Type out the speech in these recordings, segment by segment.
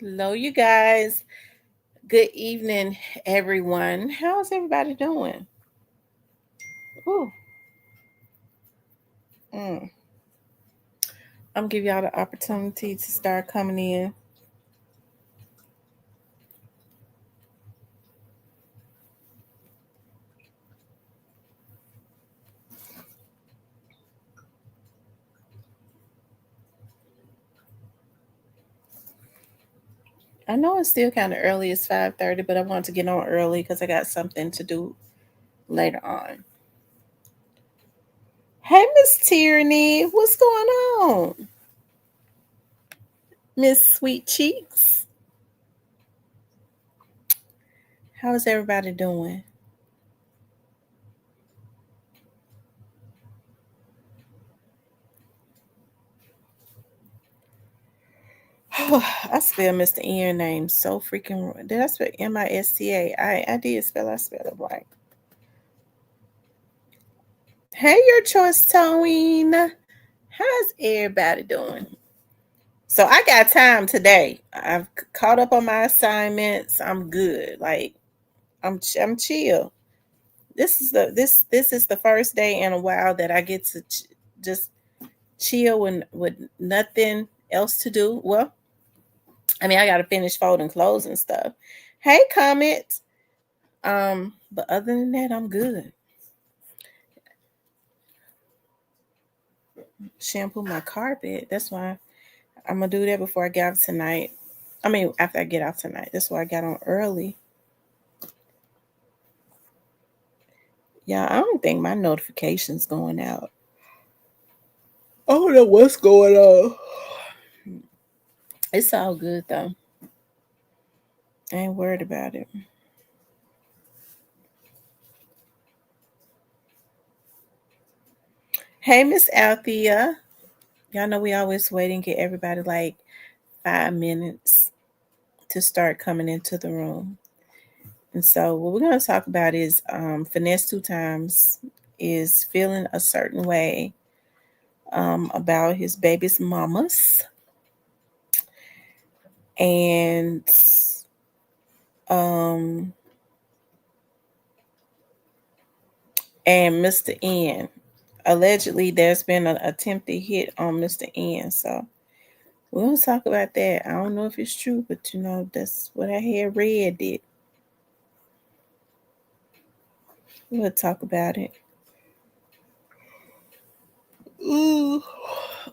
Hello, you guys. Good evening, everyone. How's everybody doing? Ooh, mm. I'm gonna give y'all the opportunity to start coming in. I know it's still kind of early. It's 5:30, but I want to get on early because I got something to do later on. Hey, Miss Tyranny, what's going on? Miss Sweet Cheeks, how's everybody doing? I spell Mr. Ian name so freaking wrong. Did I spell Mista? I did spell. I spelled it right. Hey, your choice, Towing. How's everybody doing? So I got time today. I've caught up on my assignments. I'm good. Like I'm chill. This is the first day in a while that I get to just chill with nothing else to do. Well, I mean I got to finish folding clothes and stuff. Hey, Comet. But other than that, I'm good. Shampoo my carpet. That's why I'm gonna do that before I get off tonight. I mean, after I get off tonight. That's why I got on early. Yeah, I don't think my notifications going out. I don't know what's going on. It's all good though. I ain't worried about it. Hey, Miss Althea. Y'all know we always wait and get everybody like 5 minutes to start coming into the room. And so what we're gonna talk about is finesse two times is feeling a certain way about his baby's mamas and um and Mr. N. Allegedly, there's been an attempted hit on Mr. N. So we'll talk about that. I don't know if it's true, but that's what I had read. It. We'll talk about it. Ooh,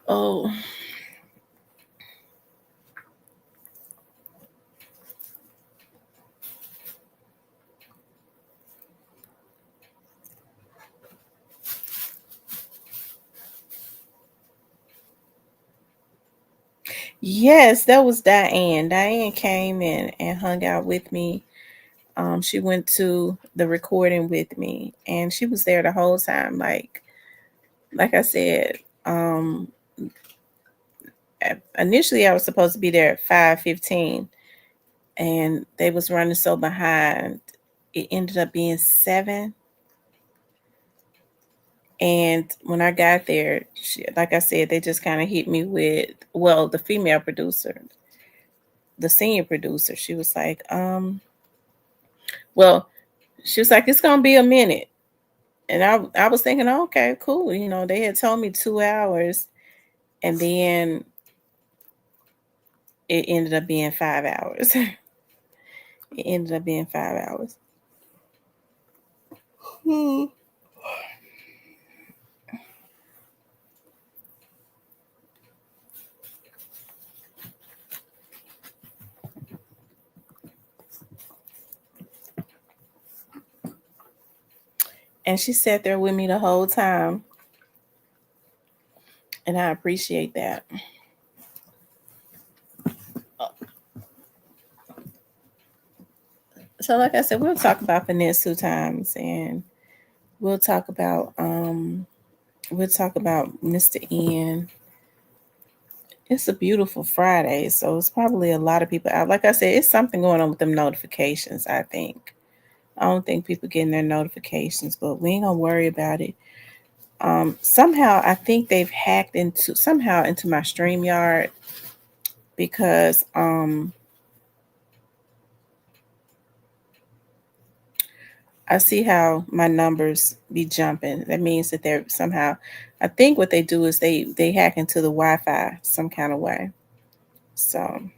oh, yes, that was Diane. Diane came in and hung out with me. She went to the recording with me, and she was there the whole time. Like I said, initially I was supposed to be there at 5:15, and they was running so behind. It ended up being 7. And when I got there, like I said, they just kind of hit me with, well, the female producer, the senior producer. She was like, well, she was like, it's gonna be a minute. And I was thinking, oh, okay, cool. They had told me 2 hours, and then it ended up being 5 hours. It ended up being 5 hours. And she sat there with me the whole time, and I appreciate that. So, like I said, we'll talk about finesse two times, and we'll talk about Mr. N. It's a beautiful Friday, so it's probably a lot of people out. Like I said, it's something going on with them notifications. I think I don't think people getting their notifications, but we ain't gonna worry about it. Somehow I think they've hacked into my StreamYard because I see how my numbers be jumping. That means that they're somehow, I think what they do is they hack into the Wi-Fi some kind of way. So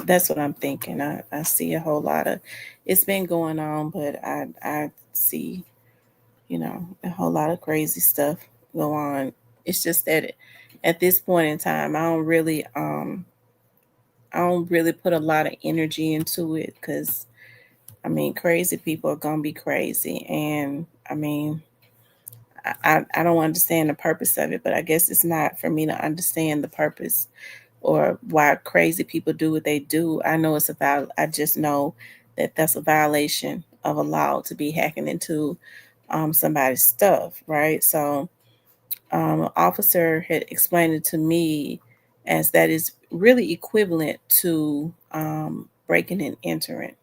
that's what I'm thinking. I see a whole lot of, it's been going on, but I see, a whole lot of crazy stuff go on. It's just that at this point in time, I don't really put a lot of energy into it because I mean, crazy people are gonna be crazy, and I mean, I don't understand the purpose of it, but I guess it's not for me to understand the purpose or why crazy people do what they do. I know it's about. I just know that that's a violation of a law to be hacking into somebody's stuff, right? So, an officer had explained it to me as that is really equivalent to breaking and entering.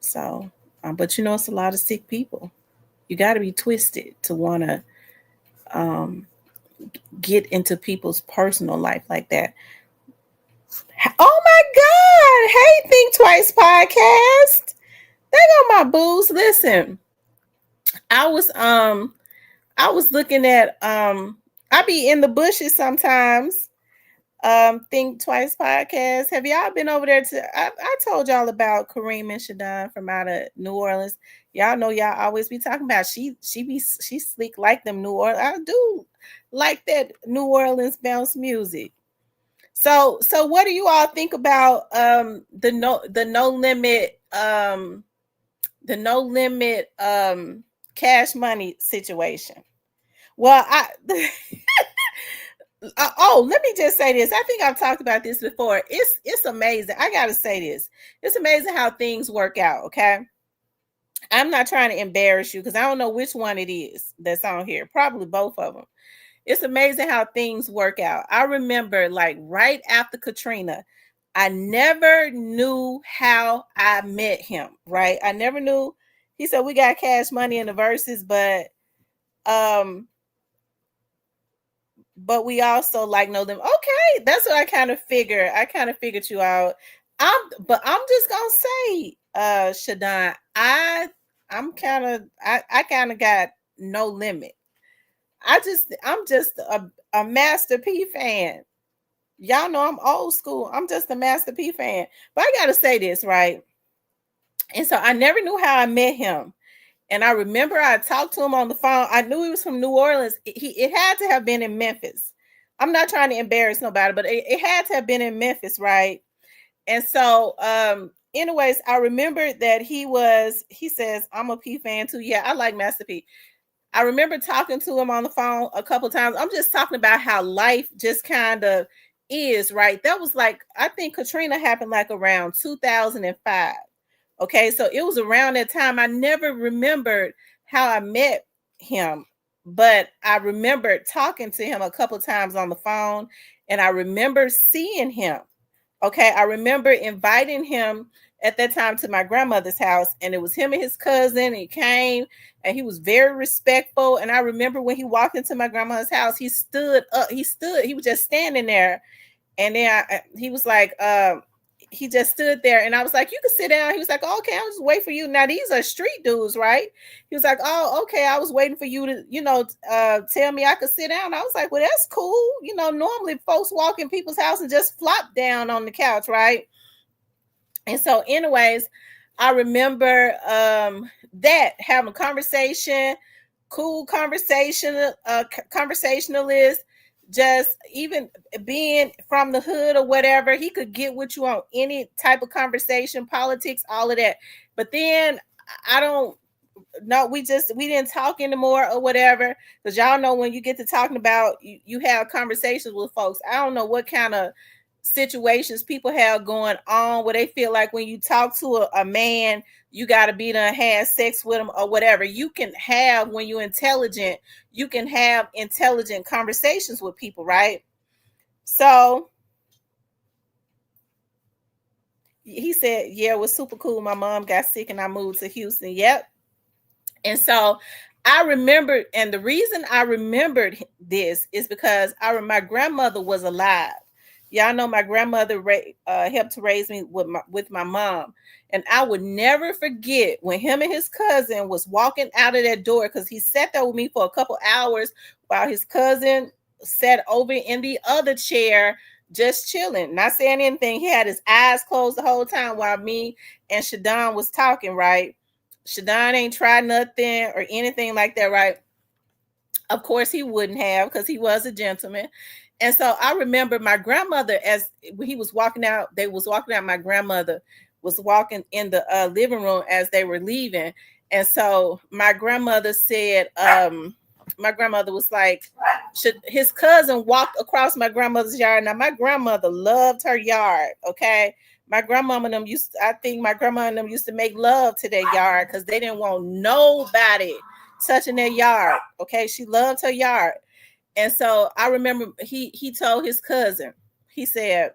So, but it's a lot of sick people. You got to be twisted to want to um, get into people's personal life like that. Oh my God! Hey, Think Twice podcast. They got my booze. Listen, I was um I was looking at I be in the bushes sometimes. Think Twice podcast. Have y'all been over there I told y'all about Kareem and Shadon from out of New Orleans. Y'all know y'all always be talking about she sleek like them New Orleans. I do like that New Orleans bounce music. So what do you all think about the no limit cash money situation? Well, let me just say this. I think I've talked about this before. It's amazing. I gotta say this. It's amazing how things work out. Okay, I'm not trying to embarrass you because I don't know which one it is that's on here. Probably both of them. It's amazing how things work out. I remember, like right after Katrina, I never knew how I met him. Right, I never knew. He said we got cash money in the verses, um but we also like know them. Okay, that's what I kind of figured. I kind of figured you out. I'm just gonna say, Shadon, I kind of got no limit. I'm just a Master P fan. Y'all know I'm old school. I'm just a Master P fan. But I gotta say this, right? And so I never knew how I met him. And I remember I talked to him on the phone. I knew he was from New Orleans. It had to have been in Memphis. I'm not trying to embarrass nobody, but it had to have been in Memphis, right? And so, anyways, I remember that he says, I'm a P fan too. Yeah, I like Master P. I remember talking to him on the phone a couple times. I'm just talking about how life just kind of is, right? That was like, I think Katrina happened like around 2005. Okay, so it was around that time. I never remembered how I met him, but I remembered talking to him a couple times on the phone, and I remember seeing him. Okay, I remember inviting him at that time to my grandmother's house, and it was him and his cousin. He came, and he was very respectful. And I remember when he walked into my grandmother's house, he stood up. He was just standing there, and then he was like, he just stood there, and I was like, "You can sit down." He was like, oh, "Okay, I'll just wait for you." Now these are street dudes, right? He was like, "Oh, okay, I was waiting for you to, tell me I could sit down." I was like, "Well, that's cool." Normally folks walk in people's house and just flop down on the couch, right? And so, anyways, I remember that having a conversation, cool conversation, conversationalist, just even being from the hood or whatever, he could get with you on any type of conversation, politics, all of that. But then I don't no, we didn't talk anymore or whatever. Because y'all know when you get to talking about you have conversations with folks. I don't know what kind of situations people have going on where they feel like when you talk to a man, you got to be done have sex with him or whatever. You can have when you're intelligent, you can have intelligent conversations with people, right? So he said, yeah, it was super cool. My mom got sick and I moved to Houston. Yep. And so I remembered, and the reason I remembered this is because my grandmother was alive. Y'all know my grandmother helped to raise me with my mom, and I would never forget when him and his cousin was walking out of that door, because he sat there with me for a couple hours while his cousin sat over in the other chair just chilling, not saying anything. He had his eyes closed the whole time while me and Shadon was talking, right? Shadon ain't tried nothing or anything like that, right? Of course he wouldn't have, because he was a gentleman. And so I remember my grandmother, as when he was walking out, they was walking out, my grandmother was walking in the living room as they were leaving. And so my grandmother said, my grandmother was like, his cousin walked across my grandmother's yard. Now, my grandmother loved her yard, okay? My grandmama and them I think my grandma and them used to make love to their yard because they didn't want nobody touching their yard, okay? She loved her yard. And so I remember he told his cousin, he said,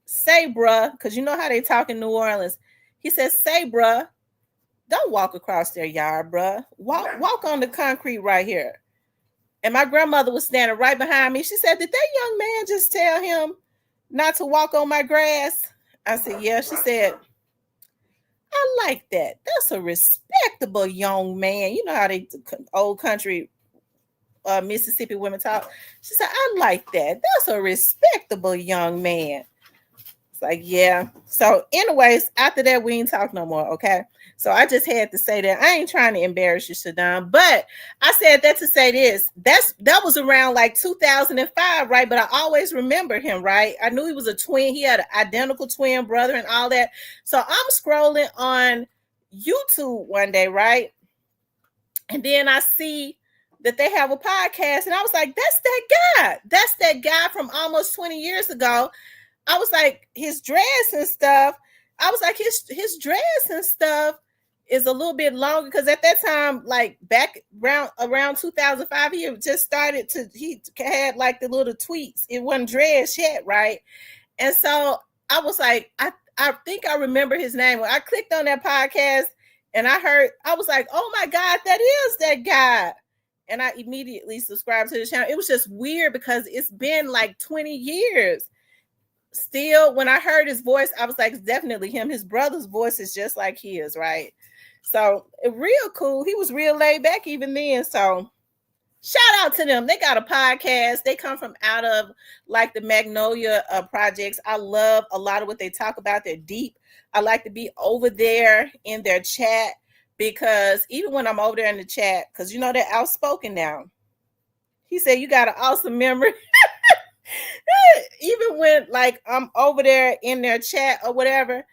say, bruh, because you know how they talk in New Orleans. He said, say, bruh, don't walk across their yard, bruh. Walk on the concrete right here. And my grandmother was standing right behind me. She said, did that young man just tell him not to walk on my grass? I said, yeah. She said, I like that. That's a respectable young man. You know how they old country Mississippi women talk. She said, I like that. That's a respectable young man. It's like, yeah. So anyways, after that, we ain't talk no more, okay? So I just had to say that. I ain't trying to embarrass you, Shadon, but I said that to say this. That was around like 2005, right? But I always remember him, right? I knew he was a twin. He had an identical twin brother and all that. So I'm scrolling on YouTube one day, right? And then I see that they have a podcast, and I was like, that's that guy. That's that guy from almost 20 years ago. I was like, his dress and stuff. I was like, his dress and stuff is a little bit longer, because at that time, like back around 2005, he just started he had like the little tweets. It wasn't dress yet, right? And so I was like, I think I remember his name. When I clicked on that podcast and I was like, oh my God, that is that guy. And I immediately subscribed to the channel. It was just weird because it's been like 20 years. Still, when I heard his voice, I was like, it's definitely him. His brother's voice is just like his, right? So real cool. He was real laid back even then. So shout out to them. They got a podcast. They come from out of like the Magnolia projects. I love a lot of what they talk about. They're deep. I like to be over there in their chat, because even when I'm over there in the chat, because you know they're outspoken now. He said, you got an awesome memory. Even when like I'm over there in their chat or whatever,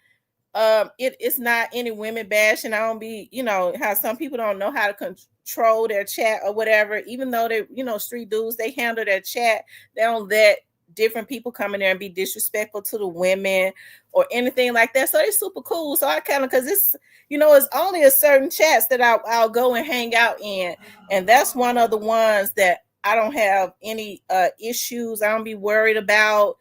it's not any women bashing. I don't be, you know, how some people don't know how to control their chat or whatever. Even though they, you know, street dudes, they handle their chat. They don't let different people come in there and be disrespectful to the women or anything like that. So they're super cool. So I kind of, because it's, you know, it's only a certain chats that I'll go and hang out in, and that's one of the ones that I don't have any issues. I don't be worried about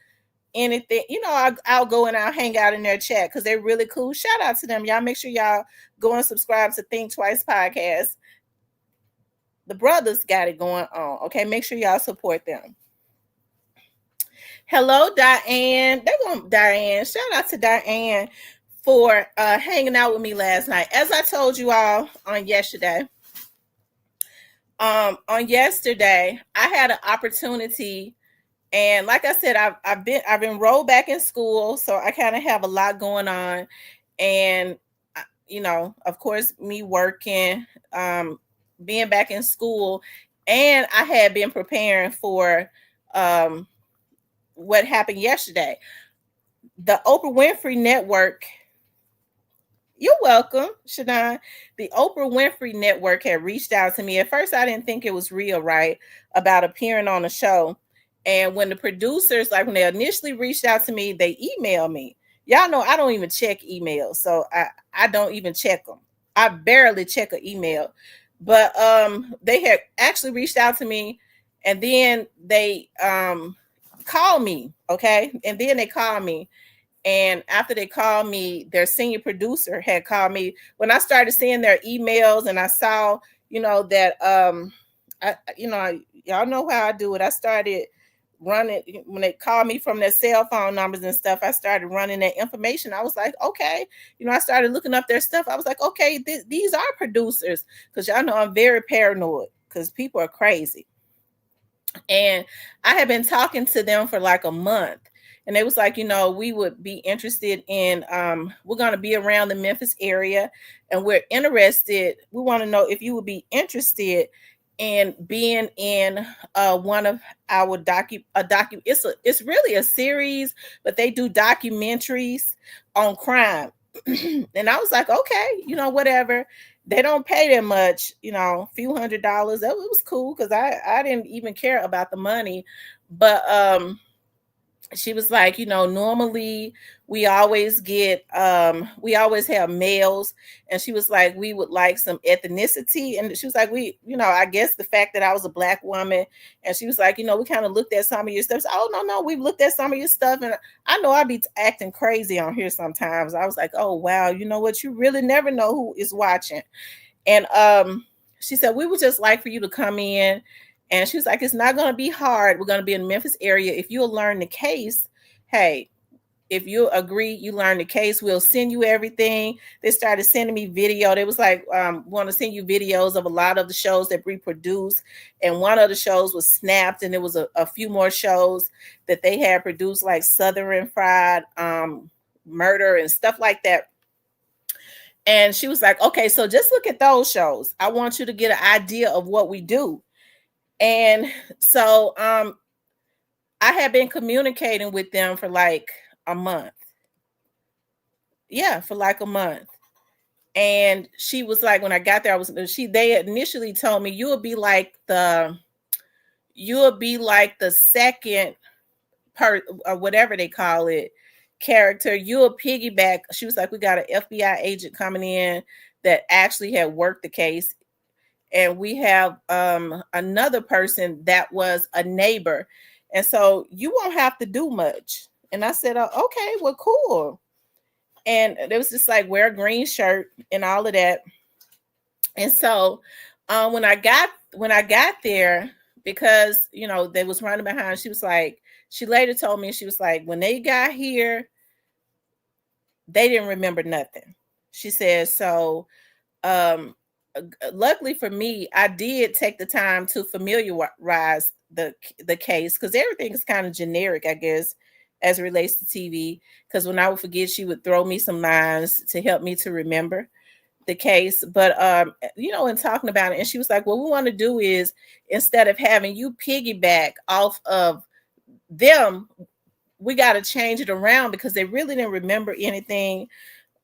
anything. You know, I'll go and I'll hang out in their chat because they're really cool. Shout out to them. Y'all make sure y'all go and subscribe to Think Twice Podcast. The brothers got it going on. Okay, make sure y'all support them. Hello, Diane. They want Diane. Shout out to Diane for hanging out with me last night. As I told you all on yesterday, I had an opportunity, and like I said, I've enrolled back in school, so I kind of have a lot going on, and you know, of course, me working, being back in school, and I had been preparing for what happened yesterday. The Oprah Winfrey Network. You're welcome, Shadon. The Oprah Winfrey Network had reached out to me. At first, I didn't think it was real, right, about appearing on the show. And when the producers, like when they initially reached out to me, they emailed me. Y'all know I don't even check emails, so I don't even check them. I barely check an email. But they had actually reached out to me, and then they called me, okay? And then they called me. And after they called me, their senior producer had called me. When I started seeing their emails and I saw, you know, that, y'all know how I do it. I started running when they called me from their cell phone numbers and stuff. I started running that information. I was like, okay, I started looking up their stuff. I was like, okay, these are producers, because y'all know I'm very paranoid because people are crazy. And I had been talking to them for like a month. And they was like, we would be interested in, we're going to be around the Memphis area, and we're interested. We want to know if you would be interested in being in one of our it's really a series, but they do documentaries on crime. And I was like, okay, whatever. They don't pay that much, a few $100s. That was cool because I didn't even care about the money. But she was like, normally we always have males. And she was like, we would like some ethnicity. And she was like, I guess the fact that I was a Black woman. And she was like, we kind of looked at some of your stuff. So, oh, no, we've looked at some of your stuff. And I know I'd be acting crazy on here sometimes. I was like, oh, wow, you know what? You really never know who is watching. And she said, we would just like for you to come in. And she was like, it's not going to be hard. We're going to be in the Memphis area. If you'll learn the case, hey, if you agree, you learn the case, we'll send you everything. They started sending me video. They was like, want to send you videos of a lot of the shows that we produce. And one of the shows was Snapped. And there was a few more shows that they had produced, like Southern Fried Murder and stuff like that. And she was like, okay, so just look at those shows. I want you to get an idea of what we do. And so I had been communicating with them for like a month. Yeah, for like a month. And she was like, when I got there, they initially told me you'll be like the second or whatever they call it character. You'll piggyback. She was like, we got an FBI agent coming in that actually had worked the case. And we have another person that was a neighbor. And so you won't have to do much. And I said, oh, okay, well, cool. And it was just like, wear a green shirt and all of that. And so when I got there, because, they was running behind, she was like, she later told me, she was like, when they got here, they didn't remember nothing. She said, so luckily for me, I did take the time to familiarize the case, because everything is kind of generic, I guess, as it relates to TV. Because when I would forget, she would throw me some lines to help me to remember the case. But in talking about it, and she was like, what we want to do is, instead of having you piggyback off of them, we got to change it around because they really didn't remember anything.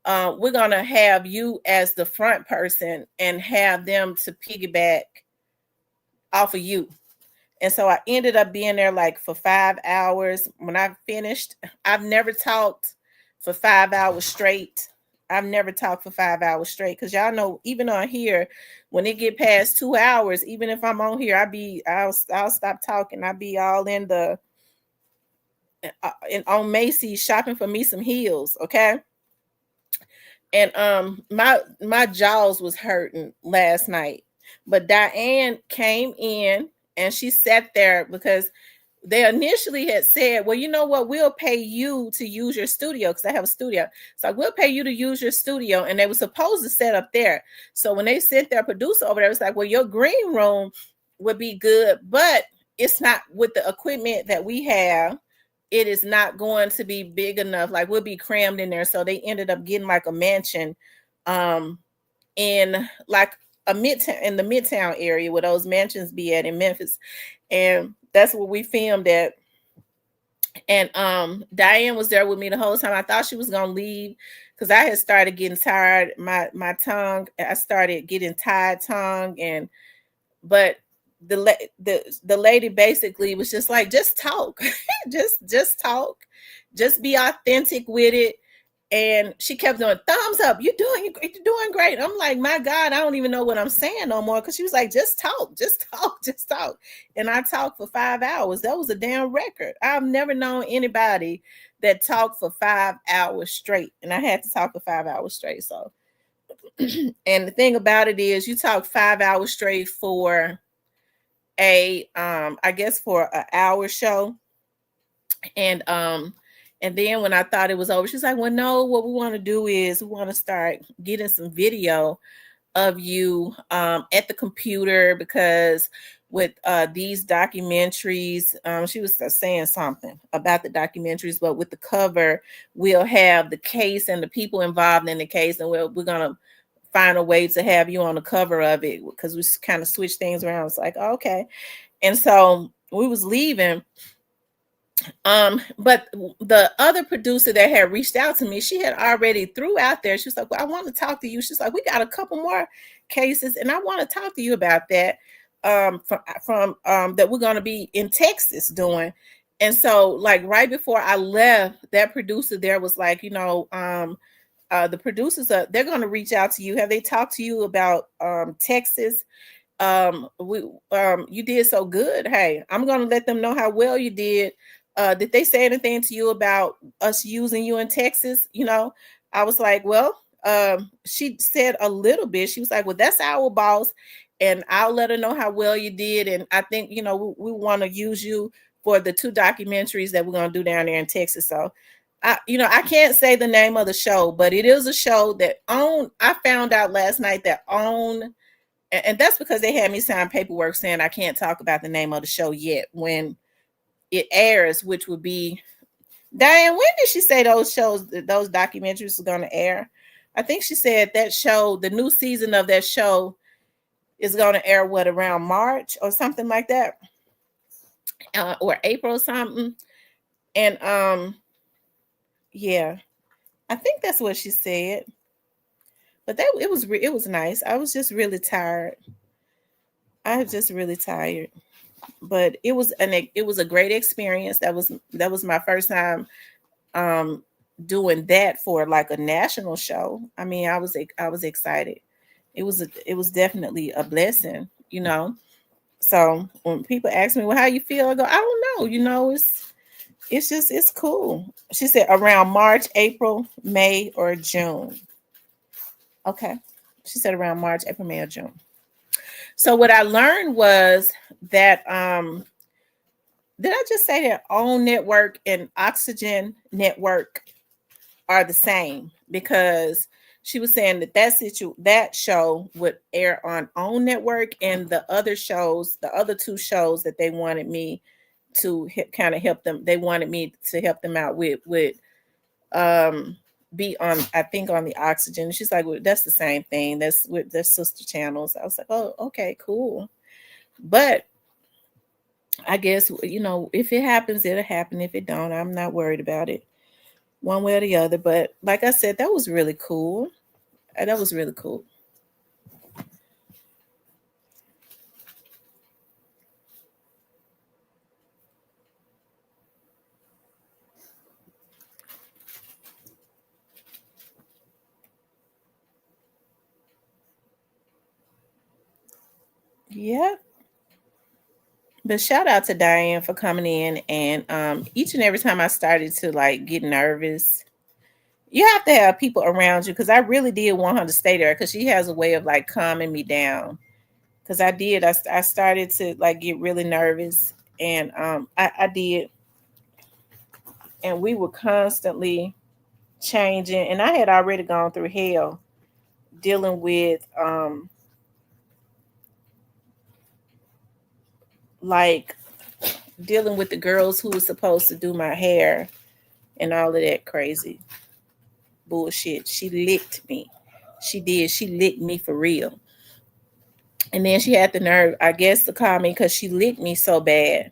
We're going to have you as the front person and have them to piggyback off of you. And so I ended up being there like for 5 hours. When I finished, I've never talked for 5 hours straight. I've never talked for 5 hours straight, because y'all know, even on here, when it get past 2 hours, even if I'm on here, I'll stop talking. I'll be all in on Macy's shopping for me some heels, okay? And my jaws was hurting last night. But Diane came in and she sat there because they initially had said, well, you know what, we'll pay you to use your studio, because I have a studio. So we'll pay you to use your studio. And they were supposed to set up there. So when they sent their producer over there, it was like, well, your green room would be good, but it's not with the equipment that we have. It is not going to be big enough. Like, we'll be crammed in there. So they ended up getting like a mansion in like the Midtown area where those mansions be at in Memphis. And that's where we filmed at. And Diane was there with me the whole time. I thought she was gonna leave because I had started getting tired. My tongue, I started getting tired tongue, but the lady basically was just like, just talk, just talk, just be authentic with it. And she kept doing thumbs up. You're doing great. I'm like, my God, I don't even know what I'm saying no more. Because she was like, just talk, just talk, just talk. And I talked for 5 hours. That was a damn record. I've never known anybody that talked for 5 hours straight. And I had to talk for 5 hours straight. So, and the thing about it is, you talk 5 hours straight for I guess for an hour show. And and then when I thought it was over, she's like, well, no, what we want to do is we want to start getting some video of you at the computer, because with these documentaries, she was saying something about the documentaries, but with the cover, we'll have the case and the people involved in the case, and we're going to find a way to have you on the cover of it, because we kind of switch things around. It's like, oh, okay. And so we was leaving. But the other producer that had reached out to me, she had already threw out there. She was like, well, I want to talk to you. She's like, we got a couple more cases, and I want to talk to you about that. From that we're gonna be in Texas doing. And so, like, right before I left, that producer there was like, the producers are, they're gonna reach out to you. Have they talked to you about Texas? We You did so good. Hey, I'm gonna let them know how well you did. Did they say anything to you about us using you in Texas? I was like, well, she said a little bit. She was like, well, that's our boss, and I'll let her know how well you did. And I think, we want to use you for the 2 documentaries that we're gonna do down there in Texas. So I can't say the name of the show, but it is a show that I found out last night that and that's because they had me sign paperwork saying I can't talk about the name of the show yet when it airs, which would be, Diane, when did she say those documentaries are going to air? I think she said that show, the new season of that show, is going to air around March or something like that, or April or something. And yeah, I think that's what she said. But it was nice. I was just really tired. I was just really tired. But it was a great experience. That was my first time doing that for like a national show. I mean, I was excited. It was definitely a blessing, So when people ask me, well, how you feel? I go, I don't know. It's cool. She said around March, April, May, or June. Okay. She said around March, April, May, or June. So what I learned was that did I just say that OWN Network and Oxygen Network are the same? Because she was saying that show would air on OWN Network, and the other 2 shows that they wanted me to kind of help them. They wanted me to help them out with be on, I think, on the Oxygen. She's like, well, that's the same thing. That's with their sister channels. I was like, oh, okay, cool. But I guess, if it happens, it'll happen. If it don't, I'm not worried about it one way or the other. But like I said, that was really cool. That was really cool. Yeah. But shout out to Diane for coming in, and each and every time I started to like get nervous, you have to have people around you, because I really did want her to stay there, because she has a way of like calming me down. Because I started to like get really nervous, and I did, and we were constantly changing, and I had already gone through hell dealing with like dealing with the girls who were supposed to do my hair and all of that crazy bullshit. She licked me. She did. She licked me for real. And then she had the nerve, I guess, to call me because she licked me so bad.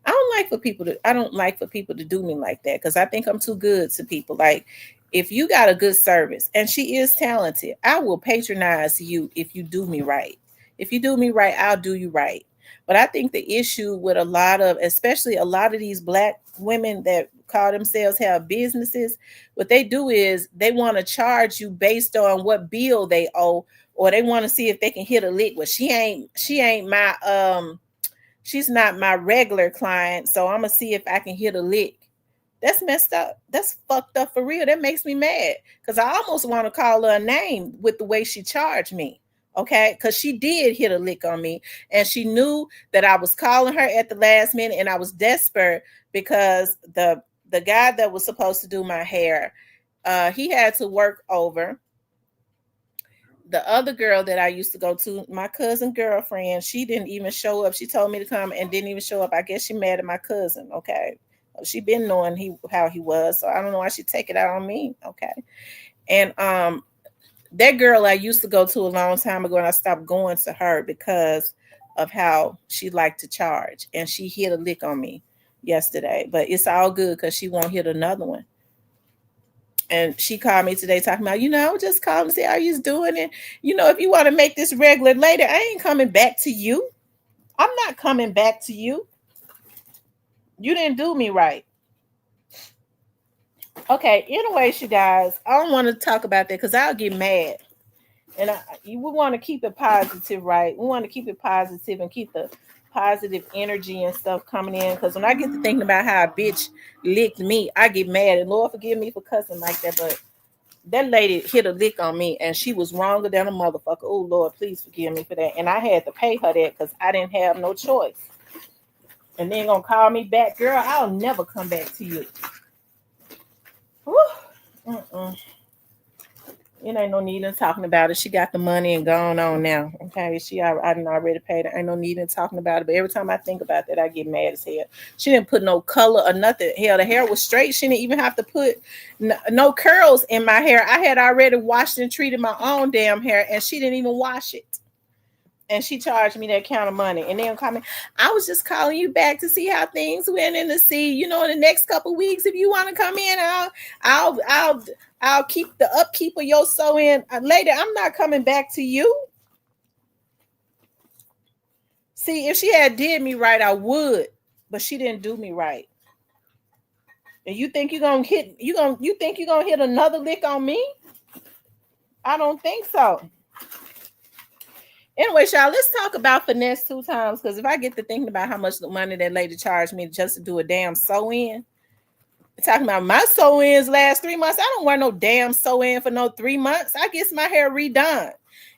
I don't like for people to do me like that, because I think I'm too good to people. Like, if you got a good service, and she is talented, I will patronize you if you do me right. If you do me right, I'll do you right. But I think the issue with especially a lot of these Black women that call themselves have businesses, what they do is they want to charge you based on what bill they owe, or they want to see if they can hit a lick. Well, she ain't my she's not my regular client, so I'm gonna see if I can hit a lick. That's messed up. That's fucked up for real. That makes me mad, because I almost want to call her a name with the way she charged me. Okay, because she did hit a lick on me, and she knew that I was calling her at the last minute, and I was desperate because the guy that was supposed to do my hair, he had to work over. The other girl that I used to go to, my cousin girlfriend, she didn't even show up. She told me to come and didn't even show up. I guess she mad at my cousin. Okay, she been knowing how he was, so I don't know why she take it out on me. Okay, and that girl I used to go to a long time ago, and I stopped going to her because of how she liked to charge, and she hit a lick on me yesterday. But it's all good because she won't hit another one. And she called me today talking about, I was just calling to see how you's doing it. If you want to make this regular later, I ain't coming back to you. I'm not coming back to you. You didn't do me right. Okay, anyways, you guys, I don't want to talk about that because I'll get mad. And we want to keep it positive, right? We want to keep it positive and keep the positive energy and stuff coming in. Because when I get to thinking about how a bitch licked me, I get mad. And Lord forgive me for cussing like that, but that lady hit a lick on me and she was wronger than a motherfucker. Oh, Lord, please forgive me for that. And I had to pay her that because I didn't have no choice. And then gonna call me back, girl, I'll never come back to you. Whew. It ain't no need in talking about it. She got the money and gone on now. Okay, I didn't already paid her. Ain't no need in talking about it. But every time I think about that, I get mad as hell. She didn't put no color or nothing. Hell, the hair was straight. She didn't even have to put no curls in my hair. I had already washed and treated my own damn hair, and she didn't even wash it. And she charged me that kind of money. And then comment, I was just calling you back to see how things went in the sea. In the next couple of weeks, if you want to come in, I'll keep the upkeep of your sew-in later. I'm not coming back to you. See, if she had did me right, I would, but she didn't do me right. And you think you're gonna hit another lick on me? I don't think so. Anyway, y'all, let's talk about finesse 2 times, because if I get to thinking about how much money that lady charged me just to do a damn sew-in, talking about my sew-ins last 3 months, I don't wear no damn sew-in for no 3 months. I get my hair redone.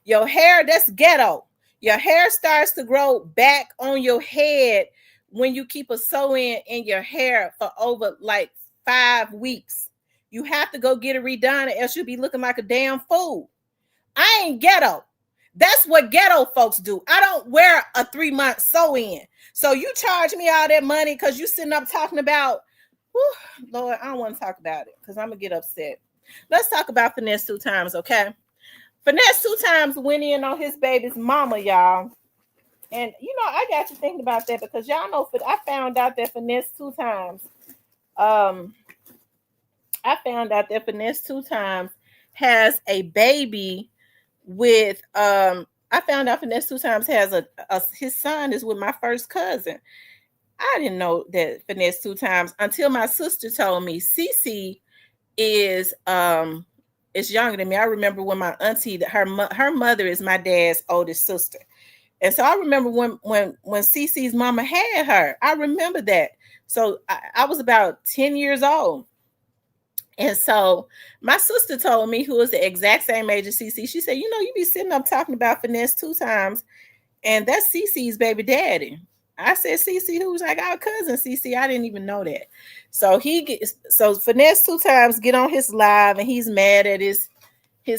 Your hair, that's ghetto. Your hair starts to grow back on your head when you keep a sew-in in your hair for over like 5 weeks. You have to go get it redone, or else you'll be looking like a damn fool. I ain't ghetto. That's what ghetto folks do. I don't wear a 3-month sew-in. So you charge me all that money because you sitting up talking about, Lord, I don't want to talk about it because I'm going to get upset. Let's talk about finesse 2 times, okay? Finesse 2 times went in on his baby's mama, y'all. And, I got you thinking about that because y'all know, I found out that finesse 2 times, has a baby with I found out finesse 2 times has his son is with my first cousin. I didn't know that finesse 2 times until my sister told me. Cece is younger than me. I remember when my auntie, her mother is my dad's oldest sister. And so I remember when Cece's mama had her. I remember that. So I was about 10 years old. And so my sister told me, who is the exact same age as Cece, she said, you be sitting up talking about finesse 2 times, and that's Cece's baby daddy. I said, Cece, who's like our cousin, Cece? I didn't even know that. So finesse 2 times get on his live, and he's mad at his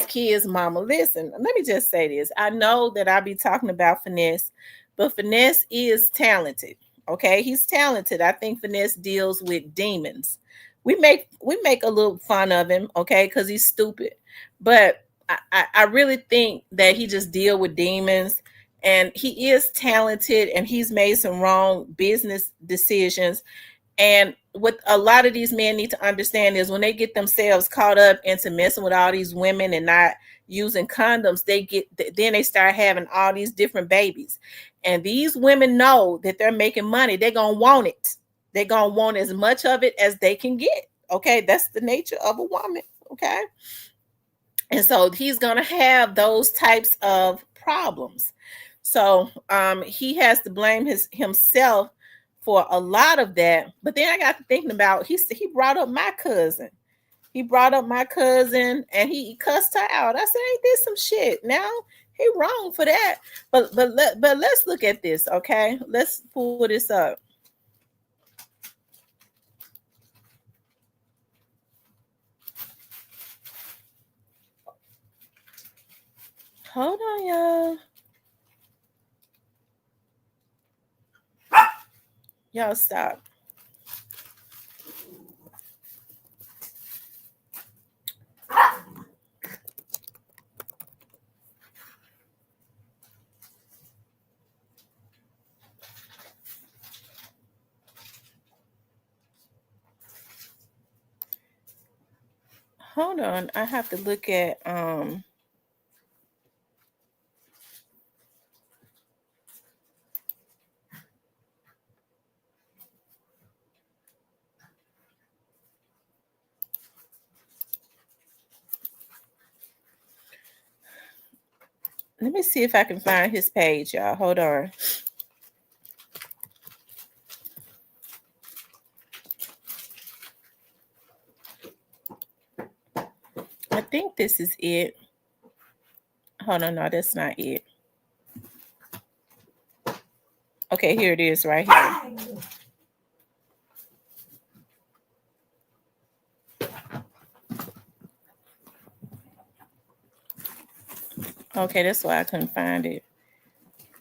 kid's mama. Listen, let me just say this. I know that I be talking about finesse, but finesse is talented. Okay, he's talented. I think finesse deals with demons. We make a little fun of him, okay, because he's stupid. But I really think that he just deal with demons, and he is talented, and he's made some wrong business decisions. And what a lot of these men need to understand is when they get themselves caught up into messing with all these women and not using condoms, then they start having all these different babies. And these women know that they're making money. They're going to want it. They're going to want as much of it as they can get. Okay. That's the nature of a woman. Okay. And so he's going to have those types of problems. So he has to blame himself for a lot of that. But then I got to thinking about, he brought up my cousin. And he cussed her out. I said, ain't this some shit? Now he wrong for that. But let's look at this. Okay. Let's pull this up. Hold on, y'all. Y'all stop. Hold on. I have to look at let me see if I can find his page, y'all. Hold on. I think this is it. Hold on, no, that's not it. Okay, here it is right here. Okay, that's why I couldn't find it.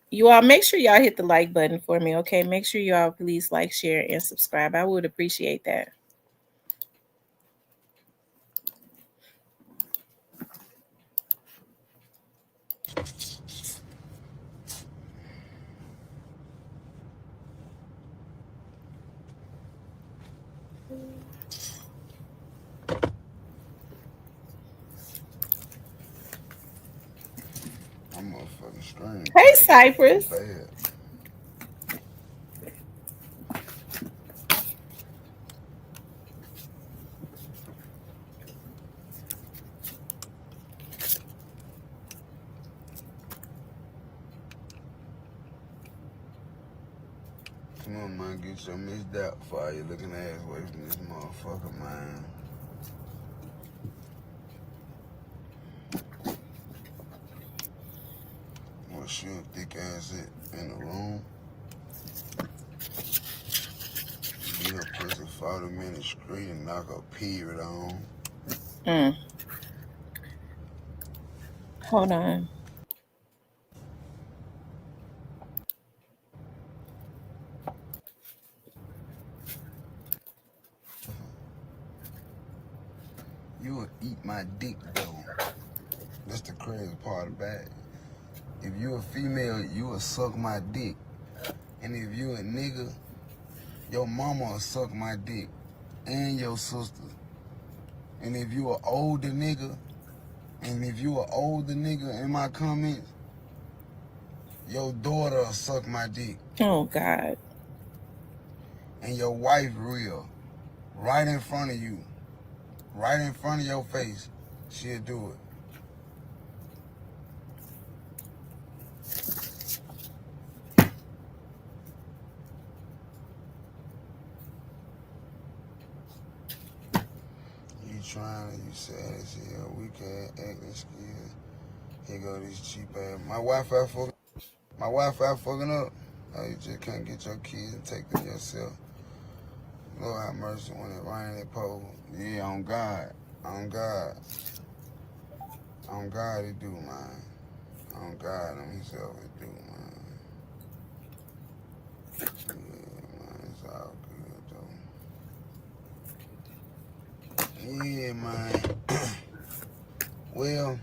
You all make sure y'all hit the like button for me, okay? Make sure y'all please like, share, and subscribe. I would appreciate that. I'm motherfucking strange. Hey, Cypress. Bad. Come on, man, get your missed out fire. You looking ass away from this motherfucker, man. Well, shoot, thick ass it in the room. Get her pussy 40 minutes straight and knock a period on. Hold on. You will eat my dick, though. That's the crazy part about it. If you a female, you will suck my dick. And if you a nigga, your mama will suck my dick. And your sister. And if you an older nigga, in my comments, your daughter will suck my dick. Oh, God. And your wife real. Right in front of you. Right in front of your face. She'll do it. You trying, you sad as hell. Weak ass acting skills. Here go these cheap ass. My Wi-Fi fucking up. Oh, you just can't get your kids and take them yourself. Lord have mercy when it rain it pour. Yeah, on God. On God. On God it do, man. On God himself it do, man. Yeah, man, it's all good, though. Yeah, man. Well,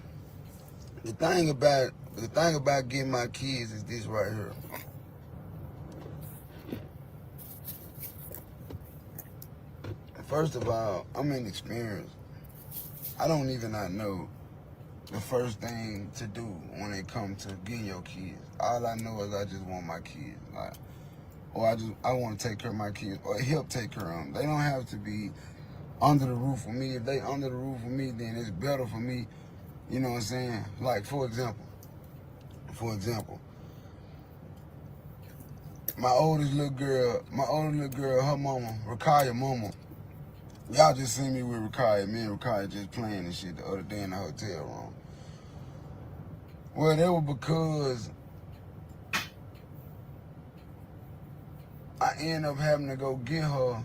the thing about getting my kids is this right here. First of all, I'm inexperienced. I don't even not know the first thing to do when it comes to getting your kids. All I know is I just want my kids. Like, or I want to take care of my kids or help take care of them. They don't have to be under the roof with me. If they under the roof with me, then it's better for me. You know what I'm saying? Like, for example, my oldest little girl, her mama, Rakaya mama, y'all just seen me with Rakaya. Me and Rakaya just playing and shit the other day in the hotel room. Well, that was because I ended up having to go get her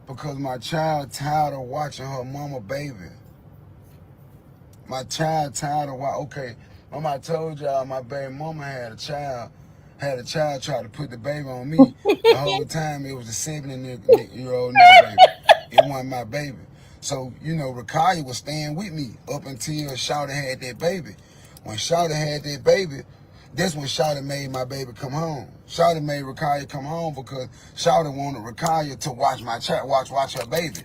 because my child tired of watching her mama baby. my child tired of why. Okay, remember I told y'all my baby mama had a child try to put the baby on me. The whole time it was a 70-year-old nigga baby. It wasn't my baby. So, you know, Rakaya was staying with me up until Shawty had that baby. When Shawty had that baby, that's when Shawty made my baby come home. Shawty made Rakaya come home because Shawty wanted Rakaya to watch my child, watch her baby.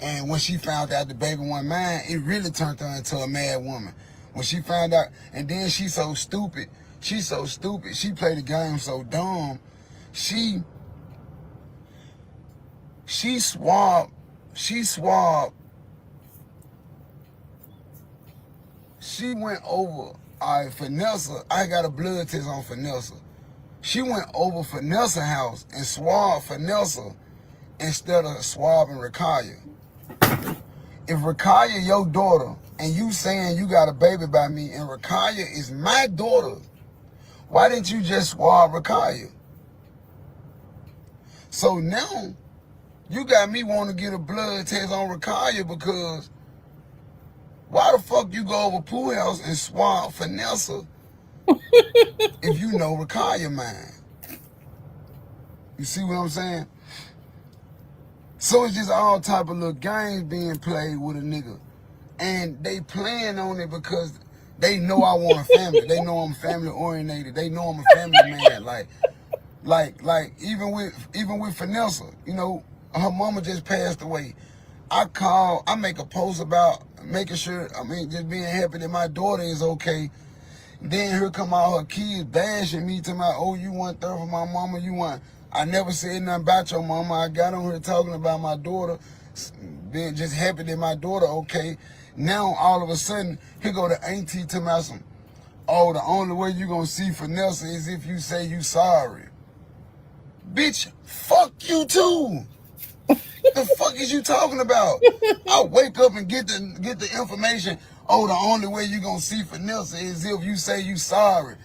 And when she found out the baby wasn't mine, it really turned her into a mad woman. When she found out, and then she's so stupid. She's so stupid. She played the game so dumb. She swabbed. She went over. All right, Vanessa. I got a blood test on Vanessa. She went over Vanessa's house and swabbed Vanessa instead of swabbing Rakaya. If Rakaya your daughter and you saying you got a baby by me and Rakaya is my daughter, why didn't you just swab Rakaya? So now you got me wanting to get a blood test on Rakaya because why the fuck you go over Pooh House and swab Vanessa if you know Rakaya mine? You see what I'm saying? So it's just all type of little games being played with a nigga. And they playing on it because they know I want a family. They know I'm family oriented. They know I'm a family man. Like even with Vanessa, you know, her mama just passed away. I make a post about making sure, just being happy that my daughter is okay. Then here come all her kids bashing me to my, oh, you want third for my mama, you want. I never said nothing about your mama. I got on here talking about my daughter, being just happy that my daughter okay. Now all of a sudden, here go the auntie to my some, oh, the only way you gonna see Vanessa is if you say you sorry. Bitch, fuck you too. The fuck is you talking about? I wake up and get the information. Oh, the only way you gonna see Vanessa is if you say you sorry.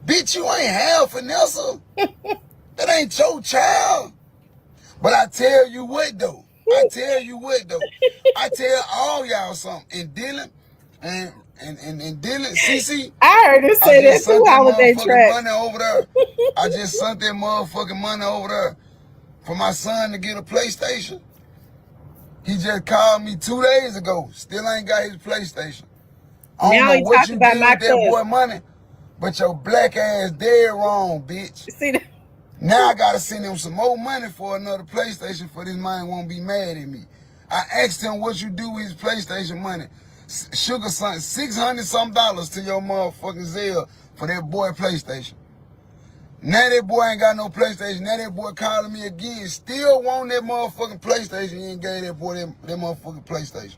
Bitch, you ain't have Vanessa. That ain't your child. But I tell you what though. I tell all y'all something. And Dylan and Dylan, CC, I heard her I say that just too. sent that How was that motherfucking track? money over there. I just sent that motherfucking money over there for my son to get a PlayStation. He just called me 2 days ago. Still ain't got his PlayStation. I don't Now know he what talking you about did my with that boy cousin. money, but your black ass dead wrong, bitch. See that? Now I gotta send him some more money for another PlayStation for this man won't be mad at me. I asked him what you do with his PlayStation money. Sugar son, $600 some to your motherfucking Zelle for that boy PlayStation. Now that boy ain't got no PlayStation. Now that boy calling me again. Still want that motherfucking PlayStation. You ain't gave that boy that motherfucking PlayStation.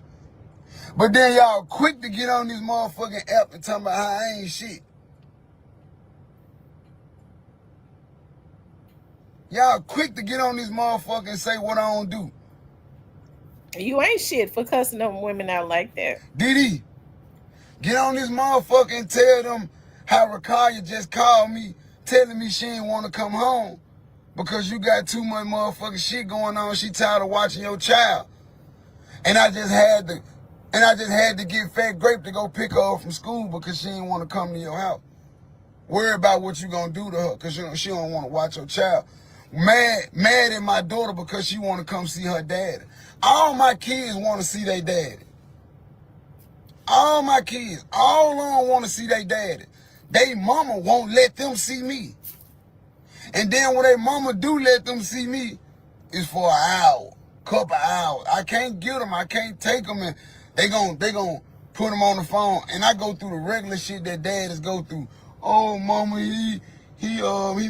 But then y'all quick to get on this motherfucking app and talk about how I ain't shit. Y'all quick to get on this motherfucker and say what I don't do. You ain't shit for cussing them women out like that. Did he? Get on this motherfucker and tell them how Rakaya just called me telling me she ain't want to come home because you got too much motherfucking shit going on. She tired of watching your child. And I just had to get Fat Grape to go pick her up from school because she didn't want to come to your house. Worry about what you gonna do to her because she don't want to watch your child. Mad at my daughter because she want to come see her daddy. All my kids want to see their daddy. All my kids, all of them want to see their daddy. They mama won't let them see me. And then when they mama do let them see me, it's for an hour, couple hours. I can't get them. I can't take them, and they gon' put them on the phone. And I go through the regular shit that daddies go through. Oh, mama, he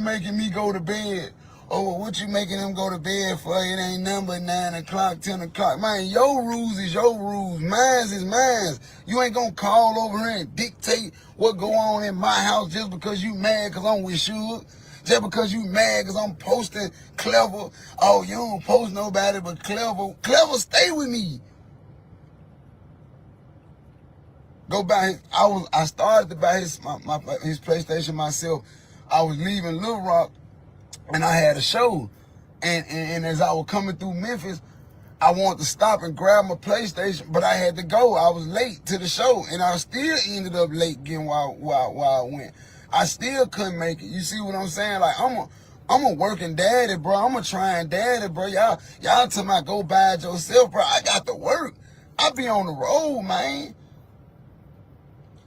making me go to bed. Oh, what you making him go to bed for? It ain't nothing but 9 o'clock, 10 o'clock. Man, your rules is your rules. Mine's is mine's. You ain't gonna call over here and dictate what go on in my house just because you mad because I'm with Suge. Just because you mad because I'm posting Clever. Oh, you don't post nobody but Clever. Clever, stay with me. Go buy his, I started to buy his PlayStation myself. I was leaving Little Rock and I had a show. And as I was coming through Memphis, I wanted to stop and grab my PlayStation, but I had to go. I was late to the show, and I still ended up late getting while I went. I still couldn't make it. You see what I'm saying? Like, I'm a working daddy, bro. I'm a trying daddy, bro. Y'all tell me go by it yourself, bro. I got to work. I be on the road, man.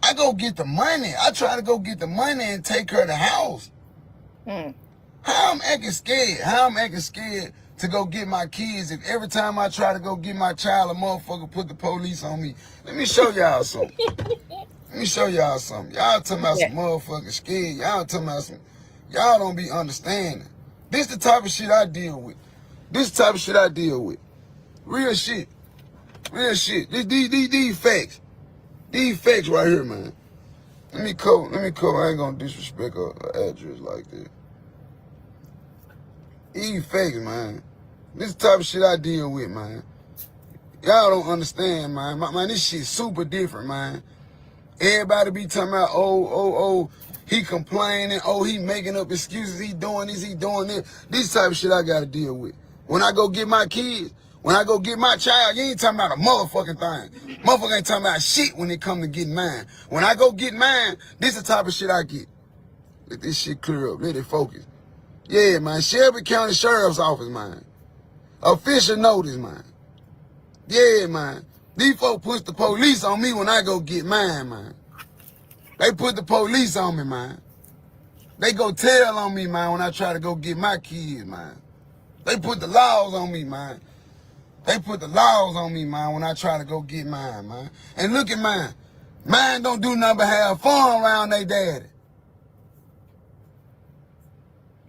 I go get the money. I try to go get the money and take her to the house. How I'm acting scared? How I'm acting scared to go get my kids if every time I try to go get my child, a motherfucker put the police on me? Let me show y'all something. Let me show y'all something. Y'all talking about some motherfucking scared. Y'all talking about some... Y'all don't be understanding. This the type of shit I deal with. This the type of shit I deal with. Real shit. Real shit. These facts. These facts right here, man. Let me cover. I ain't gonna disrespect an address like that. These facts, man. This the type of shit I deal with, man. Y'all don't understand, man. Man, this shit super different, man. Everybody be talking about, oh, he complaining, oh, he making up excuses, he doing this, he doing this. This type of shit I gotta deal with. When I go get my kids, when I go get my child, you ain't talking about a motherfucking thing. Motherfucker ain't talking about shit when it come to getting mine. When I go get mine, this the type of shit I get. Let this shit clear up, let it focus. Yeah, man, Shelby County Sheriff's Office, man. Official notice, man. Yeah, man. These folks push the police on me when I go get mine, man. They put the police on me, man. They go tell on me, man, when I try to go get my kids, man. They put the laws on me, man. They put the laws on me, man, when I try to go get mine, man. And look at mine. Mine don't do nothing but have fun around they daddy.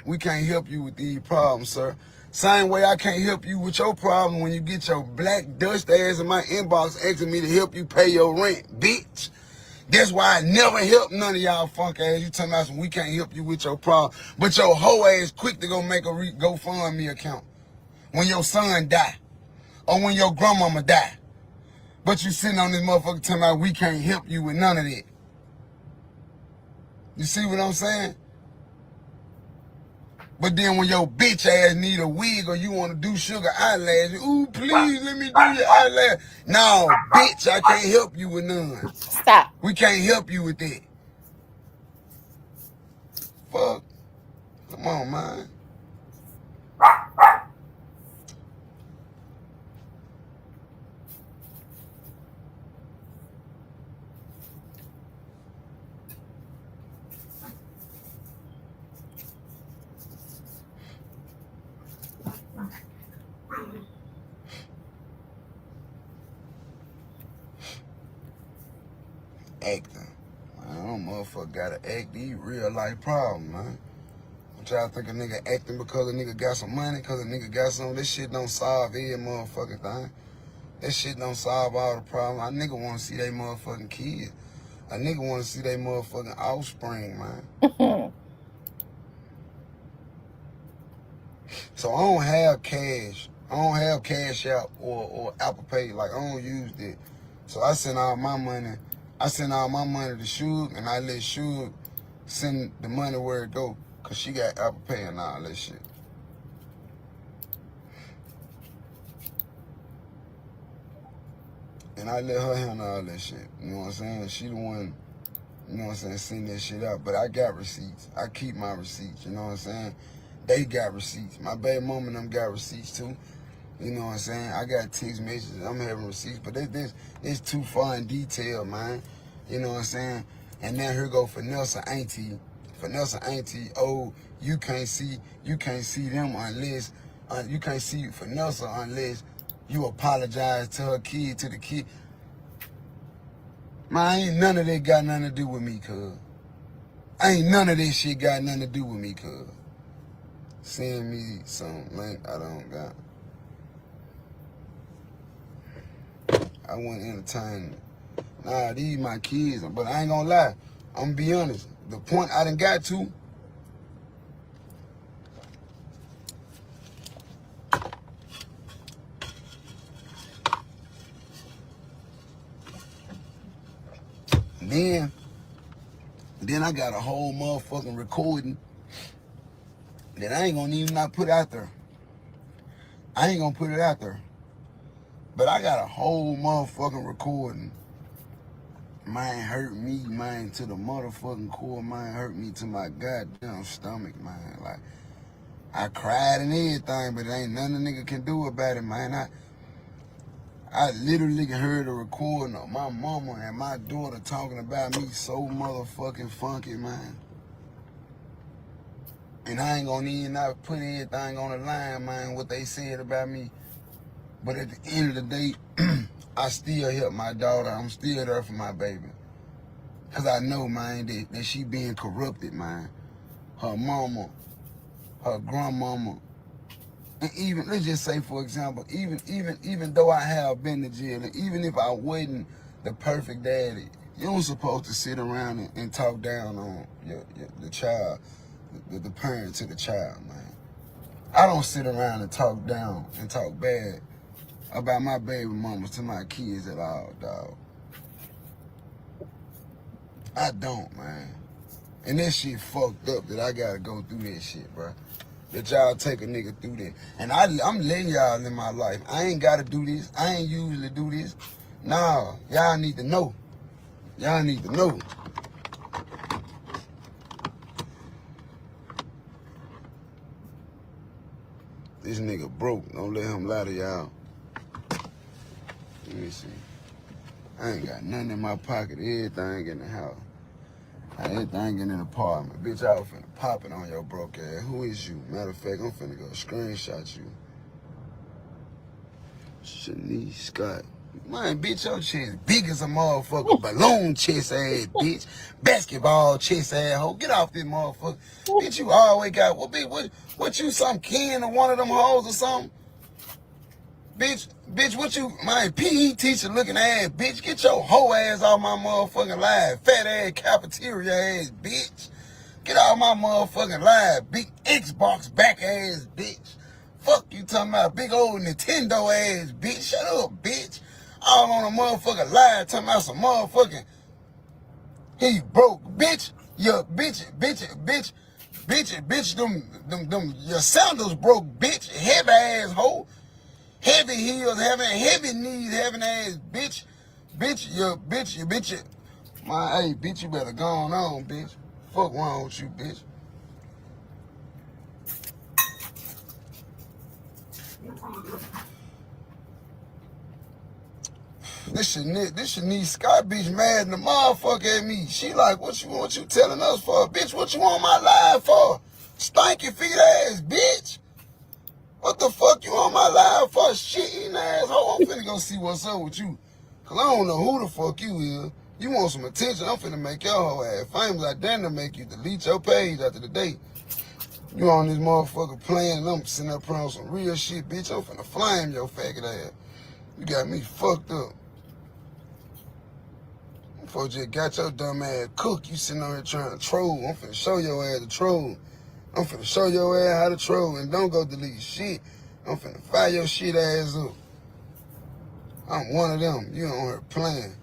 We can't help you with these problems, sir. Same way I can't help you with your problem when you get your black dust ass in my inbox asking me to help you pay your rent, bitch. That's why I never help none of y'all funk ass. You talking about we can't help you with your problem. But your hoe ass quick to go make a GoFundMe account when your son die or when your grandmama die. But you sitting on this motherfucker talking about we can't help you with none of that. You see what I'm saying? But then when your bitch ass need a wig or you want to do sugar eyelashes, ooh, please let me do your eyelash. No, bitch, I can't help you with none. Stop. We can't help you with that. Fuck. Come on, man. Acting. I don't motherfucker gotta act. These real life problems, man. What y'all think a nigga acting because a nigga got some money, because a nigga got some? This shit don't solve every motherfucking thing. That shit don't solve all the problems. A nigga wanna see they motherfucking kids. A nigga wanna see they motherfucking offspring, man. So I don't have cash. I don't have Cash App or Apple Pay. Like, I don't use that. So I send all my money. I send all my money to Suge, and I let Suge send the money where it go, because she got Apple Pay and all that shit. And I let her handle all that shit. You know what I'm saying? She the one, you know what I'm saying, send that shit out. But I got receipts. I keep my receipts, you know what I'm saying? They got receipts. My baby mama and them got receipts too. You know what I'm saying? I got text messages. I'm having receipts. But it's too far in detail, man. You know what I'm saying? And then here go Vanessa Auntie. Vanessa Auntie, oh, you can't see them unless, you can't see Vanessa unless you apologize to her kid, to the kid. Man, ain't none of that got nothing to do with me, cuz. Ain't none of this shit got nothing to do with me, cuz. Send me some link I don't got. I want entertainment. Nah, these my kids, but I ain't gonna lie. I'm gonna be honest. The point I done got to, then I got a whole motherfucking recording that I ain't gonna even not put out there. I ain't gonna put it out there. But I got a whole motherfucking recording. Mine hurt me, man, to the motherfucking core. Mine hurt me to my goddamn stomach, man. Like, I cried and everything, but it ain't nothing a nigga can do about it, man. I literally heard a recording of my mama and my daughter talking about me so motherfucking funky, man. And I ain't gonna even not put anything on the line, man, what they said about me. But at the end of the day, I still help my daughter. I'm still there for my baby. Cause I know, man, that she being corrupted, man. Her mama, her grandmama, and even, let's just say, for example, even though I have been to jail, and even if I wasn't the perfect daddy, you don't supposed to sit around and talk down on the child, the parent to the child, man. I don't sit around and talk down and talk bad about my baby mamas to my kids at all, dog. I don't, man. And that shit fucked up that I gotta go through that shit, bro. That y'all take a nigga through that. And I'm letting y'all in my life. I ain't gotta do this. I ain't usually do this. Nah, y'all need to know. Y'all need to know. This nigga broke. Don't let him lie to y'all. Let me see. I ain't got nothing in my pocket. Everything in the house. Everything in the apartment. Bitch, I was finna pop it on your broke ass. Who is you? Matter of fact, I'm finna go screenshot you. Shanice Scott. Man, bitch, your chest big as a motherfucker. Balloon chest ass, bitch. Basketball chest ass hoe. Get off this motherfucker. Bitch, you always got, what you, some kin of one of them hoes or something? Bitch, what you, my PE teacher looking ass, bitch. Get your hoe ass off my motherfucking live. Fat ass cafeteria ass, bitch. Get off my motherfucking live. Big Xbox back ass, bitch. Fuck you talking about big old Nintendo ass, bitch. Shut up, bitch. All on a motherfucking live talking about some motherfucking, he broke, bitch. Your bitch, them, your sandals broke, bitch. Heavy ass hoe. Heavy heels, heavy knees, heavy ass, bitch. Your bitch. My, hey, bitch, you better go on, bitch. Fuck wrong with you, bitch. This Shanice Scott bitch mad in the motherfucker at me. She like, what you telling us for? Bitch, what you on my live for? Stinky feet ass, bitch. What the fuck you on my live for? Shit eating asshole. I'm finna go see what's up with you. Cause I don't know who the fuck you is. You want some attention, I'm finna make your whole ass famous. I dare to make you delete your page after the day. You on this motherfucker playing and I'm sitting up on some real shit, bitch. I'm finna flame your faggot ass. You got me fucked up. Before just got your dumb ass cooked, you sitting on here trying to troll. I'm finna show your ass the troll. I'm finna show your ass how to troll and don't go delete shit. I'm finna fire your shit ass up. I'm one of them. You on here playing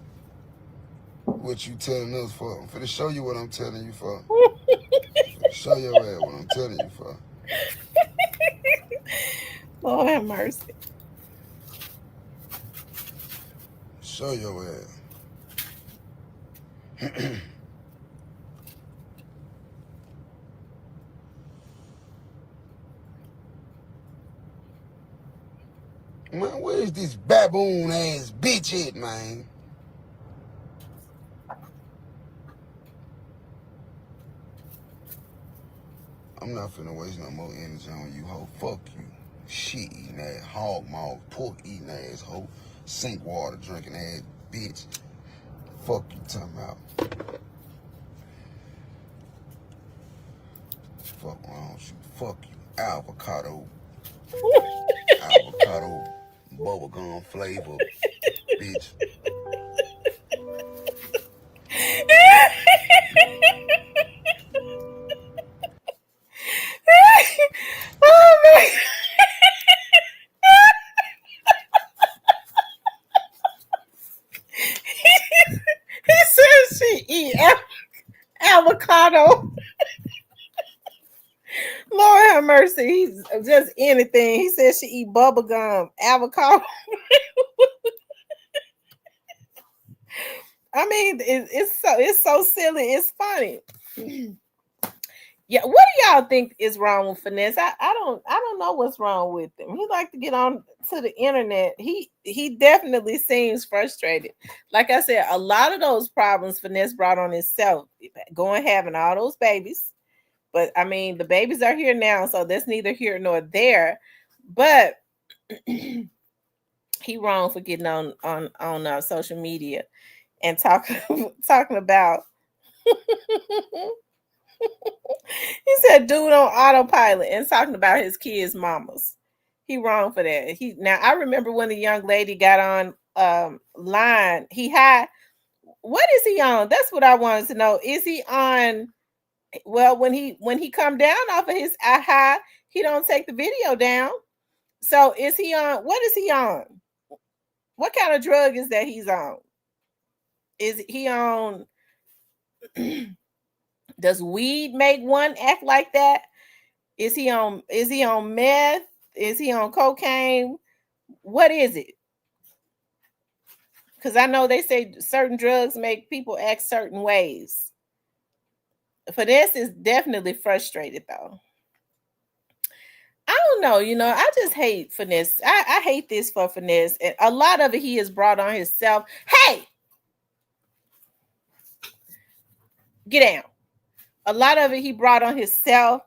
what you telling us for. I'm finna show you what I'm telling you for. I'm finna show your ass what I'm telling you for. Lord have mercy. Show your ass. Man, where's this baboon ass bitch at, man? I'm not finna waste no more energy on you, hoe. Fuck you. Shit eating ass, hog maw, pork eating ass, hoe. Sink water drinking ass, bitch. Fuck you talking about. Fuck wrong with you. Fuck you. Avocado. Avocado. Bubblegum flavor, bitch. Oh man. He said she eat avocado. Lord have mercy. He's just anything. He said she eat bubble gum, avocado. I mean, it's so silly. It's funny. Yeah, what do y'all think is wrong with Finesse? I don't know what's wrong with him. He like to get on to the internet. He definitely seems frustrated. Like I said, a lot of those problems Finesse brought on himself, going having all those babies. But I mean, the babies are here now, so that's neither here nor there. But he wrong for getting on social media and talking talking about. He said dude on autopilot and talking about his kids' mamas. He wrong for that. He now I remember when the young lady got on line. He had what is he on? That's what I wanted to know. Is he on well when he come down off of his high, he don't take the video down. So is he on what is he on? What kind of drug is that he's on? Is he on does weed make one act like that? Is he on meth? Is he on cocaine? What is it? Because I know they say certain drugs make people act certain ways. Finesse is definitely frustrated though. I don't know, I just hate Finesse. I hate this for Finesse. And a lot of it he has brought on himself. Hey, get down. A lot of it he brought on himself.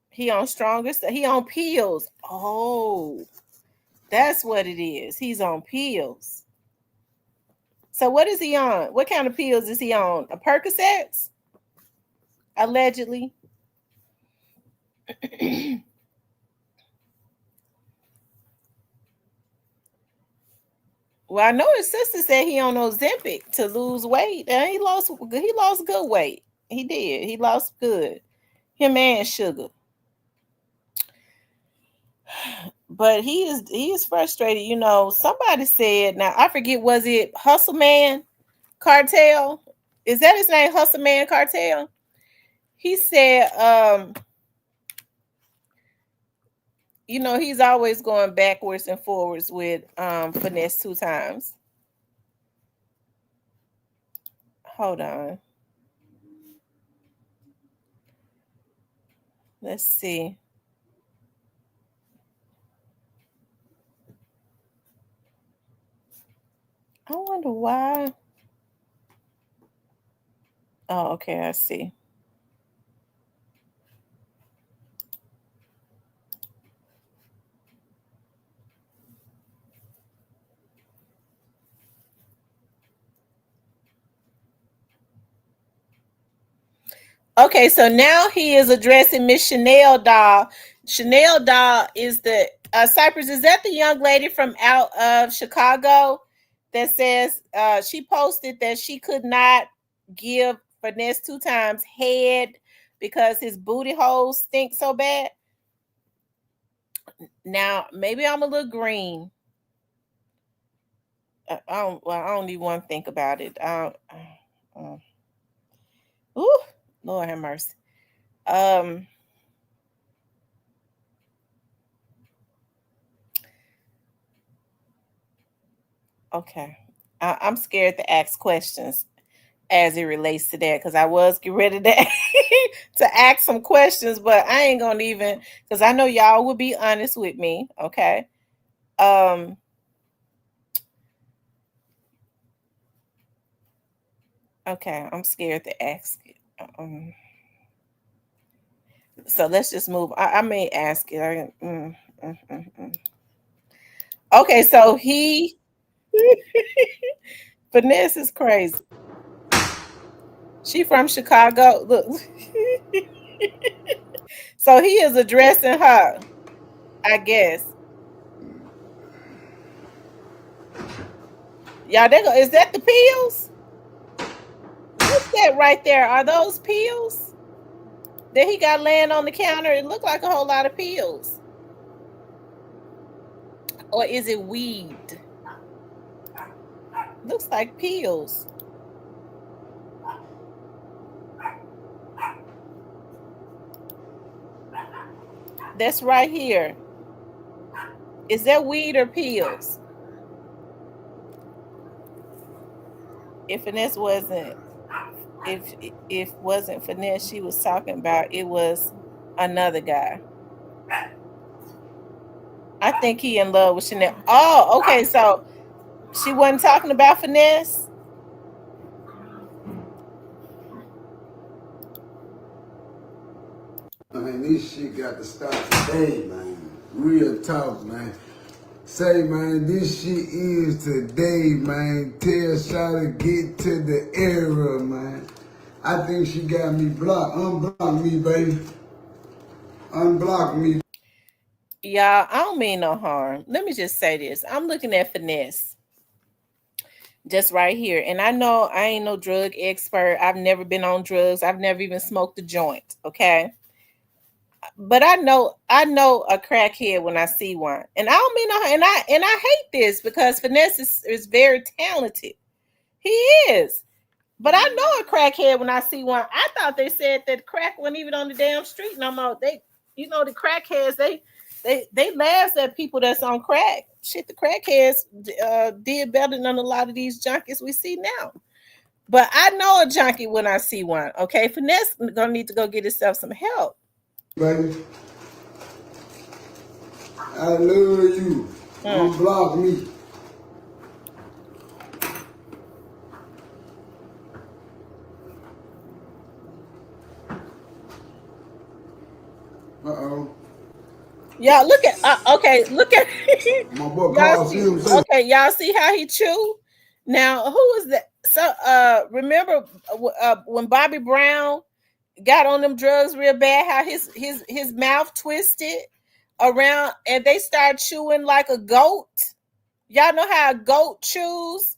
He on stronger stuff. He on pills. Oh, that's what it is. He's on pills. So what is he on? What kind of pills is he on? A Percocets? Allegedly. Well, I know his sister said he on Ozempic to lose weight, and he lost good weight. He did. He lost good. Him and Sugar. But he is frustrated. Somebody said, now I forget, was it Hustle Man Cartel? Is that his name, Hustle Man Cartel? He said, he's always going backwards and forwards with Finesse 2 times. Hold on. Let's see. I wonder why. Oh, okay, I see. Okay, so now he is addressing Miss Chanel Doll. Chanel Doll is the Cypress. Is that the young lady from out of Chicago that says she posted that she could not give Finesse 2 times head because his booty holes stink so bad? Now maybe I'm a little green. I don't even want to think about it. Ooh, Lord have mercy. Um. Okay. I'm scared to ask questions as it relates to that because I was getting ready to to ask some questions, but I ain't gonna even because I know y'all will be honest with me. Okay. Um. Okay. I'm scared to ask it. So let's just move. I may ask it. Okay. So Vanessa is crazy. She from Chicago. Look. So he is addressing her, I guess. Y'all, is that the pills? What's that right there? Are those pills that he got laying on the counter? It looked like a whole lot of pills. Or is it weed? Looks like pills. That's right here. Is that weed or pills? if Finesse wasn't if wasn't Finesse she was talking about, it was another guy. I think he in love with Chanel. Oh, okay. So she wasn't talking about Finesse. Man, this shit got to stop today, man. Real talk, man. Say, man, this shit is today, man. Tell Sha to get to the era, man. I think she got me blocked. Unblock me, baby. Unblock me. Y'all, I don't mean no harm. Let me just say this. I'm looking at Finesse just right here. And I know I ain't no drug expert. I've never been on drugs. I've never even smoked a joint. Okay. But I know a crackhead when I see one. And I don't mean no, and I hate this because Finesse is very talented. He is. But I know a crackhead when I see one. I thought they said that crack wasn't even on the damn street no more. The crackheads, they laugh at people that's on crack. Shit, the crackheads did better than a lot of these junkies we see now. But I know a junkie when I see one. Okay, Finesse gonna need to go get himself some help. Baby, I love you. Unblock me. Uh-oh. Y'all look at look at My boy y'all Carl see Sims too. okay, y'all see how he chew? Now, who is that? So remember when Bobby Brown got on them drugs real bad, how his mouth twisted around and they start chewing like a goat. Y'all know how a goat chews?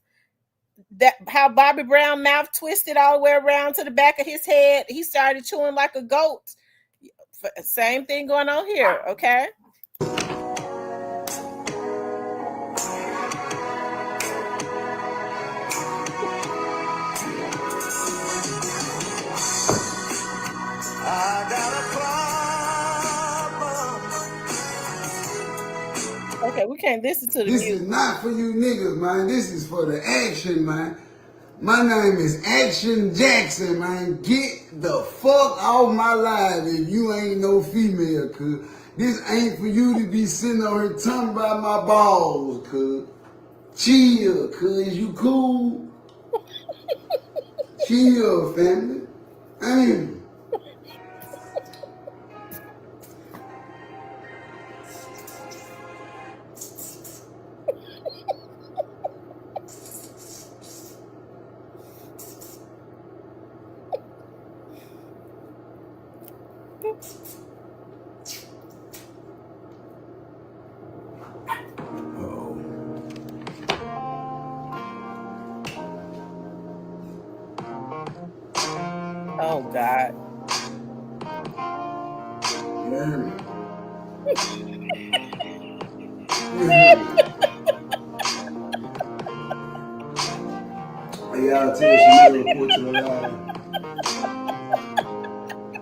That how Bobby Brown mouth twisted all the way around to the back of his head. He started chewing like a goat. Same thing going on here, okay? I got a Okay, we can't listen to the This is music. not for you niggas, man. This is for the action, man. My name is Action Jackson, man. Get the fuck off my life if you ain't no female, cuz. This ain't for you to be sitting on here talking about my balls, cuz. Chill, cuz. You cool? Chill, family. Ain't. Oh God. You hear me? You hear me? Hey, y'all tell Chanel report to the live.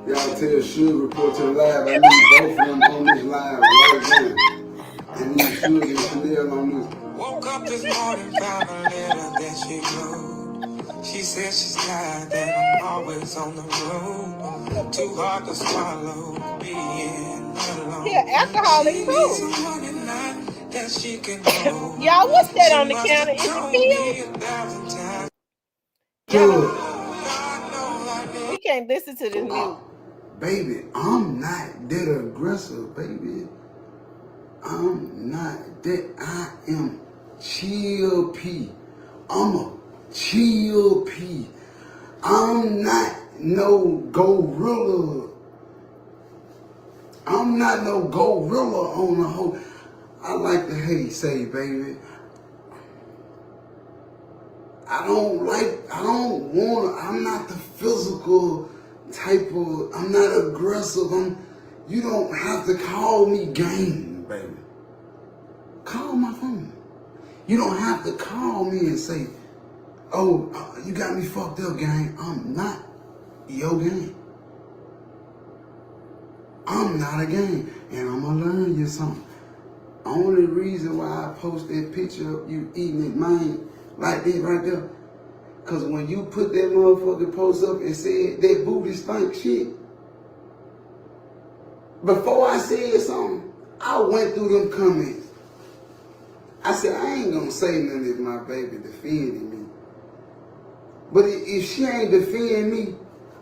Y'all tell Suge report to the live. I need both of them on this live right now. I need Suge and Chanel on this. Woke up this morning, found a letter that she wrote. She said she's tired that I'm always on the road. Too hard to swallow, being He an alone. alcoholic She needs too. someone at night that she can hold. Y'all, what's that She on the must counter? have Is it told me pills? 1,000 times. Y'all, Suge, God knows I know. we can't listen to this music. Baby, I'm not that aggressive, baby. I'm not that. I am chill P. I'm a chill P. I'm not no gorilla. I'm not no gorilla on the whole. I like to hate say, baby. I don't wanna, I'm not the physical type of, I'm not aggressive. You don't have to call me game, baby. Call my phone. You don't have to call me and say, oh, you got me fucked up, gang. I'm not your gang. I'm not a gang. And I'm gonna learn you something. Only reason why I post that picture of you eating it, mine, like this right there, Cause when you put that motherfucking post up and said that booty stink shit, before I said something, I went through them comments. I said, I ain't gonna say nothing if my baby defending me. But if she ain't defending me,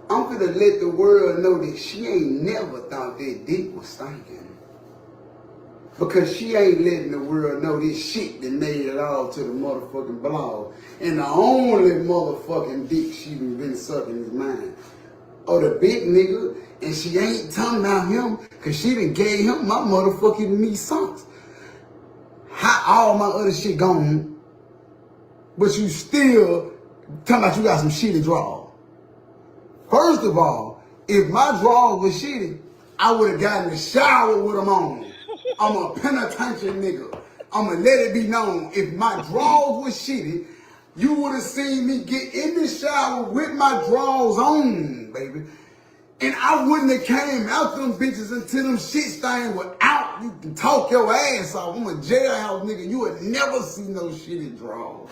I'm gonna let the world know that she ain't never thought that dick was stinking. Because she ain't letting the world know this shit that made it all to the motherfucking blog. And the only motherfucking dick she done been sucking is mine. Or the big nigga, and she ain't talking about him, cause she done gave him my motherfucking knee socks. How all my other shit gone, but you still talking about you got some shitty drawers. First of all, if my drawers was shitty, I would have gotten in the shower with them on. I'm a penitentiary nigga. I'ma let it be known, if my drawers was shitty, you would have seen me get in the shower with my drawers on, baby. And I wouldn't have came out them bitches until them shit stains were out. You can talk your ass off. I'm a jailhouse nigga. You would never see no shitty drawers.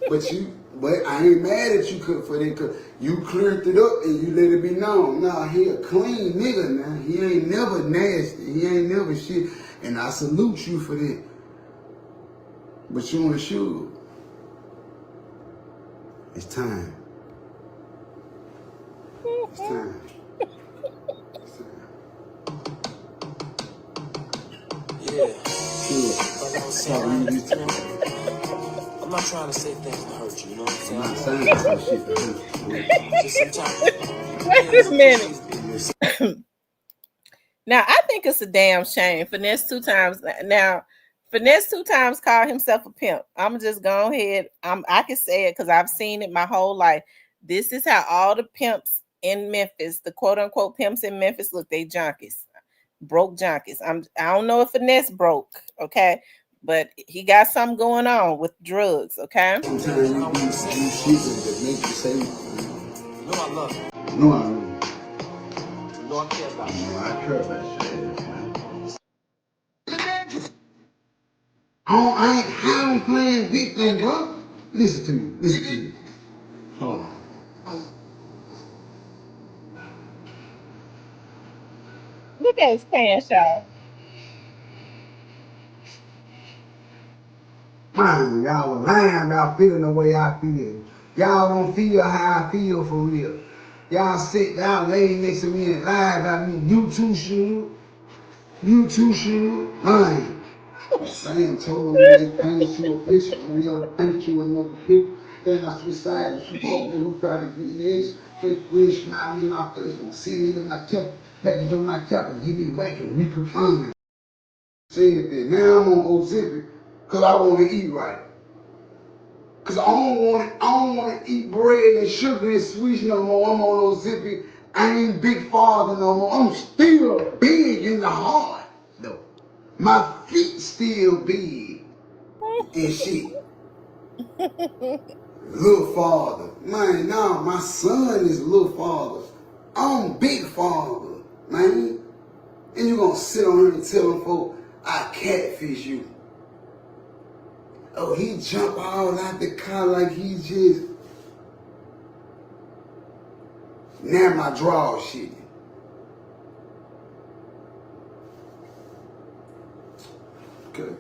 But I ain't mad at you for that, cause you cleared it up and you let it be known. Nah, he a clean nigga now. He ain't never nasty. He ain't never shit. And I salute you for that. But you ain't sure. It's time. It's time. It's time. Yeah. Like I was saying, I'm not trying to say things to hurt you, you know what I'm saying? I'm not saying shit to hurt you. Just sometimes. Wait a minute. Now, I think it's a damn shame. Finesse 2 times. Now, Finesse 2 times called himself a pimp. I'm just go ahead. I can say it because I've seen it my whole life. This is how all the pimps in Memphis, the quote unquote pimps in Memphis, look. They junkies, broke junkies. I don't know if Finesse broke, okay, but he got something going on with drugs, okay. Sometimes you do shit that make you say, You know I love you. no, I don't. You know I care about you. No, I care about shit, man. I ain't playing victim, bro. Listen to me. Listen to me. Hold on. Look at his pants, y'all. Man, y'all was lying about feeling the way I feel. Y'all don't feel how I feel for real. Y'all sit down, lay next to me and lie about me. You too should. You too should. Man. Saying told me they painted you a picture, and they'll paint you another picture. Then I switch sides, and people who try to get this, fake wish, smile me in my face, and see me in my cup, back to my cup, and give me back and reconfirm. Saying that now I'm on Ozempic, cause I want to eat right. Cause I don't want to eat bread and sugar and sweets no more. I'm on Ozempic. I ain't big father no more. I'm still big in the heart, though. My feet still big and shit. Little father. Man, nah, my son is little father. I'm big father, man. And you gonna sit on here and tell them folk, I catfish you. Oh, he jump all out the car like he just... Now my draw shit. Okay.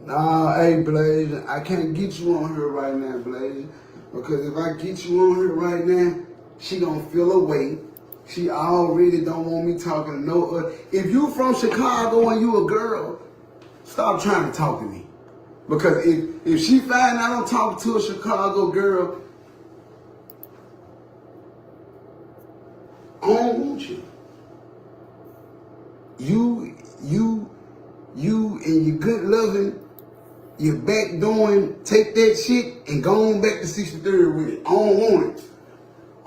Nah, hey Blaze, I can't get you on her right now, Blaze. Because if I get you on her right now, she gonna feel away. She already don't want me talking to no other. If you from Chicago and you a girl, stop trying to talk to me. Because if she find out I'm talking to a Chicago girl, I don't want you. You and your good loving, you're back doing, take that shit and go on back to 63rd with it. I don't want it.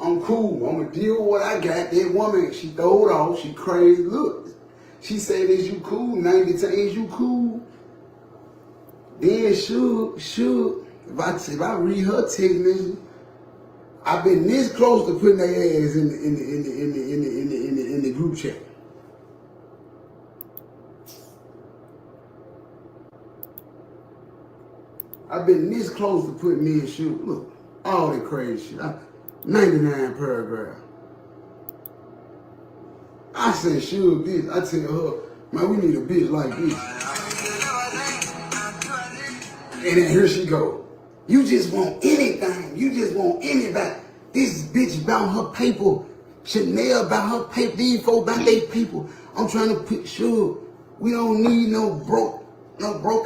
I'm cool. I'm gonna deal with what I got. That woman, she throwed off. She crazy. Look, she said, is you cool? 90 times, is you cool? Then sure. If I read her text message, I've been this close to putting their ass in the group chat. I've been this close to putting me in shoes. Look, all that crazy shit. 99 paragraph. I said, sure, bitch. I tell her, man, we need a bitch like this. And then here she go. You just want anything. You just want anybody. This bitch about her paper. Chanel about her paper. These folks about their people. I'm trying to put sure we don't need no broke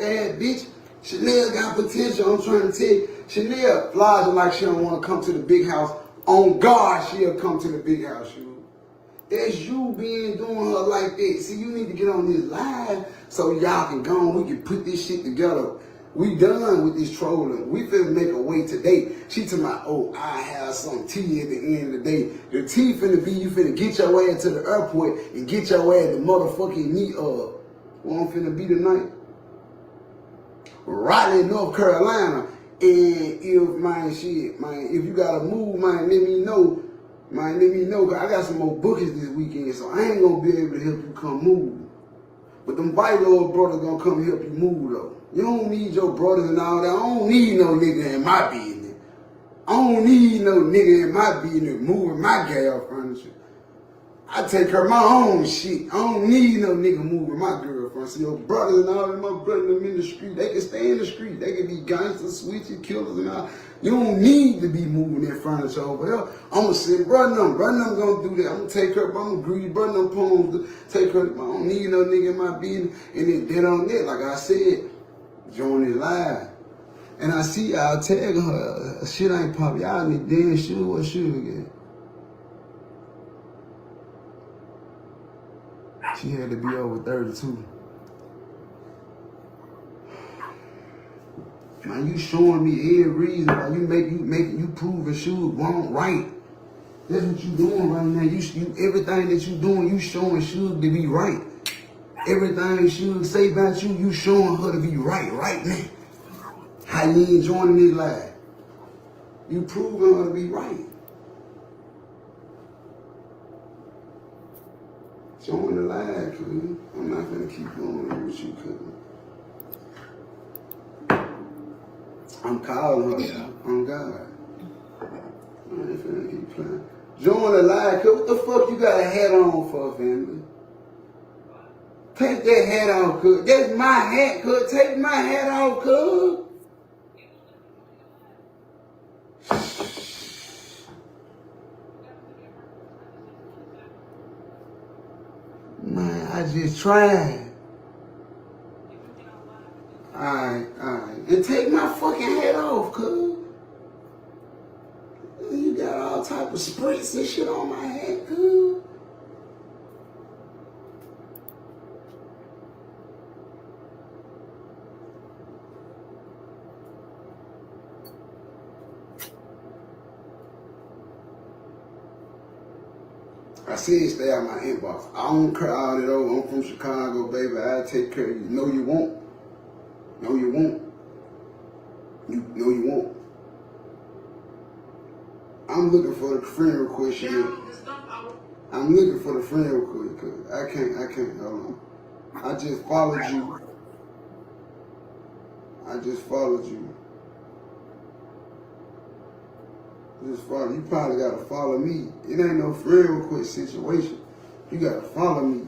ass bitch. Chanel got potential. I'm trying to tell you. Chanel flies her like she don't want to come to the big house. On God, she'll come to the big house, you. That's you doing her like that. See, you need to get on this live so y'all can go on. We can put this shit together. We done with this trolling. We finna make a way today. She told me, oh, I have some tea at the end of the day. The tea finna be you finna get your ass to the airport and get your ass to motherfucking meet up. Well, I'm finna be tonight. Raleigh, North Carolina. And if you gotta move, man, let me know. Man, let me know, cause I got some more bookings this weekend, so I ain't gonna be able to help you come move. But them white old brothers gonna come help you move, though. You don't need your brothers and all that. I don't need no nigga in my business. I don't need no nigga in my business moving my gal furniture. I take care of my own shit. I don't need no nigga moving my girlfriend. So your brothers and all that, my brothers them in the street, they can stay in the street. They can be gangsters, switching, killers and all. You don't need to be moving that furniture over here. I'm gonna say, brother, them gonna do that. I'm gonna take care of, I'm gonna greedy, brother, them poems to take care of. I don't need no nigga in my business. And then dead on that, like I said, join this live. And I see y'all tagging her, shit ain't pop. Y'all need damn sure what shoe again. She had to be over 32. Man, you showing me every reason why you proving shoes wrong right. That's what you doing right now. You everything that you doing, you showing shoes to be right. Everything should say about you, you showing her to be right now. How you enjoying this life? You proving her to be right. Showing the live, cuz. I'm not gonna keep going with you, cuz. I'm calling her, y'all. On God. I ain't finna keep playing. Join the live, cuz. What the fuck you got a hat on for, family? Take that hat off, cuz. That's my hat, cuz. Take my hat off, cuz. Man, I just tried. Alright. And take my fucking hat off, cuz. You got all type of spritz and shit on my hat, cuz. I said stay out my inbox. I don't care all that over. I'm from Chicago, baby. I take care of you. No, you won't. No, you won't. No, you won't. I'm looking for the friend request here. I'm looking for the friend request because I can't, hold on. I just followed you. You probably gotta follow me. It ain't no friend request situation. You gotta follow me.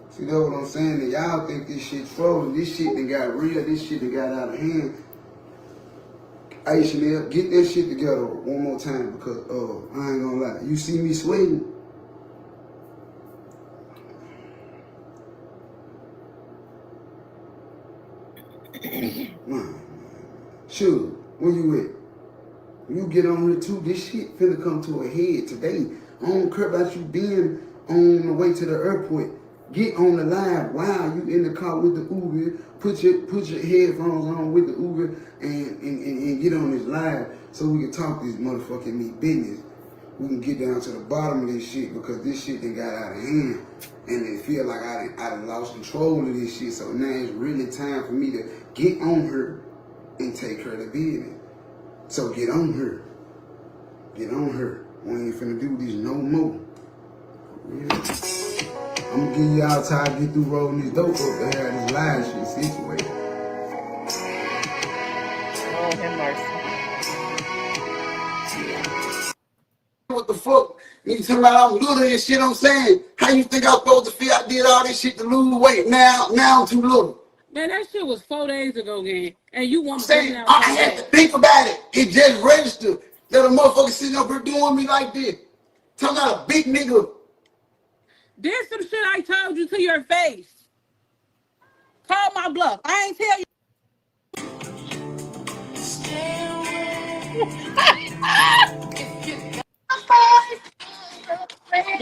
See, that's what I'm saying? And y'all think this shit trolling. This shit done got real. This shit done got out of hand. Hey, Chanel, get that shit together one more time because, I ain't gonna lie. You see me sweating? Man. Sure, where you at? When you get on here too, this shit finna come to a head today. I don't care about you being on the way to the airport. Get on the line while you in the car with the Uber. Put your headphones on with the Uber and get on this live so we can talk this motherfucking meat business. We can get down to the bottom of this shit because this shit done got out of hand. And it feel like I done lost control of this shit. So now it's really time for me to get on her and take her to business. So get on her. Get on her. We ain't finna do this no more. Yeah. I'm gonna give y'all time to get through rolling this dope up to have this live shit situated. Lord have mercy. What the fuck? You talking about I'm little and shit, I'm saying? How you think I'm supposed to feel? I did all this shit to lose weight. Now I'm too little. Man, that shit was 4 days ago, gang. And you I'm want to just saying, now I come had to back. think about it. It just registered that a motherfucker sitting up here doing me like this. Talking about a big nigga. There's some shit I told you to your face. Call my bluff. I ain't tell you.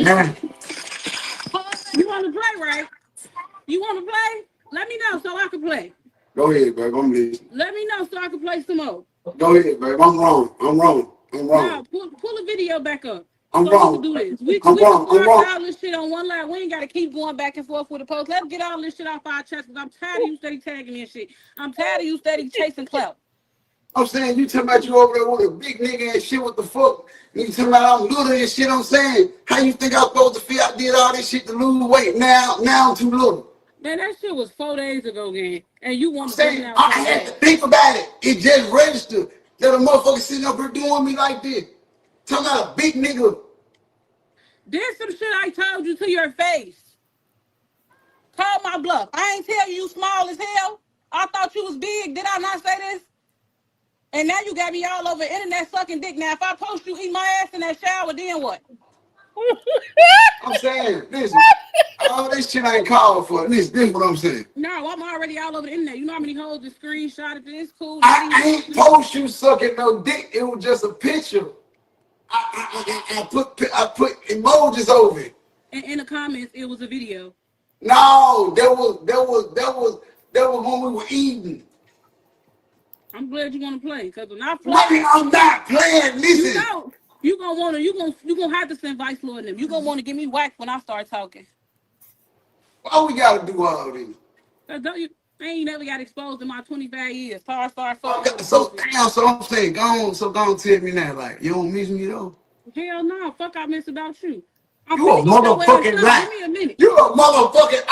Man, You want to play, right? You want to play? Let me know so I can play. go ahead, babe. I'm listening. Let me know so I can play some more. Go ahead, babe. I'm wrong. I'm wrong. I'm Now, wrong. pull a video back up I'm so we can wrong. do this. We I'm can wrong. I'm squash wrong. all this shit on one line. We ain't got to keep going back and forth with the post. Let's get all this shit off our chest because I'm tired of you steady tagging me and shit. I'm tired of you steady chasing clout. I'm saying you talking about you over there with a big nigga and shit. What the fuck? You talking about I'm little and shit. I'm saying how you think I'm supposed to feel? I did all this shit to lose weight. Now I'm too little. Man, that shit was 4 days ago, gang. And you I'm want to just saying now I come had to back. think about it. It just registered that a motherfucker sitting up here doing me like this. Talking about a big nigga. There's some shit I told you to your face. Call my bluff. I ain't tell you small as hell. I thought you was big. Did I not say this? And now you got me all over the internet sucking dick. Now, if I post you eat my ass in that shower, then what? I'm saying, listen, all this shit ain't called for. This is what I'm saying. No, I'm already all over the internet. You know how many hoes that screenshotted this? Cool. I ain't post you sucking no dick. It was just a picture. I put emojis over it. And in the comments, it was a video. No, that was when we were eating. I'm glad you want to play, because when I play, Man, I'm not playing. you Listen, know, you gonna have to send Vice Lord them. You gonna want to get me whacked when I start talking. why we gotta do all this? Cause don't you? I ain't never got exposed in my 25 years. So I started fucking with a So goofy. damn, so I'm saying, go on, tell me now, like you don't miss me though. Hell no, fuck I miss about you. I'm You a finna eat your ass motherfucking up. lie. Give me a minute. You a motherfucking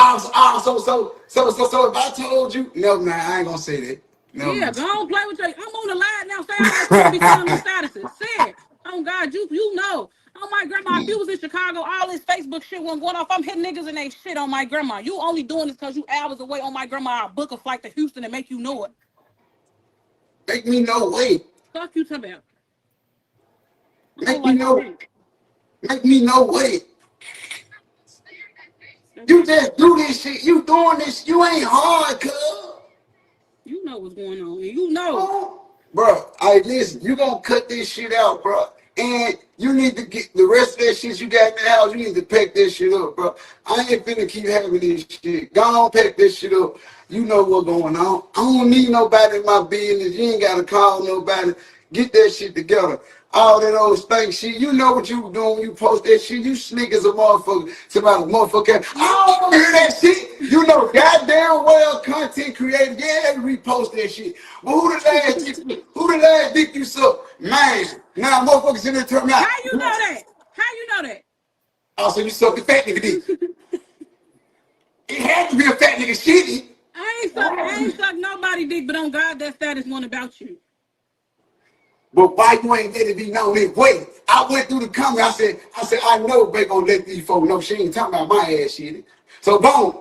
so if I told you, no man, I ain't gonna say that. No Yeah, man. go on play with your. I'm on the line now. Say all that shit and be telling me statuses. Say it. Oh God, you know. Oh my grandma, if you was in Chicago, all this Facebook shit wasn't going off. I'm hitting niggas and they shit on my grandma. You only doing this because you hours away on my grandma. I'll book a flight to Houston and make you know it. Make me no wait. Fuck you talking about. I know Make me like no shit. make me no wait. That's You not just do this shit. You doing this. You ain't hard, cuz. you know what's going on. And you know. Oh, bro, I listen. You gonna cut this shit out, bro. And you need to get the rest of that shit you got in the house. You need to pack that shit up, bro. I ain't finna keep having this shit. Go on, pack this shit up. You know what's going on. I don't need nobody in my business. You ain't gotta call nobody. Get that shit together. All that old stank shit. You know what you doing when you post that shit. You slick as a motherfucker. Somebody motherfucker. I don't wanna hear that shit. You know goddamn well content creator. Yeah, repost that shit. But who the last dick you suck? Man. Now motherfuckers in there turn How out. you know that? How you know that? Also, you suck the fat nigga dick. It had to be a fat nigga shitty. I ain't suck nobody dick, but on God, that status one about you. But why you ain't let it be known this way? I went through the comment. I know they gonna let these folks know she ain't talking about my ass shit. So boom,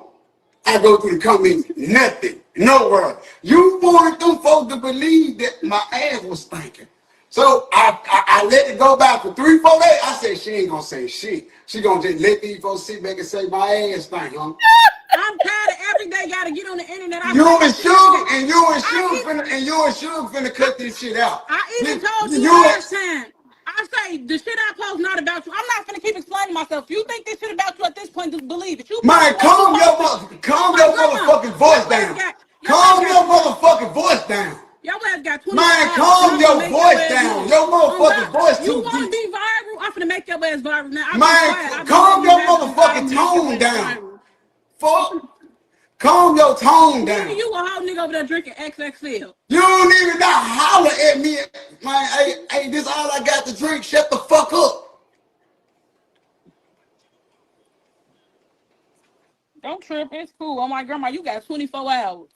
I go through the comments, nothing, nowhere. You wanted them folks to believe that my ass was stinking. So I let it go by for 3-4 days. I said she ain't gonna say shit. She gonna just let these folks sit back and say my ass stink, huh? I'm tired of every day gotta get on the internet. I You say and this shit every day. Suge and you and I Suge finna cut this shit out. even told you You last time. I say the shit I post not about you. I'm not gonna keep explaining myself. If you think this shit about you at this point, just believe it. You post man, what you post. Oh calm my your grandma. motherfucking voice down. Your ass Calm got your motherfucking voice down. your ass got 24 Man, hours and calm I'm gonna your make your voice ass down. know. Your Oh motherfucking God, voice you too wanna deep. be viral? I'm finna make your ass viral now. I've been Man, quiet. I've been calm letting you your have it since I motherfucking make your tone ass down. viral. I'm Fuck. finna, Calm your tone me and down. you a whole nigga over there drinking XXL. You don't even not holler at me. Man, hey, this all I got to drink. Shut the fuck up. Don't trip. It's cool. Oh my grandma, you got 24 hours.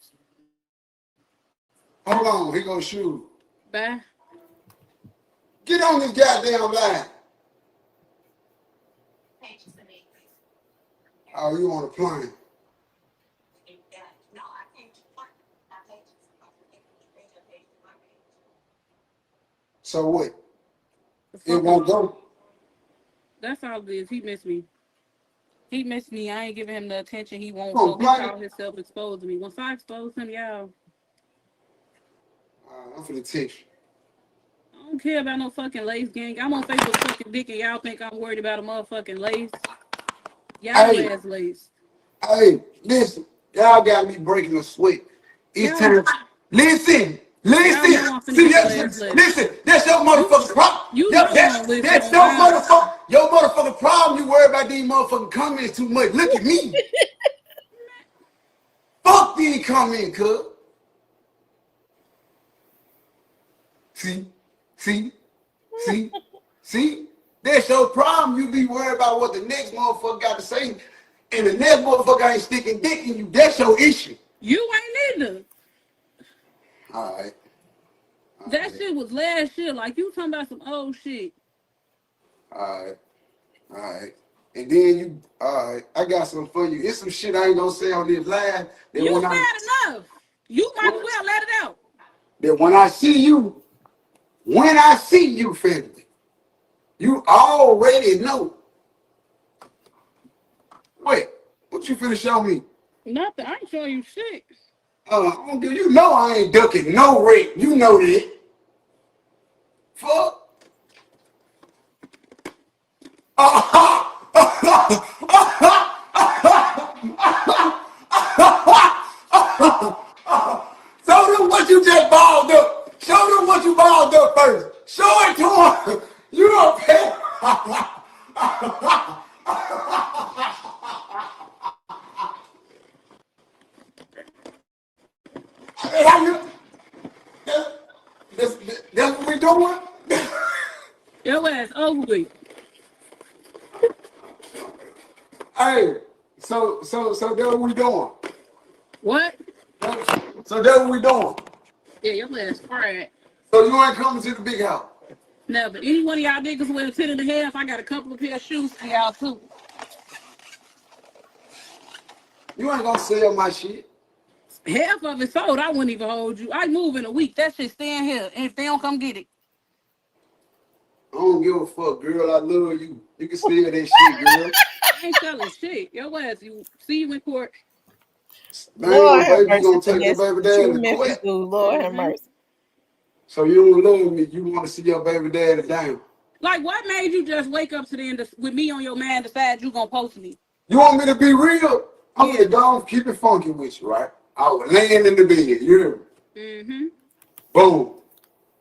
Hold on, he gonna shoot. Bye. Get on this goddamn line. Oh, you on a plane? So what? It won't go. That's all it is. He missed me. He missed me. I ain't giving him the attention he wants, On so he plane? called himself exposed to me. Once I expose him, y'all, I'm finna text you. I don't care about no fucking lace gang. I'm on Facebook sucking dick and y'all think I'm worried about a motherfucking lace. Y'all Hey, ass lace. hey, listen. Y'all got me breaking a sweat. It's Y'all, time. Listen, y'all listen. know I'm finna See, get your that's, ass lace. listen, that's your You, motherfucking problem. you Yep, know I'm that's, on list that's on your God. motherfucking problem. You worry about these motherfucking comments too much. Look at me. Fuck these comments, cuz. See, see, see, see. That's your problem. You be worried about what the next motherfucker got to say, and the next motherfucker ain't sticking dick in you. That's your issue. You ain't either. All right. That shit was last year. Like you talking about some old shit. All right. All right. And then all right, I got something for you. It's some shit I ain't gonna say on this live You said enough. You might as well let it out. that when I see you, family, you already know. Wait, what you finna show me? Nothing. I ain't showing you shit. I don't give you know I ain't ducking no rape. You know that. Fuck. Show them what you just balled up. Show them what you balled up first. Show it to them. You don't pay. That's what we doing? Your ass over with. Hey, so that's what we doing. What? So that's what we doing. Yeah, your ass fried. So you ain't coming to the big house. Never. Any one of y'all niggas with a 10.5, I got a couple of pair of shoes for y'all too. You ain't gonna sell my shit. Half of it sold. I wouldn't even hold you. I move in a week. That shit staying here. And if they don't come get it. I don't give a fuck, girl. I love you. You can sell that shit, girl. I ain't selling shit. Your ass, you see you in court. Lord Damn, have baby, you mercy. gonna take your That's baby daddy true to Memphis court. dude. Lord have mercy. So you don't love me. You want to see your baby daddy down. Like, what made you just wake up today and with me on your mind decide you gonna post me? You want me to be real? I'm Yeah. gonna go and keep it funky with you, right? I was laying in the bed, you hear me? Mm-hmm. Boom.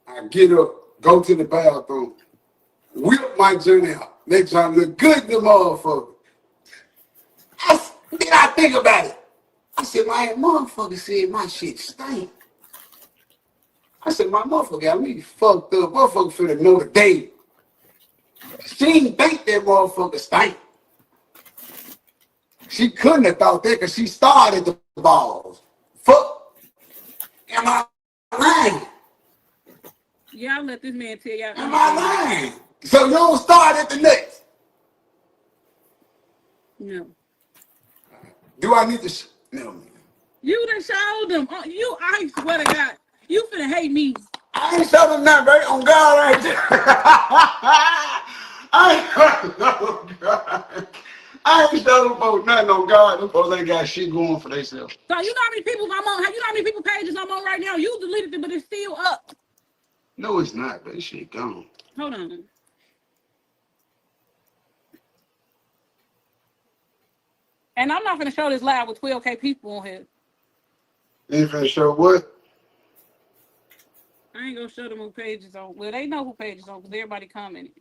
I get up, go to the bathroom, whip my joint out. They trying to look good, the motherfucker. Then I think about it. I said, my motherfucker said my shit stink. I said, my motherfucker got me fucked up. Motherfucker finna know the day. She didn't think that motherfucker stank. She couldn't have thought that because she started the balls. Fuck. Am I lying? Y'all let this man tell y'all Am I anything. lying? So you don't start at the nuts. No. Do I need to? No. You done showed them. Oh, I swear to God, you finna hate me. I ain't showing them nothing, baby. On God, I ain't. I ain't showing God. I ain't showing them folks nothing on God. Them folks ain't got shit going for themselves. So you know how many people I'm on? You know how many people pages I'm on right now? You deleted it, but it's still up. No, it's not. That shit gone. Hold on. And I'm not gonna show this live with 12K people on here. You ain't finna show what? I ain't gonna show them who pages on. Well, they know who pages on because everybody commented.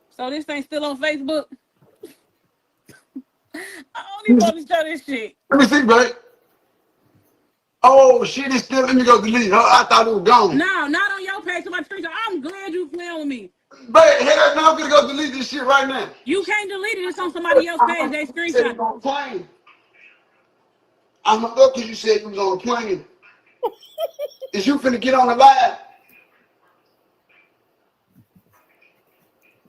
So this thing still on Facebook. I don't even want to show this shit. Let me see, babe. Oh, shit, it's still. Let me go delete it. I thought it was gone. No, not on your page. Somebody screenshot. I'm glad you playing with me. Babe, hell no, I'm gonna go delete this shit right now. You can't delete it. It's on somebody else's page. They You said it screenshot. was on a plane. I'm gonna go because you said you was on a plane. Is you finna get on the live?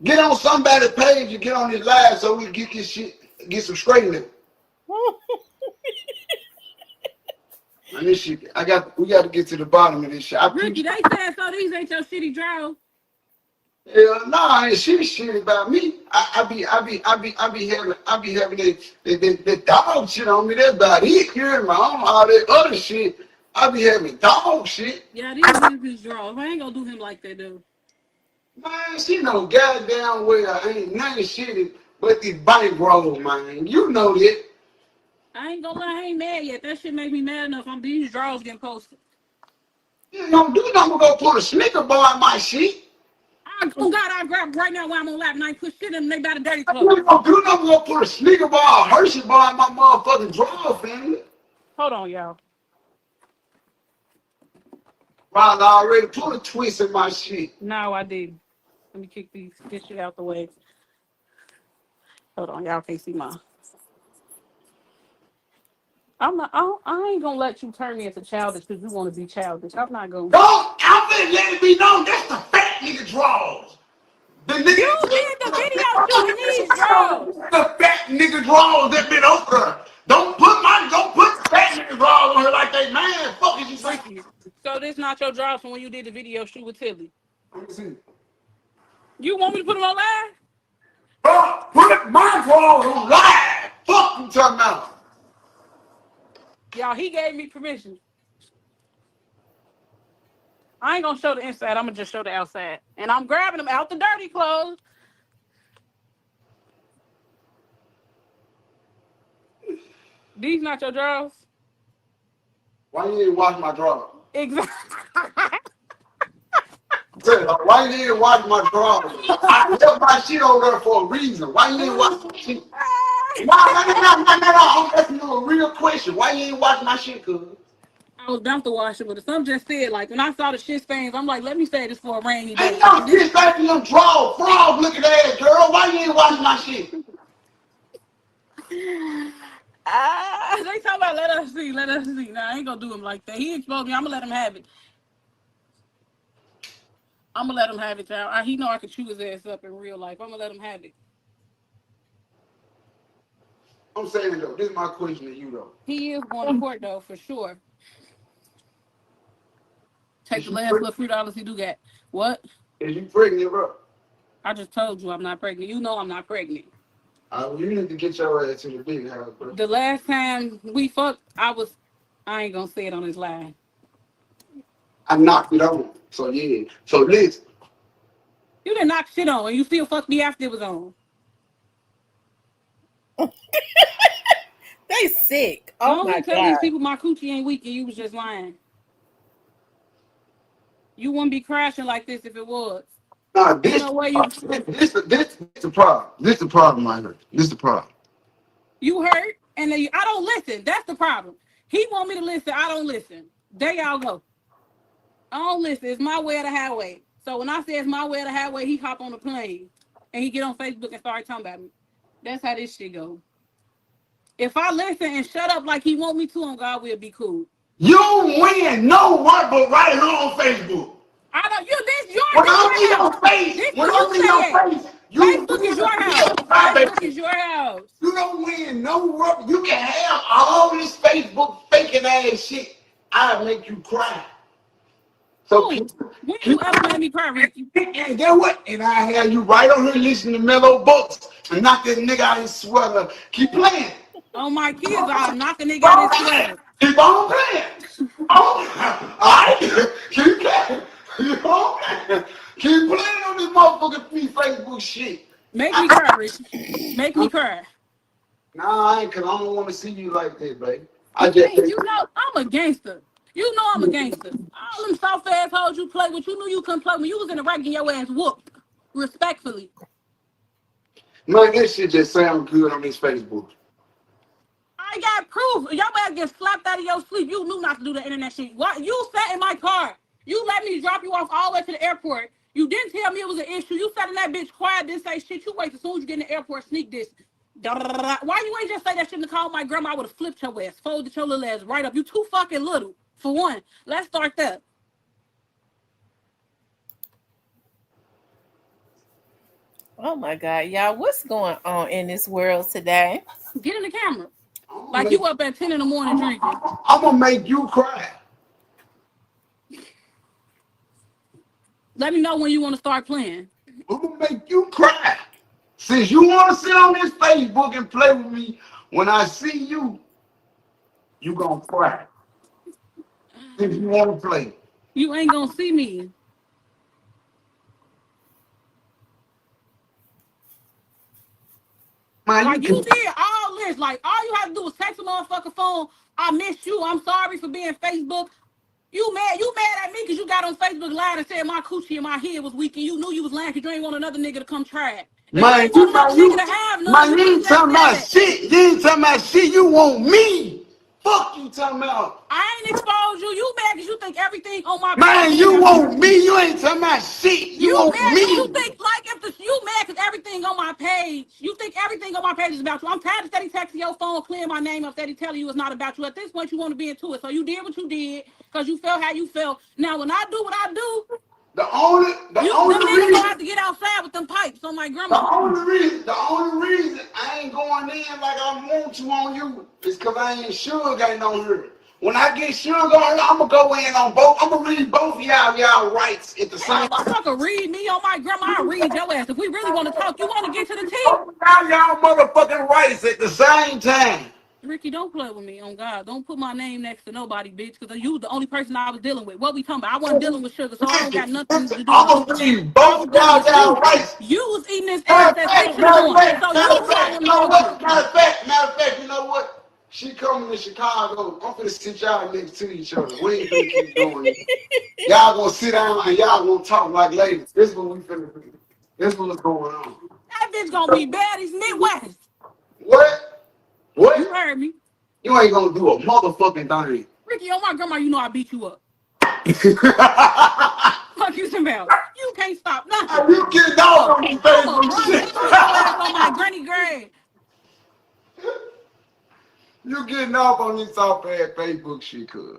Get on somebody's page and get on this live so we get this shit, get some straightening. And this shit, we got to get to the bottom of this shit. Ricky, they said so. These ain't your shitty draws. Hell nah, ain't shit about me. I be having the dog shit on me. That's about it. You hear me? All that other shit, I be having dog shit. Yeah, these business draws. I ain't gonna do him like that, dude. Man, she know goddamn well ain't nothing shit but this bankroll, man. You know that. I ain't gonna lie, I ain't mad yet. That shit make me mad enough. I'm these draws getting posted. You don't do nothing but go put a Snicker bar in my shit. Oh God, I grab right now while I'm on lap and I ain't put shit in them. They got a dirty You clothes. don't do nothing but go put a Snicker bar, a Hershey bar in my motherfucking drawer, family. Hold on, y'all. Ron already put a twist in my shit. No, I didn't. Let me kick this shit out the way. Hold on, y'all can't see mine. I ain't gonna let you turn me into childish because you want to be childish. I'm not gonna. I'm finna let it be known that's the fat nigga draws. The nigga, You did the video shooting these draws. the fat nigga draws that been over there. Don't put fat nigga draws on her like they man. Fuck is you saying? Ricky. So this not your draws from when you did the video shoot with Tilly. Let me see. You want me to put them on live? Bro, put my draws on live. Fuck you talking about. Y'all, he gave me permission. I ain't gonna show the inside. I'm gonna just show the outside. And I'm grabbing them out the dirty clothes. These not your drawers? Why you didn't wash my drawers? Exactly. Why you didn't wash my drawers? I left my shit over there for a reason. Why you didn't wash my shit? No. I'm asking you a real question. Why you didn't wash my shit, cuz? I was about to wash it, but some just said, like, when I saw the shit stains, I'm like, let me say this for a rainy day. Ain't no shit back in them drawers. Frog looking ass, girl. Why you didn't wash my shit? They talking about let us see. Nah, I ain't gonna do him like that. He exposed me. I'm gonna let him have it. Y'all. He know I could chew his ass up in real life. I'm gonna let him have it. I'm saying though, this is my question to you though. He is going to court though, for sure. Take the last little $3 he do got. What? Is you pregnant, bro? I just told you I'm not pregnant. You know I'm not pregnant. You need to get your ass to the big house, bro. The last time we fucked, I ain't gonna say it on this line. I knocked it on. So yeah. So listen. You didn't knock shit on, and you still fucked me after it was on. They sick. Oh my Don't tell God. these people my coochie ain't weak and you was just lying. You wouldn't be crashing like this if it was. Nah, this the problem. This the problem right here. This the problem. You hurt, and I don't listen. That's the problem. He want me to listen. I don't listen. There y'all go. I don't listen. It's my way or the highway. So when I say it's my way or the highway, he hop on the plane and he get on Facebook and start talking about me. That's how this shit go. If I listen and shut up like he want me to, on God, we'll be cool. You win no work but right here on Facebook. I don't. This your When I'm in your face, This when what I'm you in your say. face, you Facebook is your house. Facebook is your house. You don't win no work. You can have all this Facebook faking ass shit. I'll make you cry. So When you ever made me cry, Ricky? and get what? And I have you right on here listening to Mellow Books and knock this nigga out his sweater. Keep playing. On my kids, I'll knock a nigga out his sweater. Keep on playing. All right. Keep playing. Keep on playing. Keep playing on this motherfucking free Facebook shit. Make me cry, Ricky. Make me cry. Nah, I ain't, cause I don't want to see you like that, baby. You know, I'm a gangster. You know I'm a gangster. All them soft ass hoes you play with, you knew you couldn't play with. You was in the rack getting your ass whooped. Respectfully. Man, that shit just sound good on this Facebook. I got proof. Your ass get slapped out of your sleep. You knew not to do the internet shit. What? You sat in my car. You let me drop you off all the way to the airport. You didn't tell me it was an issue. You sat in that bitch quiet, didn't say shit. You wait as soon as you get in the airport, sneak this. Why you ain't just say that shit in the car? My grandma, I would have flipped your ass, folded your little ass right up. You too fucking little, for one. Let's start there. Oh my God, y'all, what's going on in this world today? Get in the camera. I'm gonna Like make, you up at 10 in the morning drinking. I'm gonna make you cry. Let me know when you want to start playing. I'm gonna make you cry. Since you wanna sit on this Facebook and play with me, when I see you, you gonna cry. If you wanna play. You ain't gonna see me. Man, you Like you can did all this. Like all you have to do is text a motherfucking phone. I miss you. I'm sorry for being Facebook. You mad? You mad at me because you got on Facebook Live and said my coochie and my head was weak and you knew you was lying because you ain't want another nigga to come try it. If you man, ain't want you another man, nigga you to have none, man, you you could have ain't just talking said about that. shit. You ain't talking about shit. You want me. Fuck you talking about. I ain't exposed you. You mad because you think everything on my page Man, is you about you. want me. You ain't talking about shit. You You want mad because you me. think like if the you mad because everything on my page, you think everything on my page is about you. I'm tired of steady texting your phone, clearing my name up, steady telling you it's not about you. At this point, you want to be into it, so you did what you did because you felt how you felt. Now, when I do what I do, The only, the you them only niggas gonna have reason, to get outside with them pipes on my the grandma. only reason, the only reason I ain't going in like I want to on you is because I ain't sugar ain't on her. When I get sugar on her, I'm gonna go in on both. I'm gonna read both of y'all rights at the And same if time. motherfucker read me on my grandma, I read your ass. If we really want to talk, you want to get to the tea? Both of y'all motherfucking rights at the same time. Ricky, don't play with me on God. Don't put my name next to nobody, bitch, because you the only person I was dealing with. What we talking about? I wasn't dealing with sugar, so I don't got nothing to do with I'm you. gonna read I both was of dealing with y'all you. rights. You was eating this ass Matter of at fact, 6 in the matter of morning. fact, So you matter who of I fact, want you to know go to. what? Matter of fact, you know what? She coming to Chicago. I'm finna sit y'all next to each other. We ain't finna keep doing this. Y'all gonna sit down and y'all gonna talk like ladies. This is what we finna do. This is what's going on. That bitch gonna be bad as Midwest. What? You What? heard me. You ain't gonna do a motherfucking thing. Ricky, on my grandma, you know I beat you up. Fuck you some about. You can't stop nothing. You getting off I'ma on this I'ma Facebook run shit. into your ass on my granny grave. You getting off on this soft ass Facebook shit, cuz.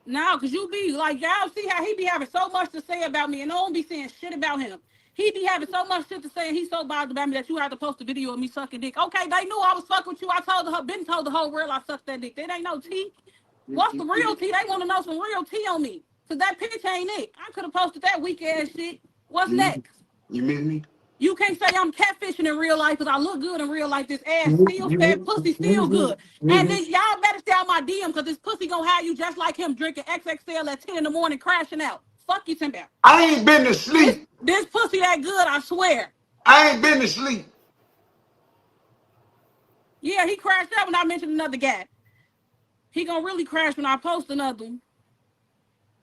No, cause you be like y'all see how he be having so much to say about me, and I don't be saying shit about him. He be having so much shit to say, and he's so bothered about me that you had to post a video of me sucking dick. Okay, they knew I was fucking with you. I told her, been told the whole world I sucked that dick. They ain't no tea. What's the real tea? They want to know some real tea on me. Cause that picture ain't it. I could have posted that weak ass shit. What's next? You miss me? You can't say I'm catfishing in real life because I look good in real life. This ass You still miss fat, me? pussy You miss still me? good. You And miss then me? y'all better stay out my DM because this pussy gonna have you just like him drinking XXL at 10 in the morning crashing out. Fuck you, Tim Bear. I ain't been to This sleep. this pussy that good, I swear. I ain't been to sleep. Yeah, he crashed out when I mentioned another guy. He gonna really crash when I post another one.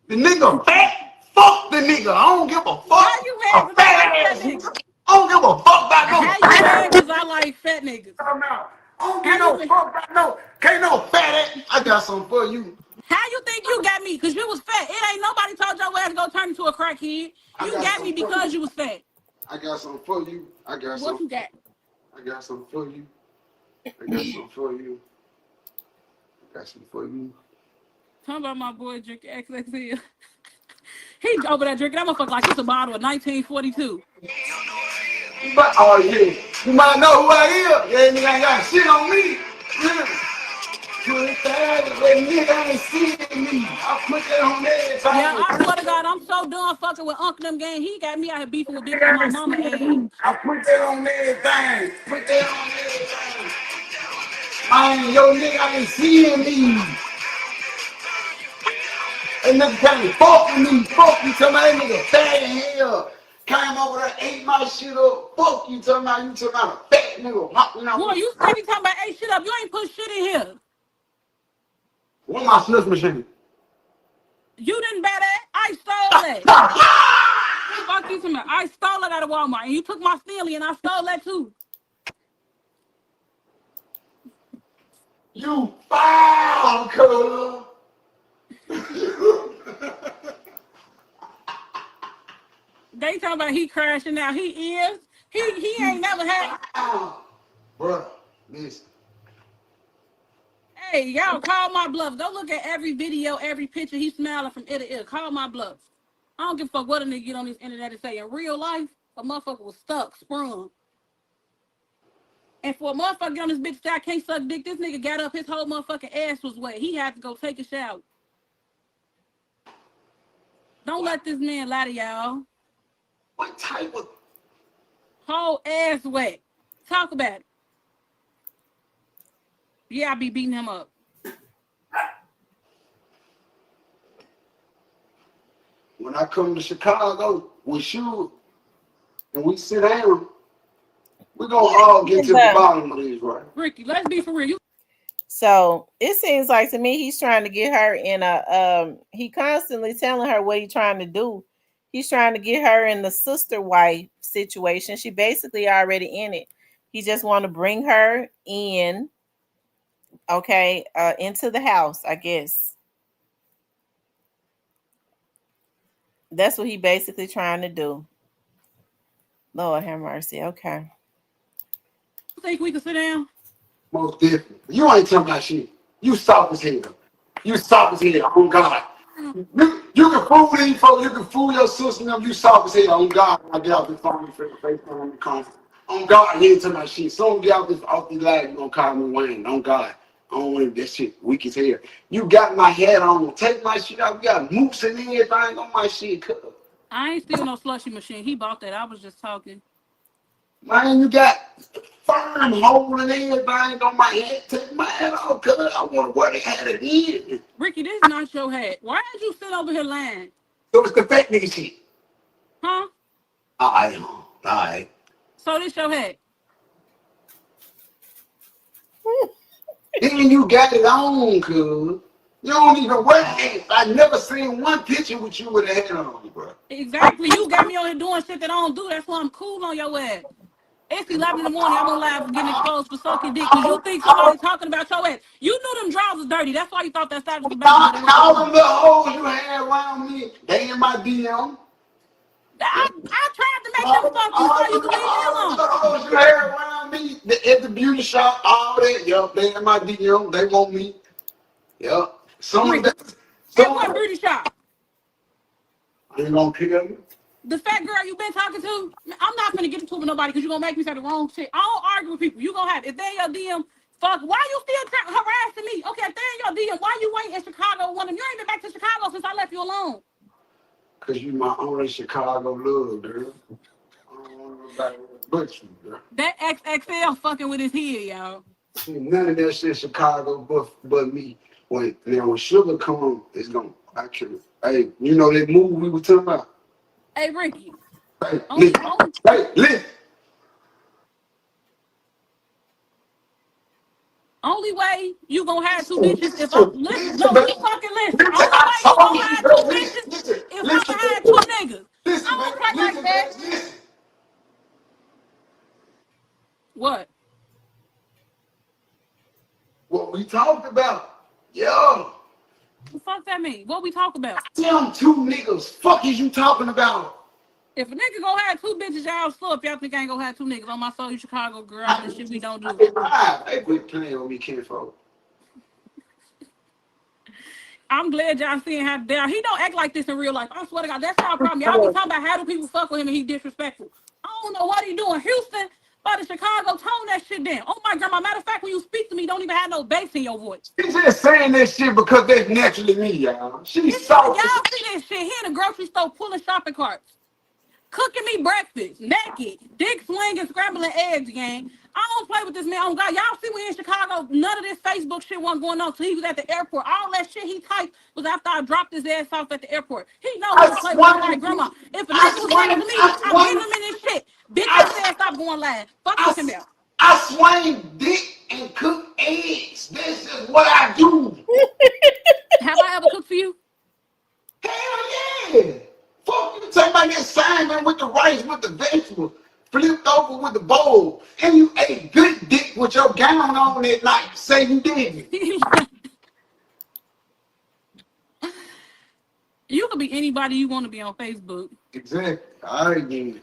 The nigga fat? Fuck the nigga. I don't give a How fuck. you mad A because I fat like fat ass niggas? nigga. I don't give a fuck about no How you fat mad ass because I like fat niggas? I don't How get you no mad? fuck about no. Can't no fat ass. I got something for you. How you think you got me? Because you was fat. It ain't nobody told your ass to go turn into a crackhead. I You got got me something for because you. you was fat. I got something for you. I got What something. you got? I got something for you. I got something for you. I got something for you. Talking about my boy drinking XXL. He over there drinking that motherfucker like it's a bottle of 1942. But oh yeah, you might know who I am. Yeah, nigga ain't got shit on me. Yeah. Put that, that nigga ain't seeing me. I put that on Yeah, I everything. swear to God, I'm so done fucking with Uncle them gang. He got me out here beefing with bitches my mama age. I put that on everything. Put that on everything. Man, yo nigga ain't seeing me. That nigga can't fuck with me. Fuck you, tell me that nigga fat in hell. Came over there, ate my shit up. Fuck you, you talking about a fat nigga. Boy, you steady talking about ain't shit up. You ain't put shit in here. Where's my snuff machine? You didn't buy that. I stole that. Fuck you, somebody. I stole it out of Walmart, and you took my Stanley, and I stole that too. You foul, cuz. They talking about he crashing out. He is. He ain't never had. Bruh, listen. Hey, y'all, call my bluff. Go look at every video, every picture. He smiling from ear to ear. Call my bluff. I don't give a fuck what a nigga get on this internet and say in real life. A motherfucker was stuck, sprung. And for a motherfucker get on this bitch say I can't suck dick, this nigga got up, his whole motherfucking ass was wet. He had to go take a shower. Don't let this man lie to y'all. What type of... Whole ass wet. Talk about it. Yeah, I be beating him up. When I come to Chicago with you and we sit down, we're going to all get to the bottom of this, right? Ricky, let's be for real. So it seems like to me he's trying to get her in a he constantly telling her what he's trying to do. He's trying to get her in the sister wife situation. She basically already in it. He just want to bring her in, okay, into the house, I guess. That's what he basically trying to do. Lord have mercy. Okay. You think we can sit down? Most definitely. You ain't talking about shit. You soft as hell. You soft as hell. Oh God. You can fool these folks. You can fool your sister. You soft as hell. On God, when I get off the phone, face on the conference. On God, he ain't talking about shit. So get off the line, you gonna call me Wayne. On God. I don't want that shit weak as hell. You got my hat on. Take my shit out. We got moops and everything on my shit. I ain't steal no slushy machine. He bought that. I was just talking. Man, you got firm hole and everything on my head. Take my hat off, cuz I want to wear the hat again. Ricky, this is not your hat. Why did you sit over here lying? So it's the fat nigga shit. Huh? Alright. So this your hat? Then you got it on, cuz. You don't even wear hats. I never seen one picture with you with a hat on, bro. Exactly. You got me on here doing shit that I don't do. That's why I'm cool on your ass. It's 11 in the morning. I'm on live for getting exposed for sucking dick because you think somebody talking about your ass. You knew them drawers was dirty. That's why you thought that status was baby. And all them little hoes you had around me, they in my DM. I tried to make them fuck you so you could leave me alone. All the hoes you had around me at the beauty shop, all that, yup, they in my DM. They want me. Yup. Some of that. At what beauty shop? I ain't gonna kill you. The fat girl you been talking to, I'm not gonna get into it with nobody because you're gonna make me say the wrong shit. I don't argue with people. You gonna have, if they in your DM, fuck, why you still harassing me? Okay, if they in your DM, why you waiting in Chicago with them? You ain't been back to Chicago since I left you alone. Cause you my only Chicago love, girl. I don't want nobody but you, girl. That XXL fucking with his head, y'all. None of that shit Chicago but me. When Sugar come, it's gonna actually. Hey, you know that movie we were talking about? Hey, Ricky. Hey, listen. Only way you gonna have two bitches if I'm listen. No, you fucking listen. Only way you gonna have two bitches if I'm gonna have two niggas. I don't cry like that. What? What we talked about? Yo. What the fuck that mean? What we talk about? Them two niggas. Fuck is you talking about? If a nigga gonna have two bitches, y'all slow. If y'all think I ain't gonna have two niggas on my soul, you Chicago girl, and shit we don't do. Hey, quit playing with me, kinfolk. I'm glad y'all seeing how down. He don't act like this in real life. I swear to God, that's y'all problem. Y'all be talking about how do people fuck with him and he disrespectful. I don't know what he doing. Houston, by the Chicago, tone that shit down. Oh my grandma. Matter of fact, when you speak to me, don't even have no bass in your voice. She's just saying that shit because that's naturally me, y'all. She's soft. Y'all see that shit. He in the grocery store pulling shopping carts. Cooking me breakfast, naked, dick swinging, scrambling eggs, gang. I don't play with this man. Oh God, y'all see we in Chicago, none of this Facebook shit wasn't going on till he was at the airport. All that shit he typed was after I dropped his ass off at the airport. He know he don't play with my grandma. If a nigga was talking to me, I'm getting him in this shit. Bitch, I said stop going live. Fuck with him out. I swing dick and cook eggs. This is what I do. Have I ever cooked for you? Hell yeah. Fuck you talking about that Simon with the rice, with the vegetables, flipped over with the bowl, and you ate good dick with your gown on that night. Say you didn't. You could be anybody you want to be on Facebook. Exactly. All right, then.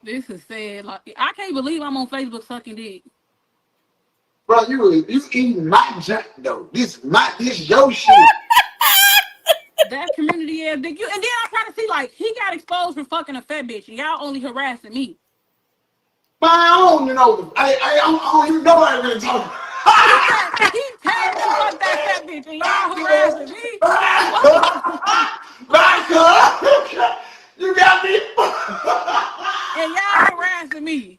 This is sad. Like I can't believe I'm on Facebook sucking dick. Bro, you eating my junk though. This your shit. That community ass dick. And then I try to see, like, he got exposed for fucking a fat bitch, and y'all only harassing me. Man, I don't even know. I don't even know what I'm really talking He telling me fuck that fat bitch, and y'all harassing me. What the fuck? about. You got me. And y'all harassing me.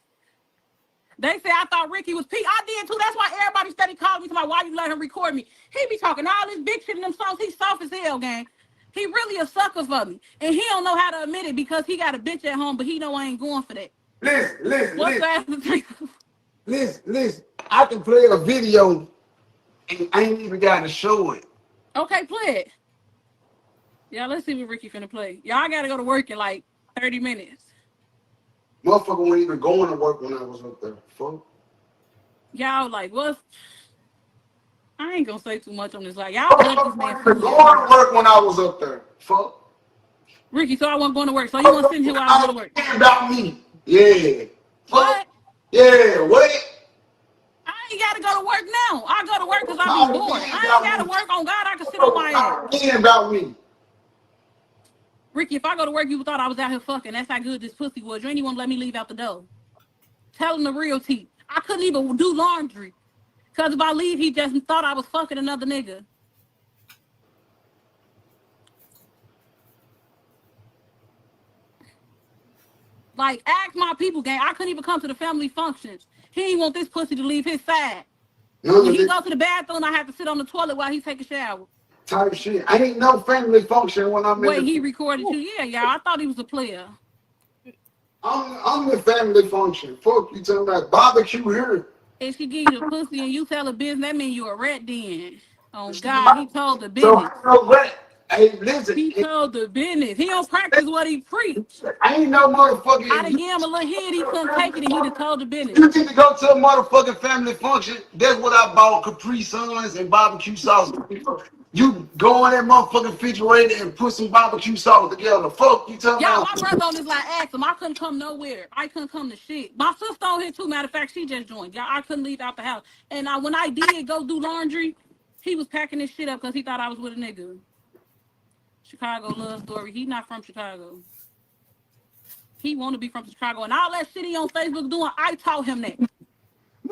They say I thought Ricky was P. I did too. That's why everybody steady calling me to my why you let him record me. He be talking all this big shit in them songs. He's soft as hell, gang. He really a sucker for me. And he don't know how to admit it because he got a bitch at home, but he know I ain't going for that. What's Listen. that? Listen. I can play a video and I ain't even got to show it. Okay, play it. Yeah, let's see what Ricky finna play. Y'all gotta go to work in like 30 minutes. Motherfucker wasn't even going to work when I was up there. Fuck. Y'all like, what's... I ain't gonna say too much on this. Like, y'all let this Motherfucker man wasn't even fool going y'all. to work when I was up there. Fuck. Ricky, so I wasn't going to work. So you want to sit here while I was going to work? About me. Yeah. Fuck. What? Yeah, wait. I ain't got to go to work now. I go to work because I be Talk bored. again I ain't about got me. to work on God. I can sit on my ass. Talk again about me. Ricky, if I go to work, you thought I was out here fucking. That's how good this pussy was. You ain't even let me leave out the door. Tell him the real tea. I couldn't even do laundry. Because if I leave, he just thought I was fucking another nigga. Like, ask my people, gang. I couldn't even come to the family functions. He ain't want this pussy to leave his side. None When of he this go to the bathroom, I have to sit on the toilet while he take a shower. type shit. I ain't no family function when I'm in Wait, he the. recorded you? Yeah, y'all. I thought he was a player. I'm the family function. Fuck you talking about barbecue here. If she give you the pussy and you tell the business, that mean you a rat then. Oh God, he told the So business. I know what. Hey, listen. He told the business. He don't practice what he preach. I ain't no I motherfucking. done give him a little hit, he couldn't take it, and he done told the business. You need to go to a motherfucking family function. That's what I bought Capri Suns and barbecue sauce. You go in that motherfucking refrigerator and put some barbecue sauce together. Fuck you talking Y'all, my about. brother on this like asked him. I couldn't come nowhere. I couldn't come to shit. My sister on here too. Matter of fact, she just joined. Y'all, I couldn't leave out the house. And when I did go do laundry, he was packing his shit up because he thought I was with a nigga. Chicago love story. He not from Chicago. He want to be from Chicago. And all that shit he on Facebook doing, I taught him that.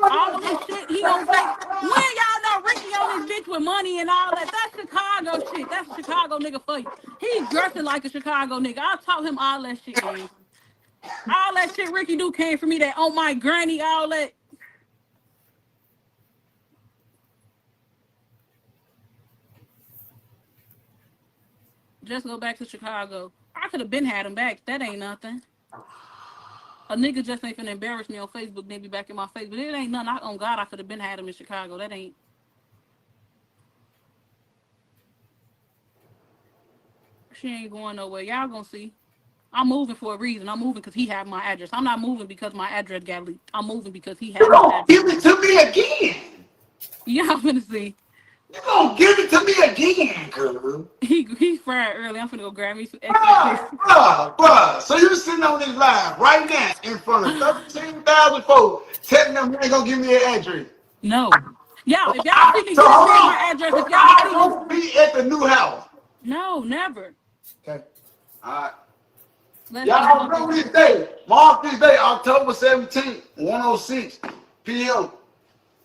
All this shit he on Facebook. When y'all know Ricky on this bitch with money and all that, that's Chicago shit. That's a Chicago nigga for you. He dressing like a Chicago nigga. I taught him all that shit, gang. All that shit Ricky do came from me. That on my granny, all that. Just go back to Chicago. I could have been had him back. That ain't nothing. A nigga just ain't finna embarrass me on Facebook, then be back in my face. But it ain't nothing. On God, I could have been had him in Chicago. That ain't. She ain't going nowhere. Y'all gonna see. I'm moving for a reason. I'm moving because he have my address. I'm not moving because my address got leaked. I'm moving because he You have my gonna address. give it to me again? Y'all finna see. You gonna give it to me again, girl? He fried early. I'm finna go grab me some extra chips. Bruh. So you sitting on this live right now in front of 13,000 folks telling them you ain't gonna give me an address. No. Y'all, if y'all see Alright, me, so you can hold tell on. my address So if y'all I see me. won't be at the new house. No, never. Okay. Alright. Let's see Y'all something. remember this day. Mark this day, October 17th, 106 p.m.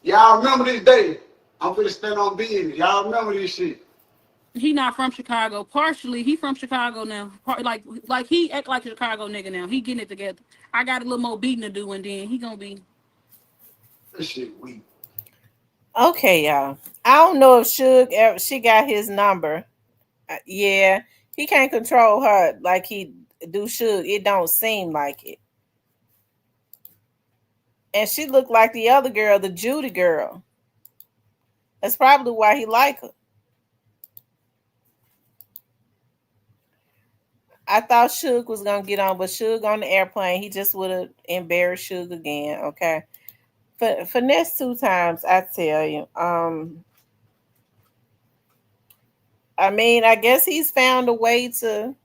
Y'all remember this day. I'm gonna stand on business. Y'all remember this shit. He not from Chicago. Partially, he from Chicago now. Like he act like a Chicago nigga now. He getting it together. I got a little more beating to do, and then he gonna be. This shit weak. Okay, y'all. I don't know if she got his number. Yeah, he can't control her like he do Suge. It don't seem like it. And she looked like the other girl, the Judy girl. That's probably why he like her. I thought Suge was gonna get on, but Suge on the airplane, he just would have embarrassed Suge again. Okay, for next two times, I tell you. I mean, I guess he's found a way to.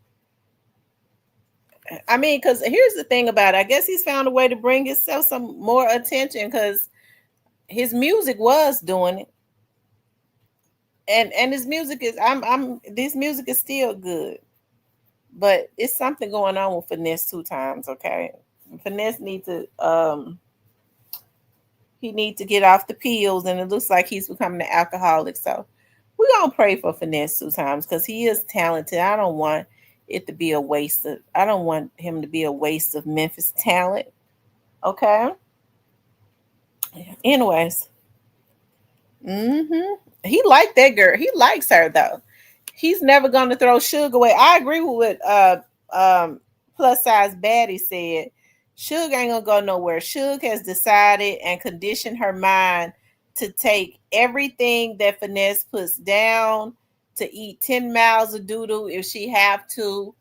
I mean, because here's the thing about it. I guess he's found a way to bring himself some more attention because his music was doing it, and his music is. I'm. This music is still good. But it's something going on with Finesse 2 times, okay? Finesse needs to he needs to get off the pills, and it looks like he's becoming an alcoholic. So we're gonna pray for Finesse 2 times because he is talented. I don't want it to be a waste of I don't want him to be a waste of Memphis talent. Okay. Anyways, he liked that girl. He likes her though. He's never gonna throw Suge away. I agree with what plus size baddie said. Suge ain't gonna go nowhere. Suge has decided and conditioned her mind to take everything that Finesse puts down, to eat 10 miles of doodle if she have to.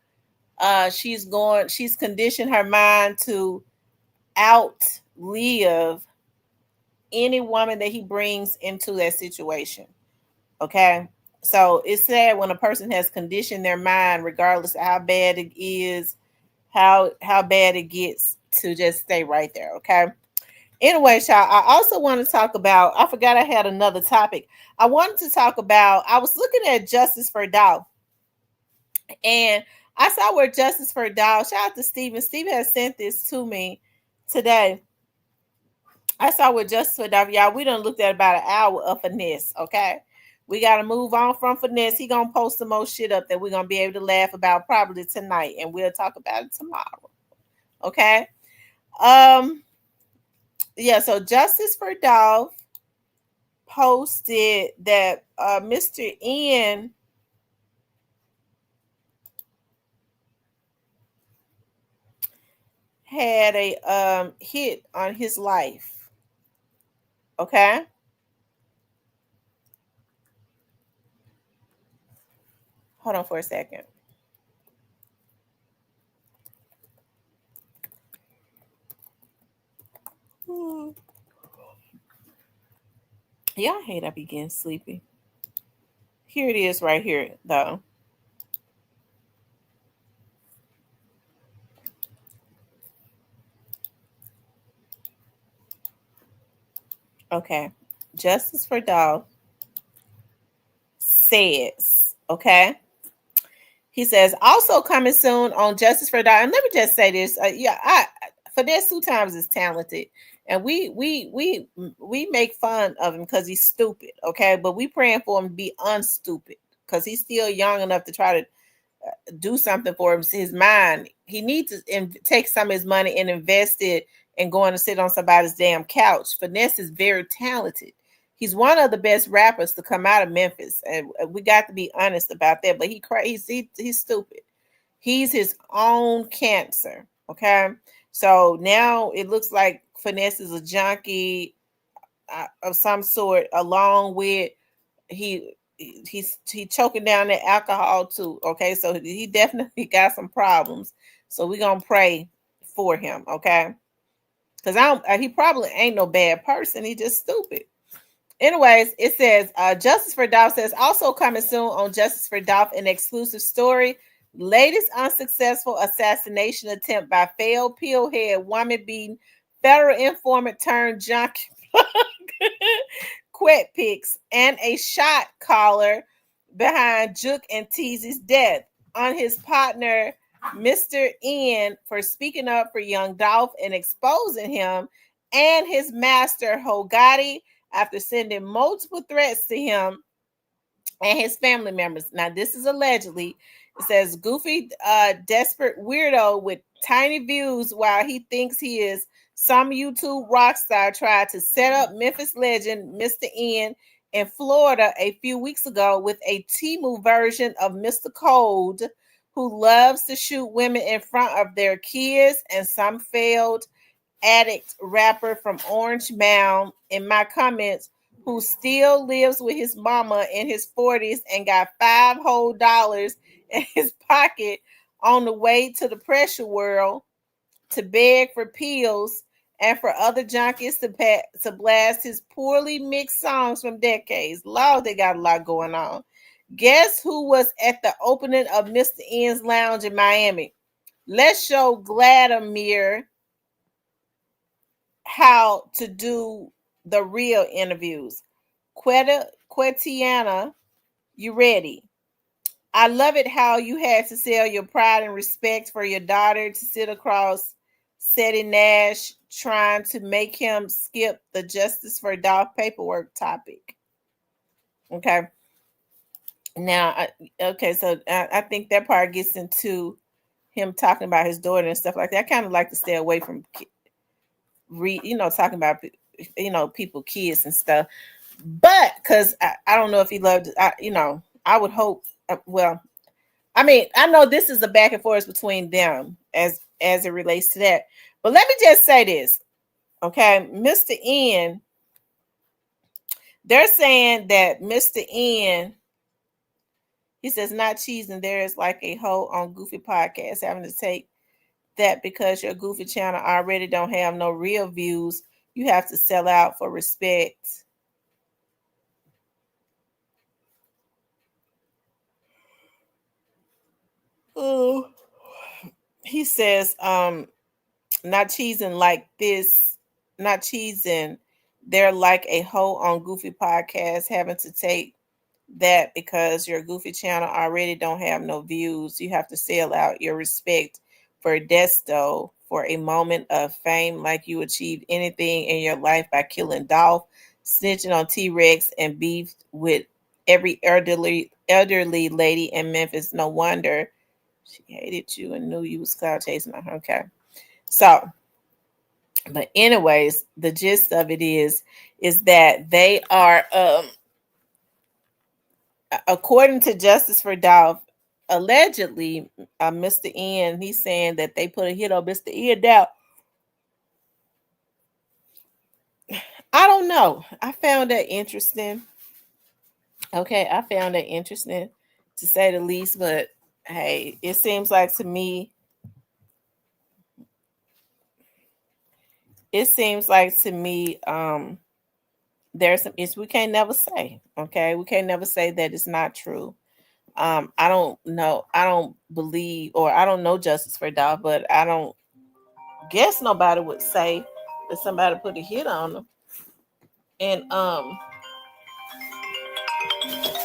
She's conditioned her mind to outlive any woman that he brings into that situation. Okay. So it's sad when a person has conditioned their mind, regardless of how bad it is, how bad it gets, to just stay right there. Okay. Anyway, y'all, I also want to talk about, I forgot I had another topic. I wanted to talk about, I was looking at Justice for Dow, and I saw where Justice for Dow, shout out to Steven. Steven has sent this to me today. I saw with Justice for Dow, y'all, we done looked at about an hour of Finesse, okay? We got to move on from Finesse. He going to post some more shit up that we're going to be able to laugh about probably tonight, and we'll talk about it tomorrow, okay? Um, yeah, so Justice for Dolph posted that Mr. N had a hit on his life, okay? Hold on for a second. Yeah, I hate I be getting sleepy. Here it is right here, though. Okay. Justice for Dolph says, okay? He says, also coming soon on Justice for Dolph. And let me just say this. Finesse 2 times is talented. And we make fun of him because he's stupid, okay? But we praying for him to be unstupid because he's still young enough to try to do something for his mind. He needs to take some of his money and invest it and going to sit on somebody's damn couch. Finesse is very talented. He's one of the best rappers to come out of Memphis, and we got to be honest about that. But he's stupid. He's his own cancer. Okay, so now it looks like Finesse is a junkie of some sort, along with he choking down the alcohol too. Okay, so he definitely got some problems. So we're gonna pray for him, okay? Because he probably ain't no bad person. He just stupid. Anyways, it says Justice for Dolph says also coming soon on Justice for Dolph, an exclusive story. Latest unsuccessful assassination attempt by failed pillhead woman beating federal informant turned junkie Quet pics and a shot caller behind Juke and Teasy's death on his partner, Mr. N, for speaking up for young Dolph and exposing him, and his master, Hogati, after sending multiple threats to him and his family members. Now, this is allegedly. It says goofy, desperate weirdo with tiny views while he thinks he is some YouTube rock star tried to set up Memphis legend Mr. N in Florida a few weeks ago with a Timu version of Mr. Cold, who loves to shoot women in front of their kids, and some failed addict rapper from Orange Mound in my comments who still lives with his mama in his 40s and got $5 in his pocket on the way to the pressure world to beg for pills and for other junkies to blast his poorly mixed songs from decades. Lord, they got a lot going on. Guess who was at the opening of Mr. N's Lounge in Miami? Let's show Vladimir how to do the real interviews. Quetiana, you ready? I love it how you had to sell your pride and respect for your daughter to sit across Seti Nash trying to make him skip the justice for Dolph paperwork topic. Okay. Now, okay, so I think that part gets into him talking about his daughter and stuff like that. I kind of like to stay away from, talking about, people, kids and stuff. But because I don't know if he loved, I would hope, well, I mean, I know this is a back and forth between them as it relates to that. But let me just say this, okay? Mr. N, they're saying that Mr. N, he says, not cheesing. There is like a hoe on Goofy Podcast having to take that because your Goofy channel already don't have no real views. You have to sell out for respect. Oh, he says, not cheesing like this, not cheesing. They're like a hoe on Goofy Podcast having to take that because your Goofy channel already don't have no views. You have to sell out your respect for Desto for a moment of fame, like you achieved anything in your life by killing Dolph, snitching on T-Rex, and beefed with every elderly lady in Memphis. No wonder she hated you and knew you was cloud chasing her. Okay. So, but anyways, the gist of it is that they are according to Justice for Dolph, allegedly, Mr. N, he's saying that they put a hit on Mr. N. Now, I don't know. I found that interesting. Okay, I found that interesting to say the least, but hey, it seems like to me, there's some we can't never say. Okay, we can't never say that it's not true. I don't know. I don't believe, or I don't know Justice for Dolph, but I don't guess nobody would say that somebody put a hit on them. And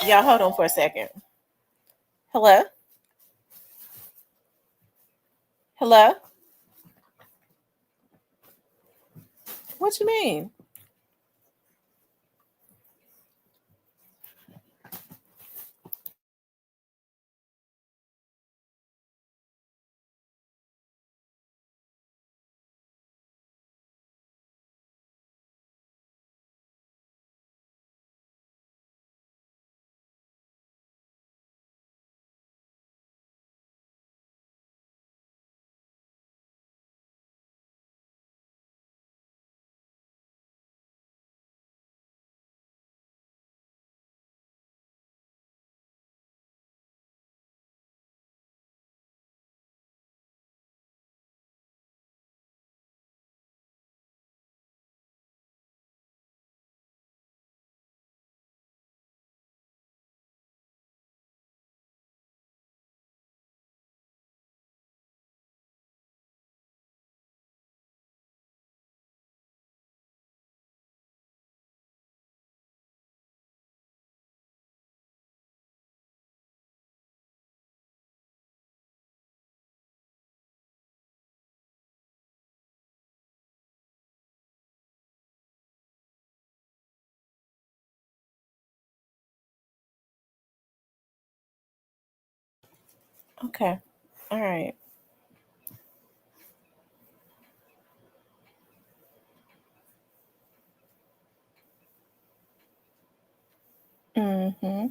y'all hold on for a second. Hello? Hello? What you mean? Okay. All right. Mm-hmm.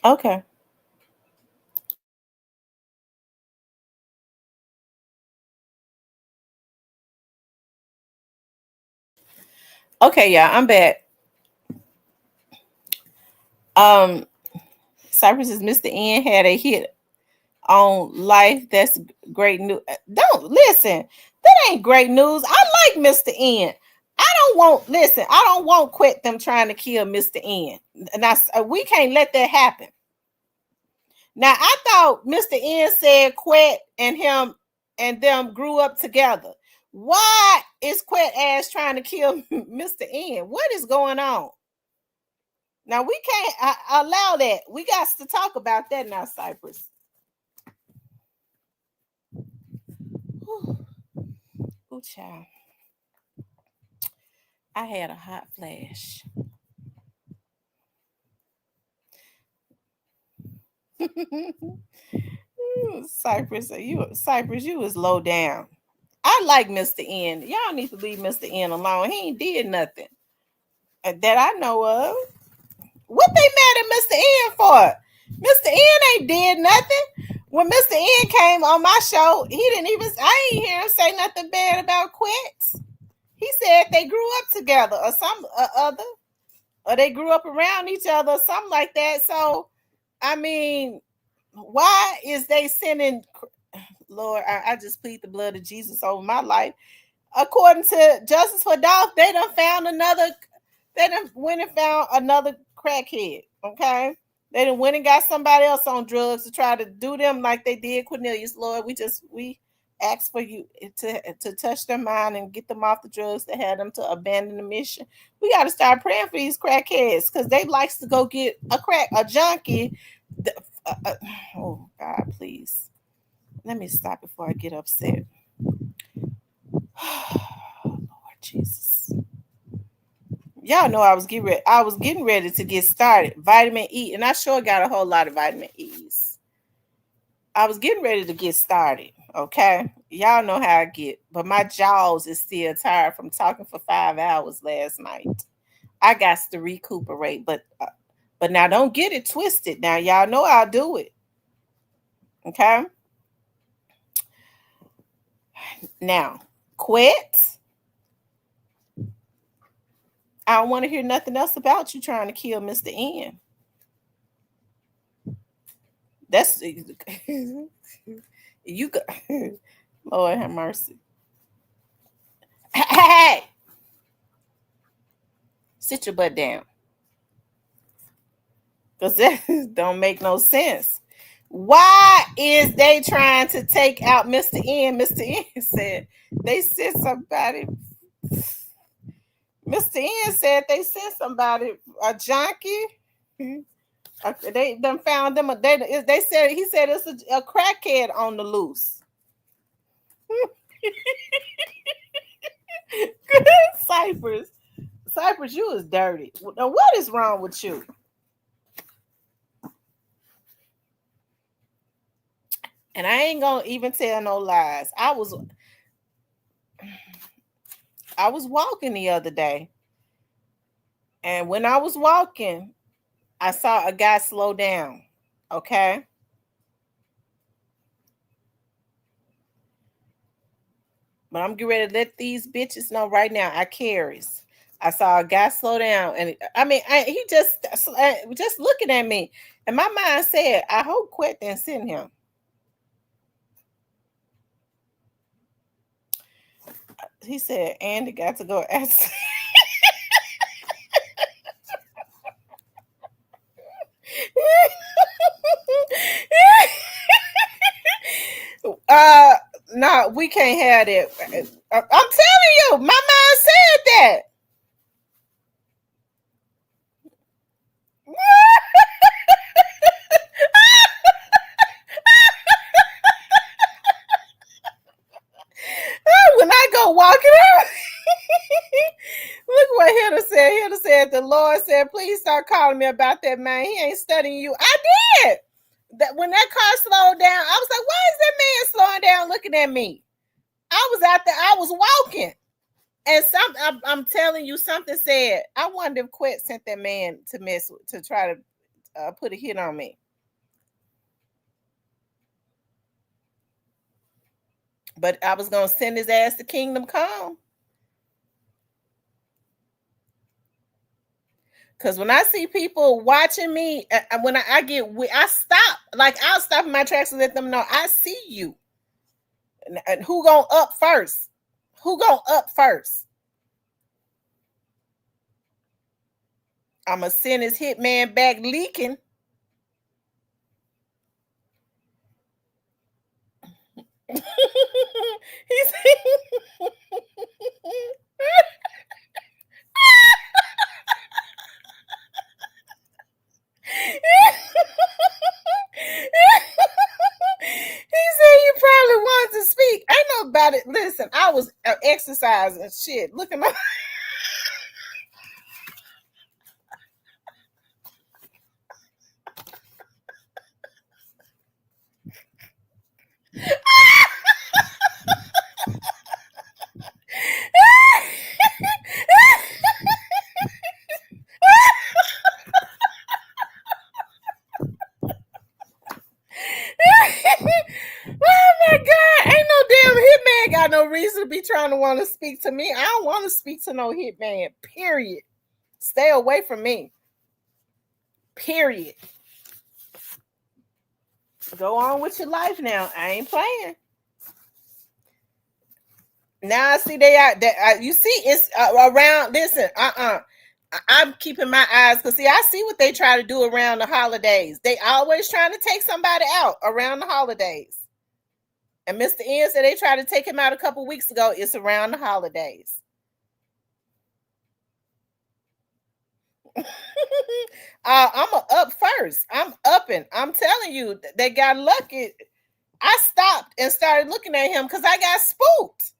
Okay. Okay, yeah, I'm back. Um, Cypress says Mr. N had a hit on life. That's great news. Don't listen. That ain't great news. I like Mr. N. I don't want quit them trying to kill Mr. N. Now we can't let that happen. Now I thought Mr. N said Quet and him and them grew up together. Why is Quet ass trying to kill Mr. N? What is going on? Now we can't allow that. We got to talk about that now, Cypress. Ooh, child. I had a hot flash. Cypress, you was low down. I like Mr. N. Y'all need to leave Mr. N alone. He ain't did nothing that I know of. What they mad at Mr. N for? Mr. N ain't did nothing. When Mr. N came on my show, he didn't even, I ain't hear him say nothing bad about Quince. He said they grew up together or some other, or they grew up around each other or something like that. So, I mean, why is they sending, Lord, I just plead the blood of Jesus over my life. According to Justice for Dolph, they done went and found another crackhead. Okay. They done went and got somebody else on drugs to try to do them like they did Cornelius. Lord, we ask for you to touch their mind and get them off the drugs that had them to abandon the mission. We got to start praying for these crackheads because they likes to go get a junkie. Oh God, please. Let me stop before I get upset. Lord Jesus. Y'all know I was getting ready to get started. Vitamin E, and I sure got a whole lot of vitamin E's. I was getting ready to get started. Okay. Y'all know how I get, but my jaws is still tired from talking for 5 hours last night. I got to recuperate, but now don't get it twisted. Now y'all know I'll do it. Okay. Now, quit. I don't want to hear nothing else about you trying to kill Mr. N. That's you go. Lord have mercy. Hey, sit your butt down. Because that don't make no sense. Why is they trying to take out Mr. N? Mr. N said they sent somebody. Mr. N said they sent somebody, a junkie. They done found them. They said he said it's a crackhead on the loose. Cypress, you is dirty. Now, what is wrong with you? And I ain't gonna even tell no lies. I was walking the other day, and when I was walking, I saw a guy slow down. Okay. But I'm getting ready to let these bitches know right now. I carries. I saw a guy slow down, and I mean, he just looking at me, and my mind said, "I hope Quet didn't send him." He said, "Andy got to go ask." No, we can't have that. I'm telling you, my mind said that. When I go walking out, look what Hilda said. Hilda said, the Lord said, please start calling me about that man. He ain't studying you. I did. That when that car slowed down, I was like, why is that man slowing down looking at me? I was out there, I was walking. And I'm telling you, something said, I wonder if Quet sent that man to try to put a hit on me. But I was going to send his ass to Kingdom Come. Because when I see people watching me, when I stop. Like, I'll stop in my tracks and let them know I see you. And who going up first? Who going up first? I'm going to send his hitman back leaking. Listen, I was exercising shit. Looking up. Oh my God. Ain't no damn hitman got no reason to be trying to want to speak to me. I don't want to speak to no hitman. Period. Stay away from me. Period. Go on with your life now. I ain't playing. Now I see they out there. You see, it's around. Listen, I'm keeping my eyes because see, I see what they try to do around the holidays. They always trying to take somebody out around the holidays. And Mr. N said they tried to take him out a couple weeks ago. It's around the holidays. I'm up first. I'm upping. I'm telling you, they got lucky. I stopped and started looking at him because I got spooked.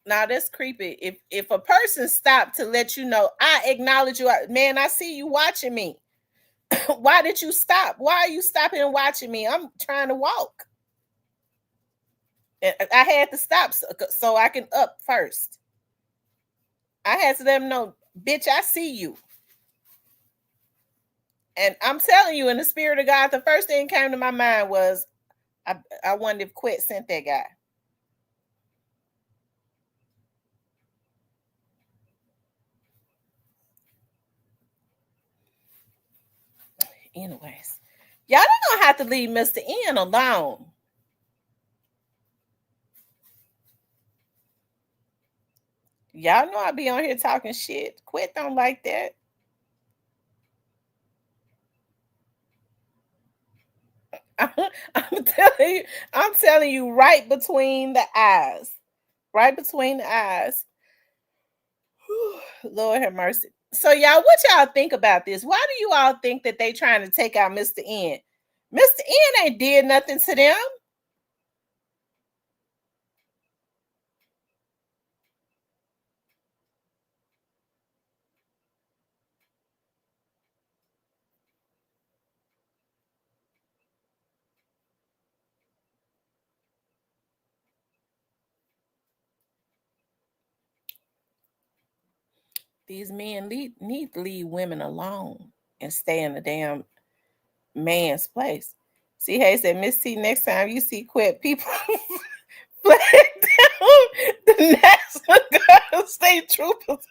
Now that's creepy. If a person stopped to let you know, I acknowledge you, man. I see you watching me. Why did you stop? Why are you stopping and watching me? I'm trying to walk. And I had to stop so I can up first. I had to let them know, bitch, I see you. And I'm telling you, in the spirit of God, the first thing came to my mind was, I wondered if Quet sent that guy. Anyways, y'all don't have to leave Mr. N alone. Y'all know I be on here talking shit. Quit don't like that. I'm telling you right between the eyes. Right between the eyes. Lord have mercy. So y'all, what y'all think about this? Why do you all think that they trying to take out Mr. N? Mr. N ain't did nothing to them. These men need to leave women alone and stay in the damn man's place. See, Hay said, Miss T, next time you see Quet people flag down the National Guard state troopers.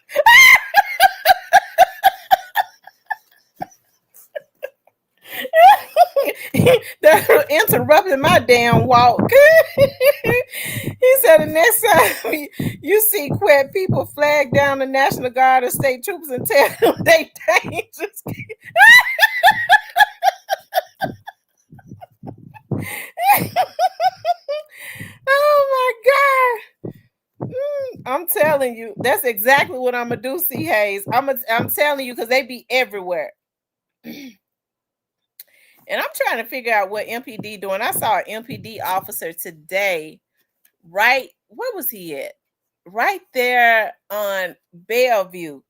That interrupted my damn walk. He said the next time you see Quet people flag down the National Guard or state troopers and tell them they dangerous. Oh my God. I'm telling you, that's exactly what I'm gonna do, C. Hayes. I'm telling you, because they be everywhere. And I'm trying to figure out what MPD doing. I saw an MPD officer today, right? Where was he at? Right there on Bellevue,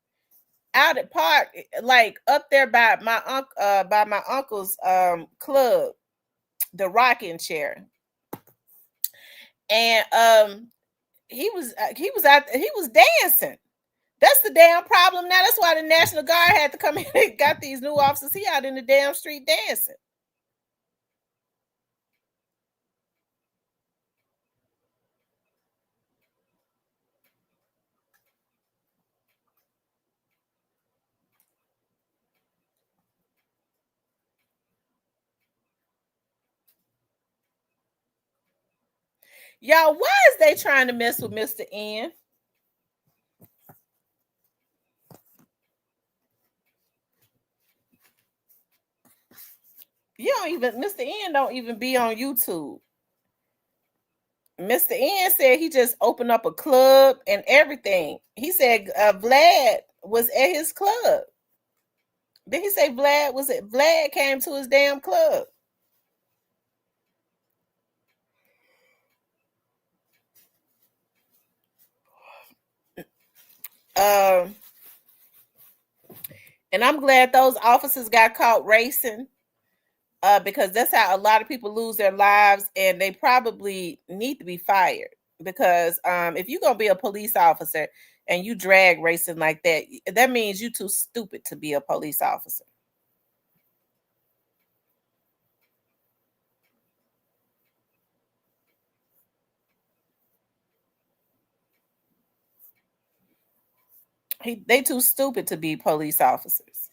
out at Park, like up there by my uncle's club, the rocking chair. And he was dancing. That's the damn problem now. That's why the National Guard had to come in and got these new officers. He out in the damn street dancing. Y'all, why is they trying to mess with Mr. N? Mr. N don't even be on YouTube. Mr. N said he just opened up a club and everything. He said Vlad was at his club. Did he say Vlad? Was it Vlad came to his damn club? Um, and I'm glad those officers got caught racing. Because that's how a lot of people lose their lives, and they probably need to be fired. Because if you're gonna be a police officer and you drag racing like that, that means you too stupid to be a police officer. They too stupid to be police officers.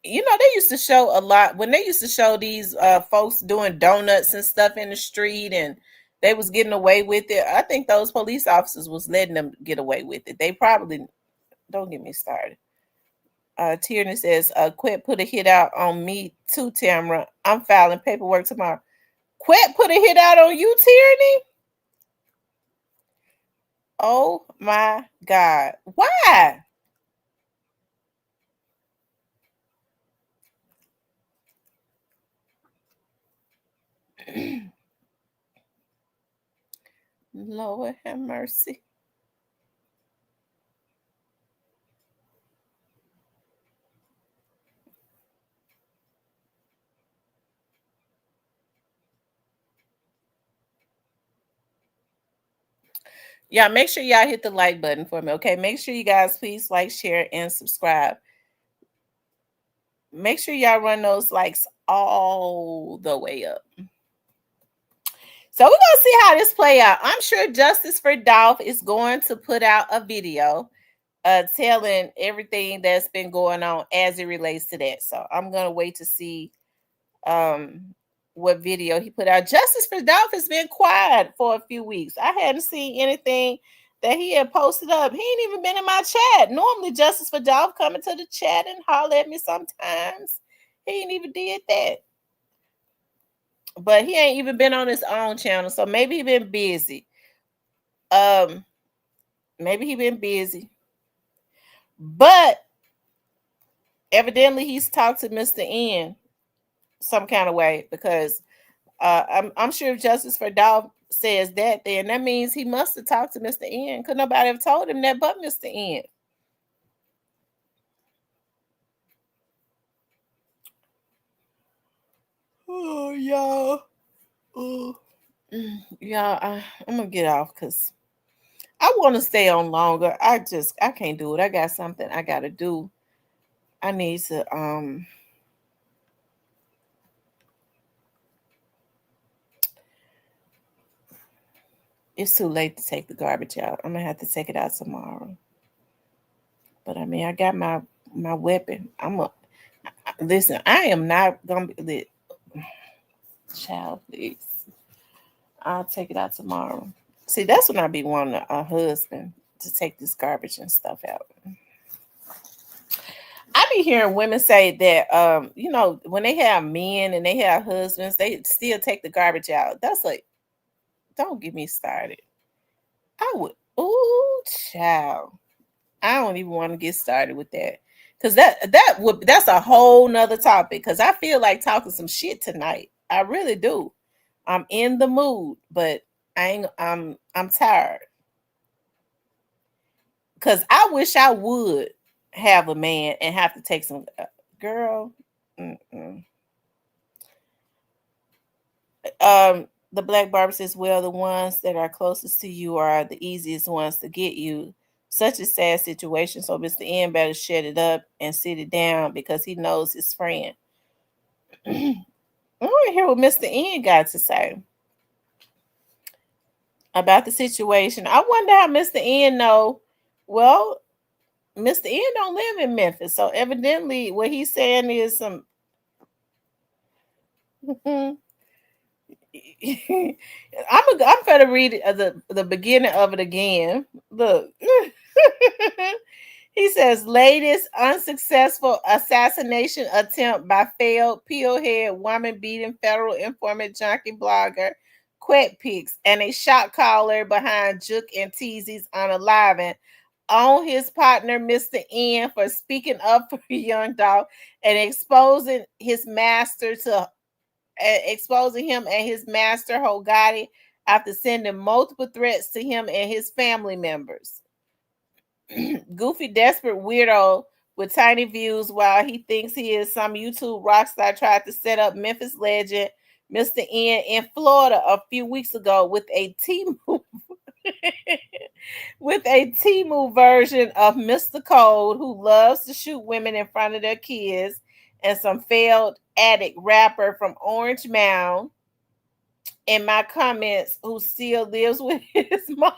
You know, they used to show a lot when they used to show these folks doing donuts and stuff in the street, and they was getting away with it. I think those police officers was letting them get away with it. They probably, don't get me started. Tierney says, Quit put a hit out on me too, Tamara. I'm filing paperwork tomorrow. Quit put a hit out on you, Tierney? Oh my God. Why? Lord have mercy. Yeah, make sure y'all hit the like button for me, okay? Make sure you guys please like, share, and subscribe. Make sure y'all run those likes all the way up. So we're gonna see how this play out. I'm sure Justice for Dolph is going to put out a video telling everything that's been going on as it relates to that. So I'm gonna wait to see what video he put out. Justice for Dolph has been quiet for a few weeks. I hadn't seen anything that he had posted up. He ain't even been in my chat. Normally Justice for Dolph coming to the chat and holler at me sometimes. He ain't even did that. But he ain't even been on his own channel. So maybe he been busy. Maybe he been busy. But evidently he's talked to Mr. N some kind of way, because I'm sure if Justice for Dolph says that, then that means he must have talked to Mr. N, because nobody have told him that but Mr. N. Oh, y'all. Oh. Y'all, I'm gonna get off because I want to stay on longer. I can't do it. I got something I gotta do. I need to it's too late to take the garbage out. I'm gonna have to take it out tomorrow. But I mean, I got my weapon. Listen. I am not gonna be lit. Child, please. I'll take it out tomorrow. See, that's when I be wanting a husband to take this garbage and stuff out. I be hearing women say that when they have men and they have husbands, they still take the garbage out. That's like, don't get me started. I would, ooh, child. I don't even want to get started with that. Cause that's a whole nother topic. Cause I feel like talking some shit tonight. I really do. I'm in the mood, but I'm tired. Cause I wish I would have a man and have to take some girl. Mm-mm. The Black Barber says, well, the ones that are closest to you are the easiest ones to get you. Such a sad situation. So Mr. N better shut it up and sit it down because he knows his friend. I want to hear what Mr. N got to say about the situation. I wonder how Mr. N know. Well, Mr. N don't live in Memphis, so evidently what he's saying is some. I'm gonna read the beginning of it again. Look. He says, latest unsuccessful assassination attempt by failed pillhead woman beating federal informant junkie blogger Quet Pics and a shot caller behind Juke and Teasy's Unaliving on his partner, Mr. N, for speaking up for a young dog and exposing him and his master Hogati after sending multiple threats to him and his family members. Goofy, desperate weirdo with tiny views while he thinks he is some YouTube rock star tried to set up Memphis legend Mr. N in Florida a few weeks ago with a Timu version of Mr. Cold, who loves to shoot women in front of their kids, and some failed addict rapper from Orange Mound in my comments who still lives with his mom.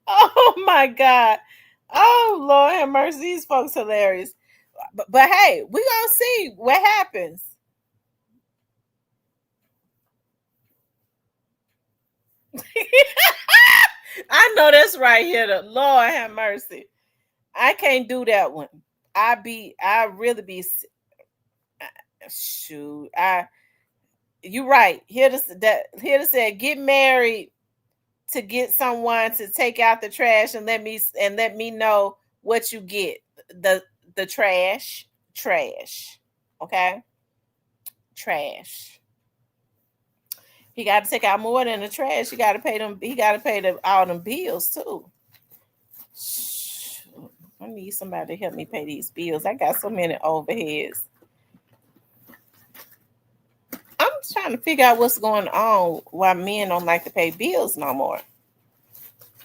Oh my God. Oh Lord have mercy. These folks hilarious. But hey, we gonna see what happens. I know that's right here. The Lord have mercy. I can't do that one. I really be shoot. You right. Here to say get married to get someone to take out the trash and let me know what you get. The trash. Okay? Trash. He got to take out more than the trash. He got to pay them. He got to pay all them bills too. I need somebody to help me pay these bills. I got so many overheads. I'm trying to figure out what's going on why men don't like to pay bills no more.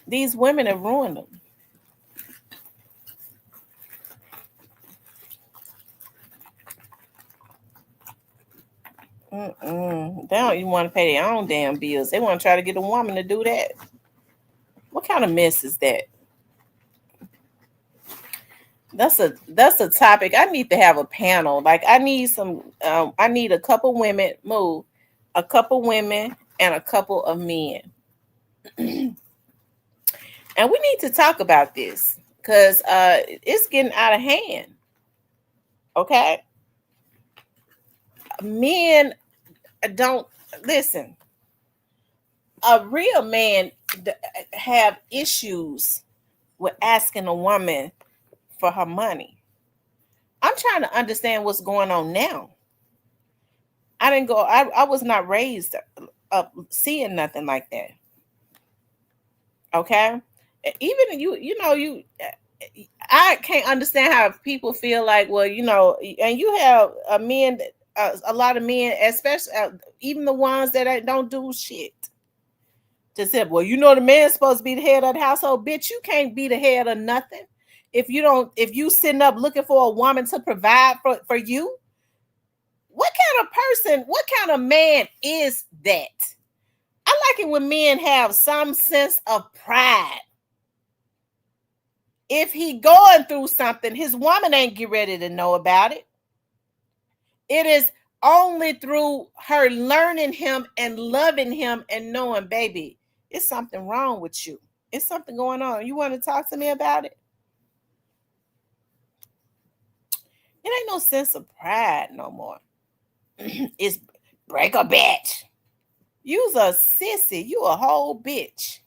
These women have ruined them. They don't even want to pay their own damn bills. They want to try to get a woman to do that. What kind of mess is that? That's a topic. I need to have a panel. Like I need a couple women a couple women and a couple of men. And we need to talk about this because it's getting out of hand. Okay? Men don't listen. A real man have issues with asking a woman for her money. I'm trying to understand what's going on now. I was not raised up seeing nothing like that. Okay? Even I can't understand how people feel like, well, and you have a lot of men, especially even the ones that don't do shit. To say, well, the man's supposed to be the head of the household. Bitch, you can't be the head of nothing. If you sitting up looking for a woman to provide for you, what kind of man is that? I like it when men have some sense of pride. If he going through something, his woman ain't get ready to know about it. It is only through her learning him and loving him and knowing, baby, it's something wrong with you. It's something going on. You want to talk to me about it? It ain't no sense of pride no more. It's break a bitch. You's a sissy. You a whole bitch.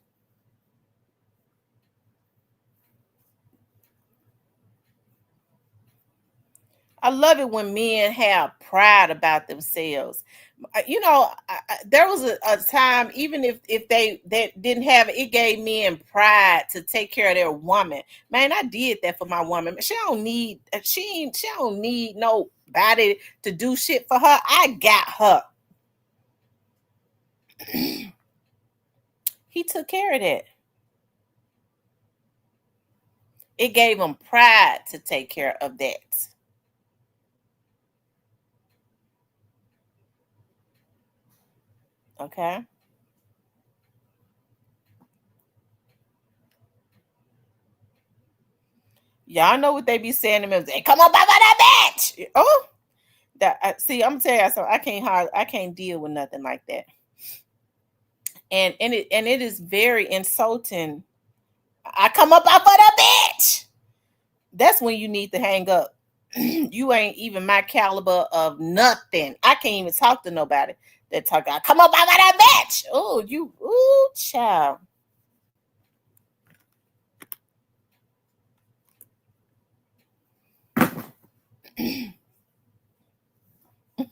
I love it when men have pride about themselves. There was a time, even if they didn't have it, it gave men pride to take care of their woman. Man, I did that for my woman. She don't need nobody to do shit for her. I got her. He took care of that. It gave him pride to take care of that. Okay. Y'all know what they be saying to me. They come up by that bitch. Oh, see, I'm gonna tell you something. I can't deal with nothing like that. And it is very insulting. I come up off of that bitch. That's when you need to hang up. You ain't even my caliber of nothing. I can't even talk to nobody that talk. I come up off of that bitch. Oh, child.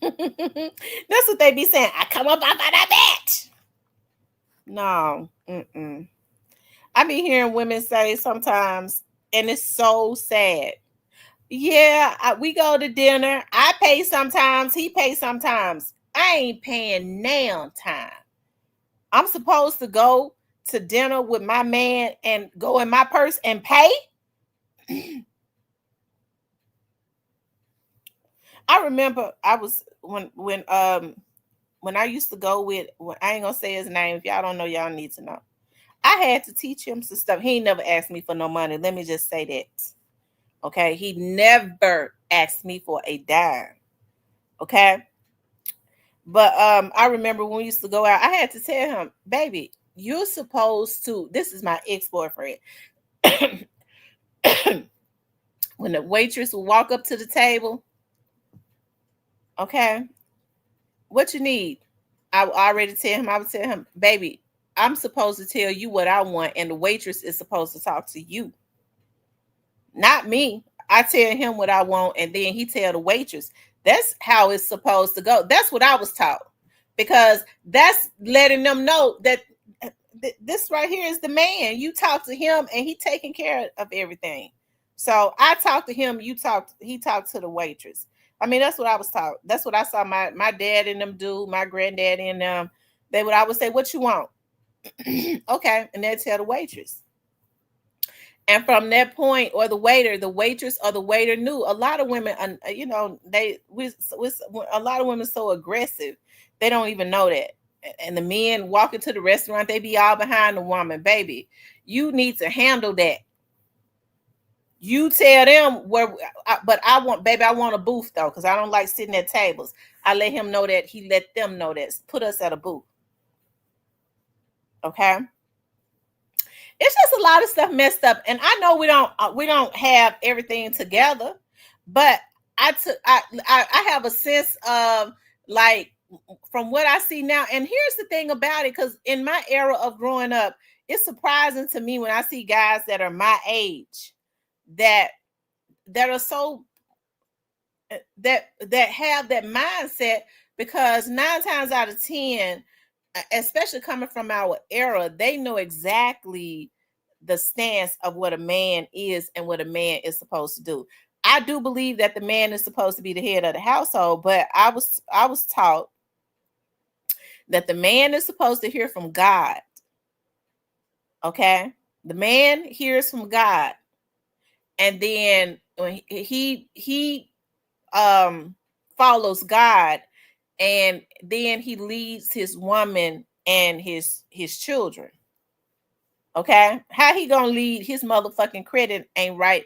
That's what they be saying. I come up out of that bitch. No. Mm-mm. I be hearing women say sometimes, and it's so sad. Yeah, we go to dinner. I pay sometimes. He pays sometimes. I ain't paying now time. I'm supposed to go to dinner with my man and go in my purse and pay. I remember I was when I used to go with, well, I ain't gonna say his name. If y'all don't know, y'all need to know. I had to teach him some stuff. He never asked me for no money. Let me just say that. Okay. He never asked me for a dime. Okay. But I remember when we used to go out, I had to tell him, baby, you're supposed to, this is my ex-boyfriend. When the waitress would walk up to the table, okay, what you need? I would already tell him, I would tell him, baby, I'm supposed to tell you what I want, and the waitress is supposed to talk to you, not me. I tell him what I want, and then he tell the waitress. That's how it's supposed to go. That's what I was taught, because that's letting them know that this right here is the man. You talk to him, and he taking care of everything. So I talked to him. He talked to the waitress. I mean, that's what I was taught. That's what I saw my dad and them do. My granddad and them. They would always say, "What you want?" Okay, and they'd tell the waitress. And from that point, or the waiter, the waitress or the waiter knew. A lot of women, a lot of women so aggressive, they don't even know that. And the men walk into the restaurant, they be all behind the woman. Baby, you need to handle that. You tell them where, but I want, baby, I want a booth though, because I don't like sitting at tables. I let him know that. He let them know that. Put us at a booth. Okay. It's just a lot of stuff messed up, and I know we don't have everything together, but I have a sense of, like, from what I see now. And here's the thing about it, because in my era of growing up, it's surprising to me when I see guys that are my age that are so that have that mindset, because 9 times out of 10, especially coming from our era, they know exactly the stance of what a man is and what a man is supposed to do. I do believe that the man is supposed to be the head of the household, but I was taught that the man is supposed to hear from God. Okay? The man hears from God, and then when he follows God, and then he leads his woman and his children. Okay, how he gonna lead? His motherfucking credit ain't right.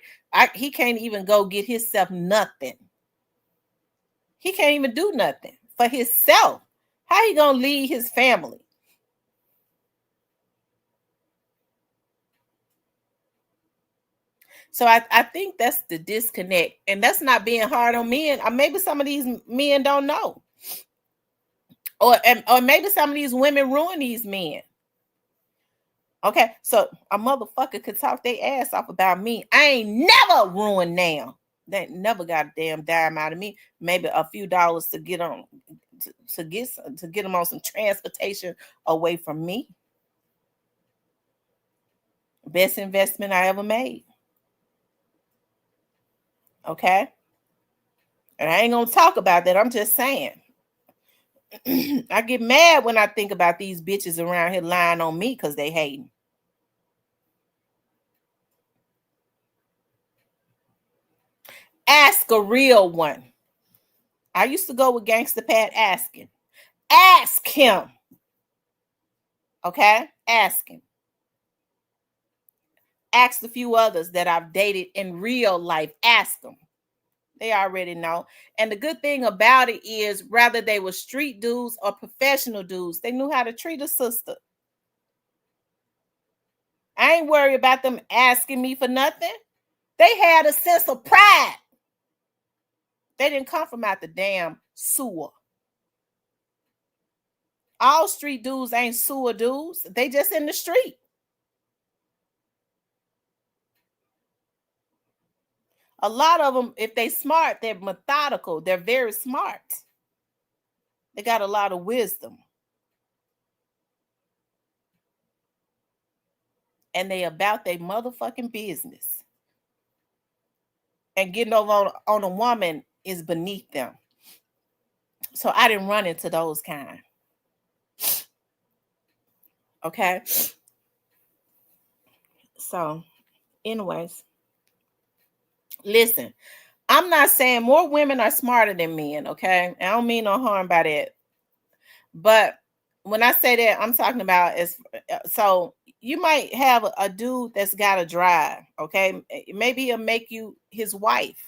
He can't even go get himself nothing. He can't even do nothing for himself. How he gonna lead his family? So I think that's the disconnect, and that's not being hard on men. Or maybe some of these men don't know, or maybe some of these women ruin these men. Okay, so a motherfucker could talk their ass off about me. I ain't never ruined now. They never got a damn dime out of me. Maybe a few dollars to get on, to get them on some transportation away from me. Best investment I ever made. Okay, and I ain't gonna talk about that. I'm just saying. I get mad when I think about these bitches around here lying on me because they hating. Ask a real one. I used to go with Gangster Pat asking. Ask him. Okay? Ask him. Ask a few others that I've dated in real life. Ask them. They already know. And the good thing about it is, whether they were street dudes or professional dudes, they knew how to treat a sister. I ain't worried about them asking me for nothing. They had a sense of pride. They didn't come from out the damn sewer. All street dudes ain't sewer dudes. They just in the street. A lot of them, if they smart, they're methodical. They're very smart. They got a lot of wisdom. And they about their motherfucking business. And getting over on a woman is beneath them. So I didn't run into those kind. Okay. So, anyways, listen, I'm not saying more women are smarter than men. Okay. I don't mean no harm by that. But when I say that, I'm talking about is so you might have a dude that's got a drive. Okay. Maybe he'll make you his wife.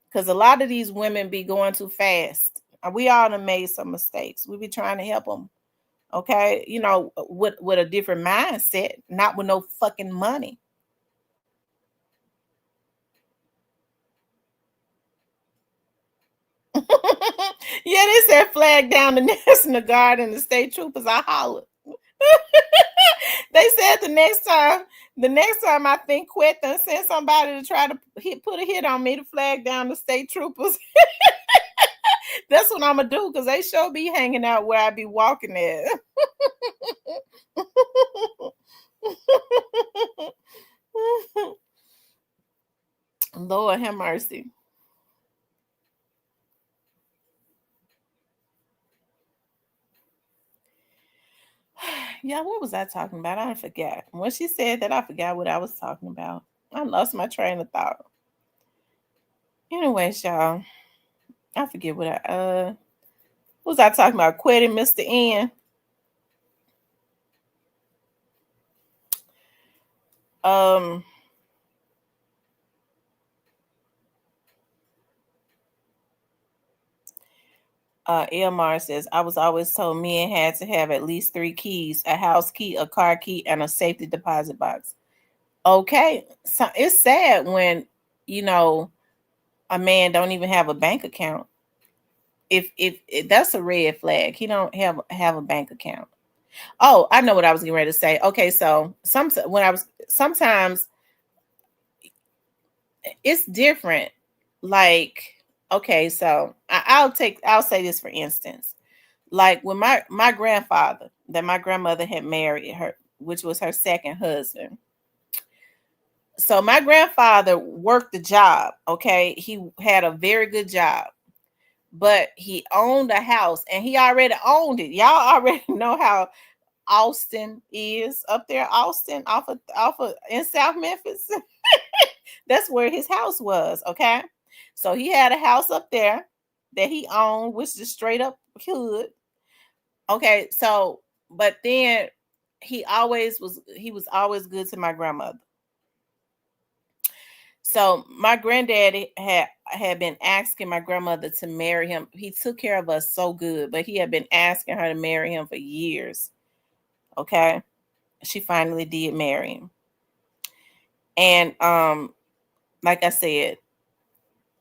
Because a lot of these women be going too fast. We all have made some mistakes. We be trying to help them. Okay, with a different mindset, not with no fucking money. Yeah, they said flag down the National Guard and the state troopers. I hollered. They said the next time I think quit and send somebody to try to put a hit on me to flag down the state troopers. That's what I'm gonna do because they sure be hanging out where I be walking at. Lord have mercy. Yeah, what was I talking about? I forgot. When she said that, I forgot what I was talking about. I lost my train of thought. Anyways, y'all, I forget what was I talking about? Quitting Mr. N. Um Elmar says, I was always told men had to have at least 3 keys: a house key, a car key, and a safety deposit box. Okay. So it's sad when, you know, a man don't even have a bank account. If that's a red flag, he don't have a bank account. Oh, I know what I was getting ready to say. Okay, so sometimes it's different. Like, okay, so I'll say this for instance. Like when my grandfather that my grandmother had married her, which was her second husband. So my grandfather worked the job. Okay, he had a very good job, but he owned a house and he already owned it. Y'all already know how Austin is up there. Austin off of in South Memphis. That's where his house was. Okay, so he had a house up there that he owned, which is straight up hood. Okay, so but then he was always good to my grandmother. So my granddaddy had been asking my grandmother to marry him. He took care of us so good, but he had been asking her to marry him for years. Okay, she finally did marry him, and like I said,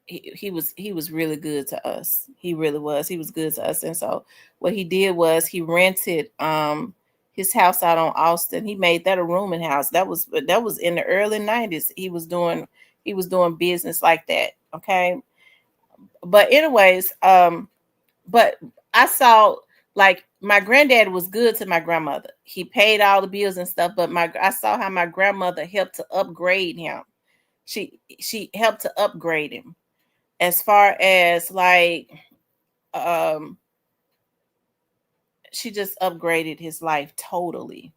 he was really good to us. He really was. He was good to us, and so what he did was he rented his house out on Austin. He made that a rooming house. That was in the early 90s. He was doing business like that. Okay, but anyways, but I saw like my granddad was good to my grandmother. He paid all the bills and stuff, but I saw how my grandmother helped to upgrade him. She helped to upgrade him as far as like um she just upgraded his life totally.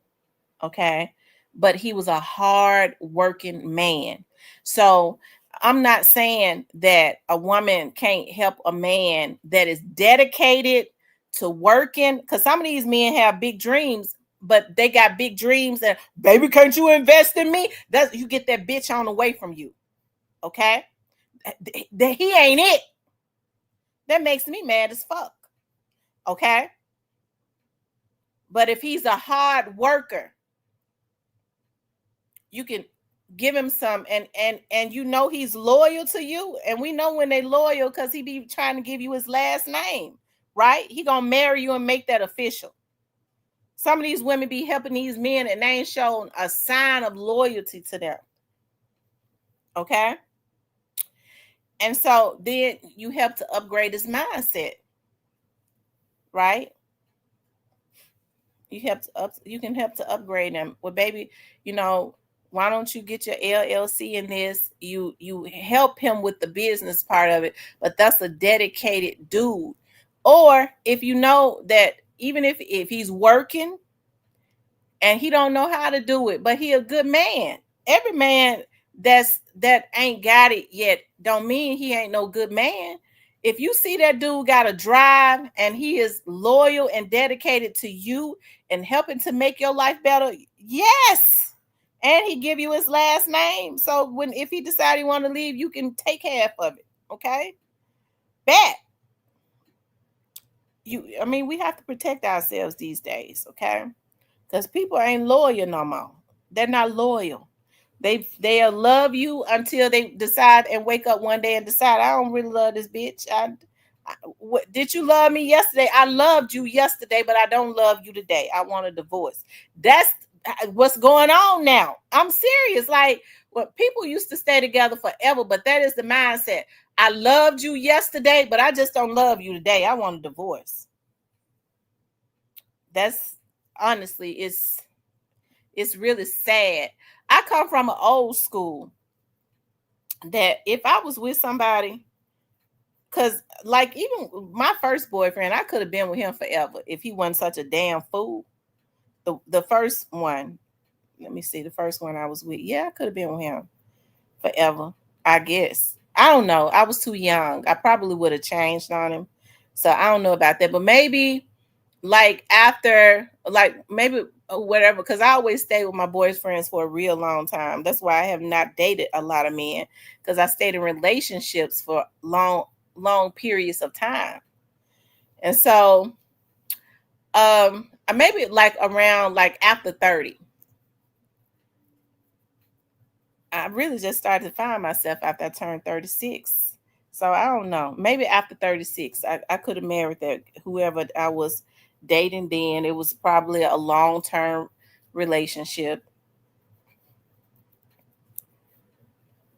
Okay, but he was a hard working man. So I'm not saying that a woman can't help a man that is dedicated to working, because some of these men have big dreams, but they got big dreams and baby, can't you invest in me? That you get that bitch on away from you. Okay, that he ain't it. That makes me mad as fuck. Okay, but if he's a hard worker, you can give him some, and he's loyal to you, and we know when they loyal because he be trying to give you his last name, right? He gonna marry you and make that official. Some of these women be helping these men and they ain't showing a sign of loyalty to them. Okay, And so then you help to upgrade his mindset, right? You can help to upgrade them. Well, baby, you know, why don't you get your LLC in this? You help him with the business part of it, but that's a dedicated dude. Or if you know that even if he's working and he don't know how to do it, but he a good man. Every man that ain't got it yet don't mean he ain't no good man. If you see that dude got a drive and he is loyal and dedicated to you and helping to make your life better, yes. And he give you his last name. So when if he decide he want to leave, you can take half of it. Okay? Bet. I mean, we have to protect ourselves these days, okay? Because people ain't loyal no more. They're not loyal. They'll love you until they decide and wake up one day and decide I don't really love this bitch. Did you love me yesterday? I loved you yesterday, but I don't love you today. I want a divorce. That's what's going on now. I'm serious. Like, well, people used to stay together forever, but that is the mindset. I loved you yesterday, but I just don't love you today. I want a divorce. That's honestly, it's really sad. I come from an old school that if I was with somebody, because like even my first boyfriend, I could have been with him forever if he wasn't such a damn fool. The first one, let me see, the first one I was with, yeah, I could have been with him forever. I guess. I don't know. I was too young. I probably would have changed on him. So I don't know about that. But maybe like after like maybe whatever, because I always stay with my boyfriends for a real long time. That's why I have not dated a lot of men, because I stayed in relationships for long periods of time. And so maybe like around like after 30, I really just started to find myself after I turned 36. So I don't know. Maybe after 36, I could have married that whoever I was dating then. It was probably a long-term relationship.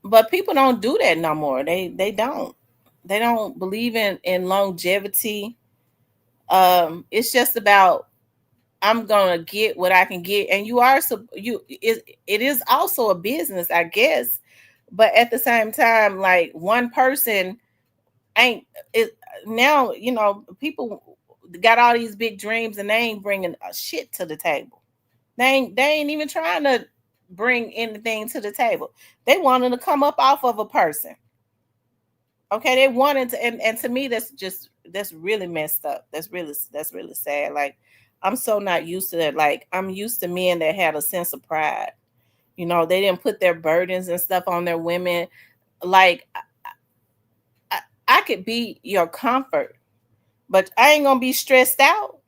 But people don't do that no more. They don't. They don't believe in longevity. It's just about I'm gonna get what I can get, and you are so you it is also a business, I guess. But at the same time, like one person ain't it now. You know, people got all these big dreams, and they ain't bringing a shit to the table. They ain't even trying to bring anything to the table. They wanted to come up off of a person. Okay, they wanted to, and to me, that's really messed up. That's really sad. Like, I'm so not used to that. Like, I'm used to men that had a sense of pride. You know, they didn't put their burdens and stuff on their women. Like, I could be your comfort, but I ain't gonna be stressed out.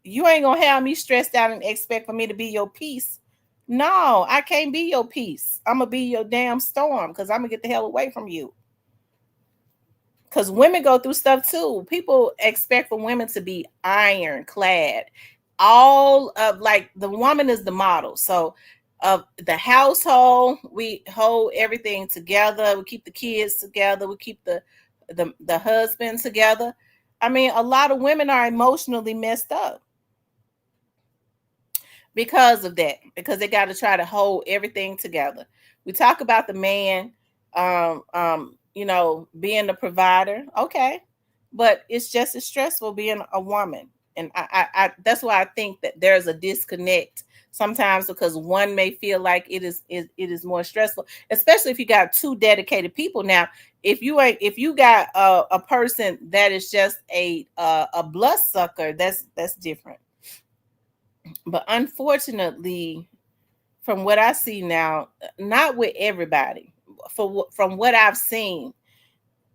You ain't gonna have me stressed out and expect for me to be your peace. No, I can't be your peace. I'm gonna be your damn storm because I'm gonna get the hell away from you. Because women go through stuff too. People expect for women to be ironclad. All of like the woman is the model. So of the household, we hold everything together. We keep the kids together. We keep the husband together. I mean, a lot of women are emotionally messed up because of that, because they got to try to hold everything together. We talk about the man, you know, being the provider, okay, but it's just as stressful being a woman. And I that's why I think that there's a disconnect sometimes, because one may feel like it is more stressful, especially if you got two dedicated people. Now, if you got a person that is just a bloodsucker, that's different. But unfortunately, from what I see now, not with everybody, from what I've seen,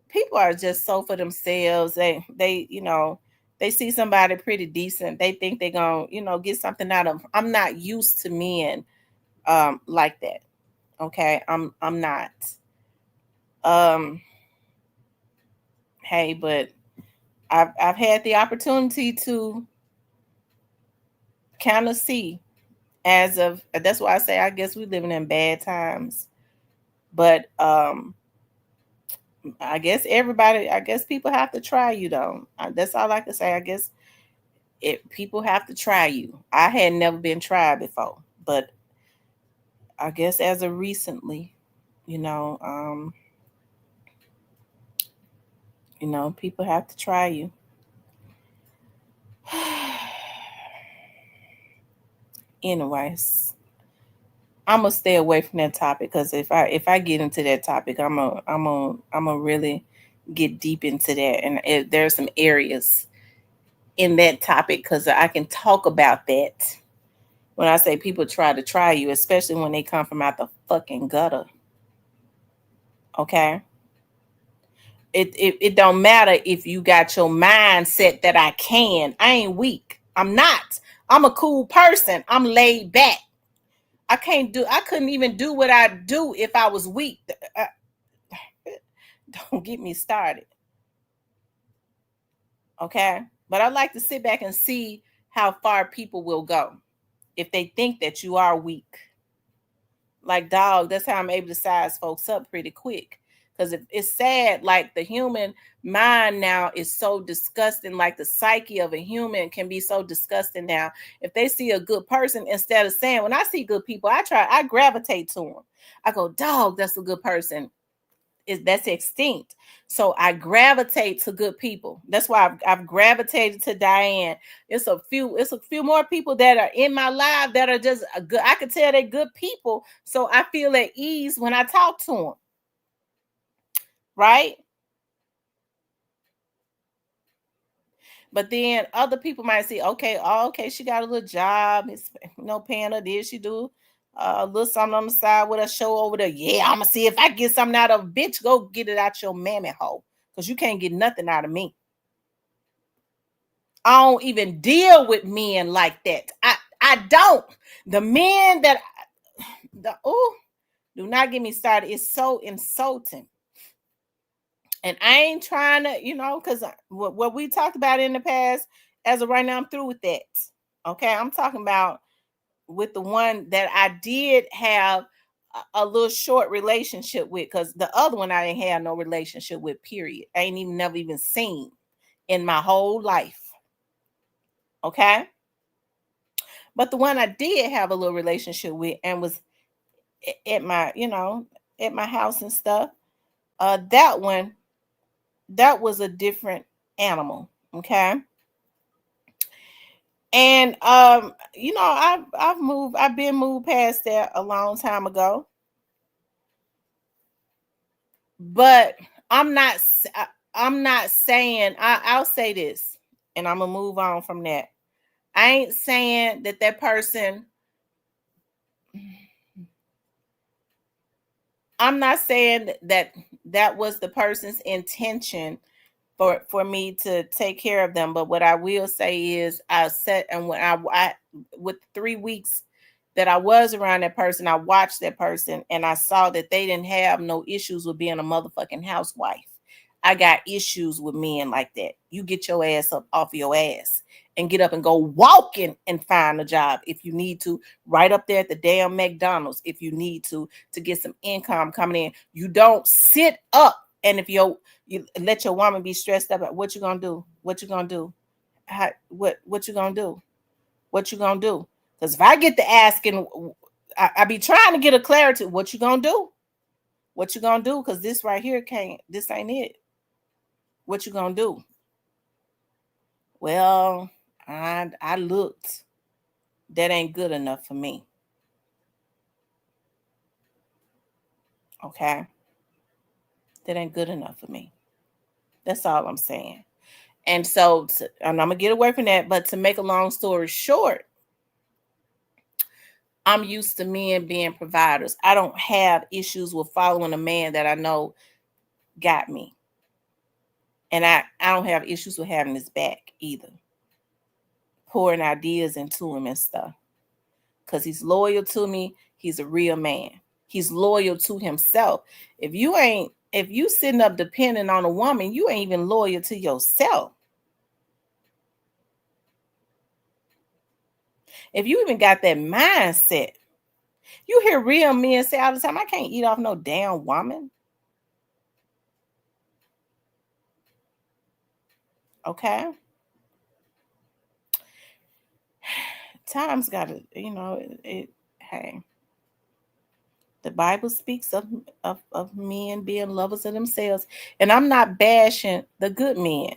people are just so for themselves. They they see somebody pretty decent, they think they're gonna get something out of them. I'm not used to men like that. Okay, I'm not. Um, hey, but I've had the opportunity to kind of see, as of that's why I say I guess we living in bad times. But I guess everybody, I guess people have to try you though. That's all I can say. I guess people have to try you. I had never been tried before, but I guess as of recently, you know, um, people have to try you. Anyways, I'm gonna stay away from that topic because if I get into that topic, I'm gonna really get deep into that, and there's some areas in that topic because I can talk about that. When I say people try to try you, especially when they come from out the fucking gutter, okay? It don't matter if you got your mindset that I can. I ain't weak. I'm not. I'm a cool person. I'm laid back. I couldn't even do what I do if I was weak. Don't get me started. Okay? But I like to sit back and see how far people will go if they think that you are weak. Like, dog, that's how I'm able to size folks up pretty quick. Because it's sad, like the human mind now is so disgusting. Like the psyche of a human can be so disgusting now. If they see a good person, instead of saying, when I see good people, I gravitate to them. I go, dog, that's a good person. That's extinct. So I gravitate to good people. That's why I've gravitated to Diane. It's a few more people that are in my life that are just good. I could tell they're good people. So I feel at ease when I talk to them. Right? But then other people might say, okay, she got a little job. It's paying her this. She do a little something on the side with a show over there. Yeah, I'm gonna see if I get something out of bitch. Go get it out your mammy hole. Because you can't get nothing out of me. I don't even deal with men like that. I don't. The men that do not get me started. It's so insulting. And I ain't trying to, because what we talked about in the past, as of right now, I'm through with that. Okay, I'm talking about with the one that I did have a little short relationship with, because the other one I didn't have no relationship with, period. I ain't never even seen in my whole life. Okay. But the one I did have a little relationship with and was at my, at my house and stuff, that one, that was a different animal. Okay. And I've been moved past that a long time ago. But I'm not saying, I'll say this, and I'm gonna move on from that. I ain't saying that person, I'm not saying that was the person's intention for me to take care of them. But what I will say is, I said, and when I with 3 weeks that I was around that person, I watched that person and I saw that they didn't have no issues with being a motherfucking housewife. I got issues with men like that. You get your ass up off your ass and get up and go walking and find a job if you need to, right up there at the damn McDonald's if you need to get some income coming in. You don't sit up, and if you let your woman be stressed up about what you gonna do, what you gonna do, what you gonna do, what you gonna do. Because if I get to asking, I be trying to get a clarity. What you gonna do? What you gonna do? Because this right here this ain't it. What you gonna do? Well, I looked. That ain't good enough for me. Okay? That ain't good enough for me. That's all I'm saying. And so, and I'm gonna get away from that, but to make a long story short, I'm used to men being providers. I don't have issues with following a man that I know got me. And I don't have issues with having his back either. Pouring ideas into him and stuff. Because he's loyal to me. He's a real man. He's loyal to himself. If you sitting up depending on a woman, you ain't even loyal to yourself. If you even got that mindset, you hear real men say all the time, I can't eat off no damn woman. Okay. Times gotta, hey. The Bible speaks of men being lovers of themselves. And I'm not bashing the good men.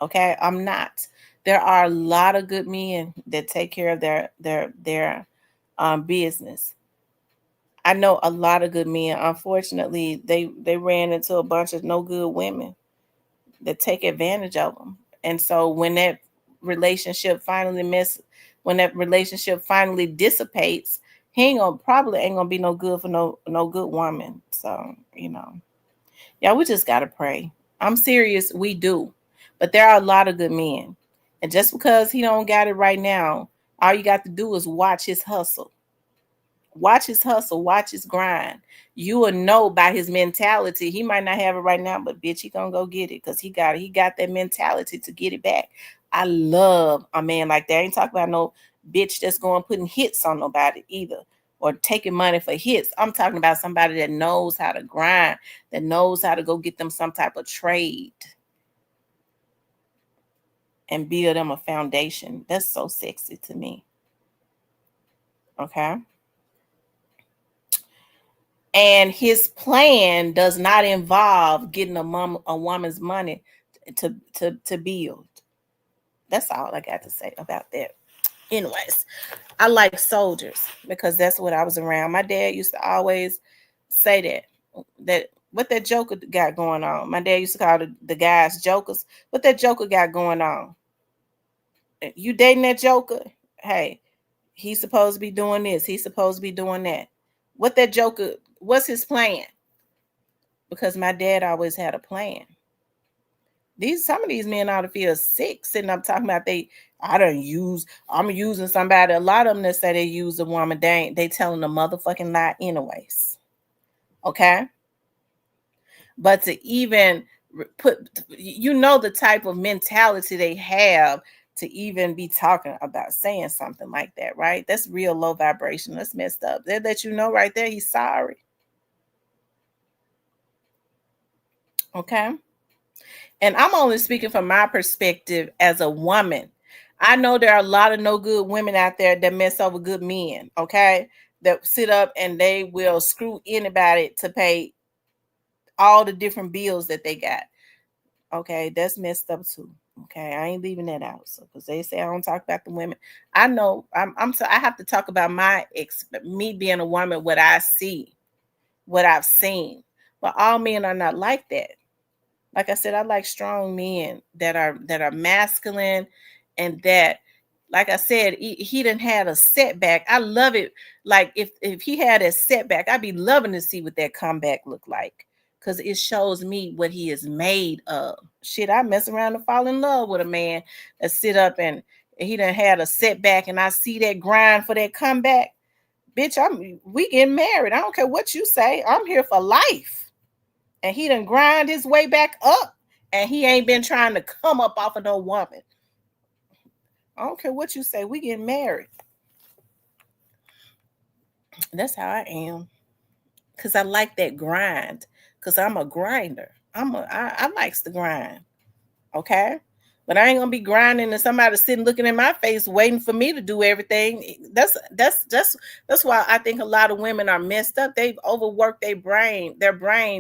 Okay. I'm not. There are a lot of good men that take care of their business. I know a lot of good men. Unfortunately, they ran into a bunch of no good women that take advantage of them. And so relationship finally when that relationship finally dissipates, he probably ain't gonna be no good for no good woman. So, yeah, we just gotta pray. I'm serious, we do. But there are a lot of good men. And just because he don't got it right now, all you got to do is watch his hustle. Watch his hustle, watch his grind. You will know by his mentality. He might not have it right now, but bitch, he gonna go get it because he got it. He got that mentality to get it back. I love a man like that. I ain't talking about no bitch that's going putting hits on nobody either or taking money for hits. I'm talking about somebody that knows how to grind, that knows how to go get them some type of trade and build them a foundation. That's so sexy to me. Okay. And his plan does not involve getting a woman's money to build. That's all I got to say about that. Anyways, I like soldiers because that's what I was around. My dad used to always say that what that joker got going on. My dad used to call the guys jokers. What that joker got going on? You dating that joker? Hey, he's supposed to be doing this. He's supposed to be doing that. What that joker? What's his plan? Because my dad always had a plan. Some of these men ought to feel sick sitting up talking about I'm using somebody. A lot of them that say they use a woman, they telling a motherfucking lie anyways. Okay? But to even put the type of mentality they have to even be talking about saying something like that, right? That's real low vibration. That's messed up. They let you know right there he's sorry. Okay? And I'm only speaking from my perspective as a woman. I know there are a lot of no good women out there that mess over good men, okay? That sit up and they will screw anybody to pay all the different bills that they got. Okay, that's messed up too. Okay, I ain't leaving that out. So, because they say I don't talk about the women, I know I have to talk about me being a woman, what I see, what I've seen. But all men are not like that. Like I said, I like strong men that are masculine and that, like I said, he didn't have a setback. I love it. Like if he had a setback, I'd be loving to see what that comeback looked like. Because it shows me what he is made of. Shit, I mess around and fall in love with a man that sit up and he done had a setback and I see that grind for that comeback. Bitch, we getting married. I don't care what you say. I'm here for life. And he done grind his way back up. And he ain't been trying to come up off of no woman. I don't care what you say. We getting married. That's how I am. Cause I like that grind. Cause I'm a grinder. I likes the grind. Okay. But I ain't gonna be grinding and somebody sitting looking in my face waiting for me to do everything. That's why I think a lot of women are messed up. They've overworked their brain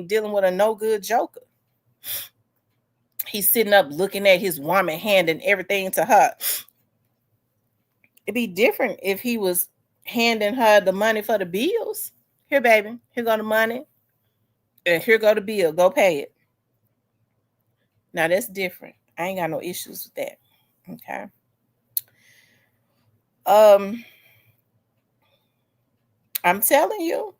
dealing with a no good joker. He's sitting up looking at his woman, handing everything to her. It'd be different if he was handing her the money for the bills. Here, baby, here go the money. And here go the bill. Go pay it. Now that's different. I ain't got no issues with that. Okay. Um, I'm telling you.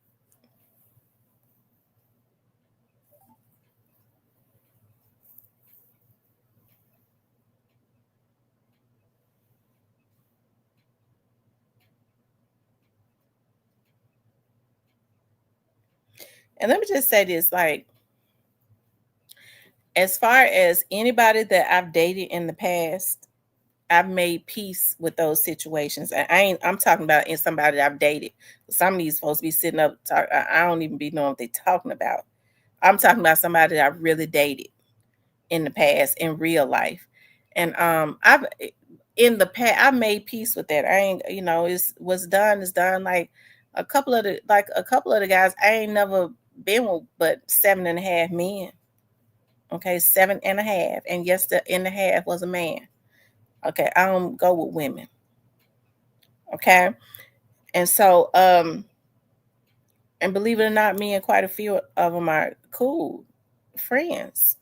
And let me just say this, like, as far as anybody that I've dated in the past, I've made peace with those situations. I'm talking about in somebody that I've dated. Some of these folks be sitting up I don't even be knowing what they talking about. I'm talking about somebody that I really dated in the past in real life. And I've in the past I made peace with that. I ain't, it's what's done is done. Like a couple of the guys I ain't never been with but 7.5 men. Okay, 7.5. And yes, the and a half was a man. Okay, I don't go with women. Okay. And so and believe it or not, me and quite a few of them are cool friends.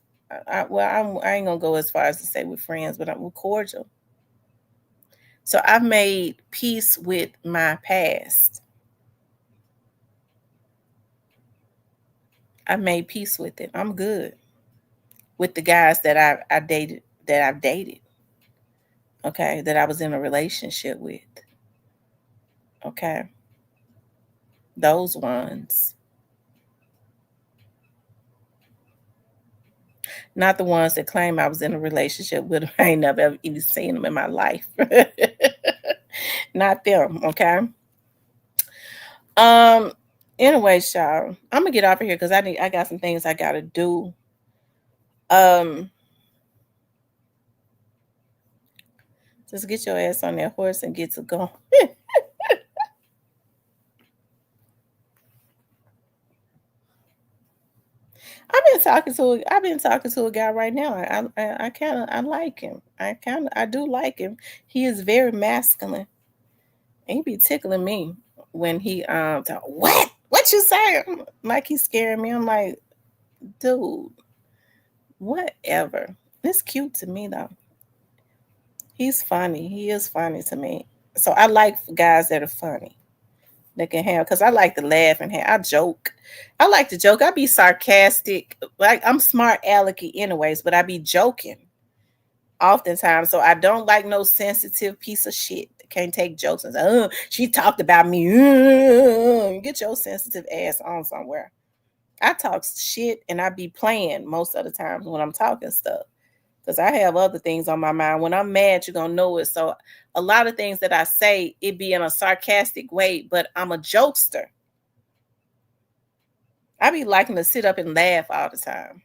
I ain't gonna go as far as to say we're friends, but we're cordial. So I've made peace with my past. I made peace with it. I'm good with the guys that I dated, that I've dated. Okay, that I was in a relationship with. Okay, those ones, not the ones that claim I was in a relationship with them. I ain't never ever even seen them in my life. Not them. Okay. Um. Anyway, y'all, I'm gonna get off of here because I got some things I gotta do. Um. Just get your ass on that horse and get to going. I've been talking to a guy right now. I kind of I like him. I do like him. He is very masculine. And he be tickling me when he what you say? Like he's scaring me. I'm like, dude, whatever. It's cute to me though. He's funny. He is funny to me. So I like guys that are funny. That can have, because I like to laugh and have, I joke. I like to joke. I be sarcastic. Like I'm smart alecky anyways, but I be joking oftentimes. So I don't like no sensitive piece of shit that can't take jokes and say, oh, she talked about me. Get your sensitive ass on somewhere. I talk shit and I be playing most of the times when I'm talking stuff. Because I have other things on my mind. When I'm mad, you're gonna know it. So a lot of things that I say, it be in a sarcastic way, but I'm a jokester. I be liking to sit up and laugh all the time.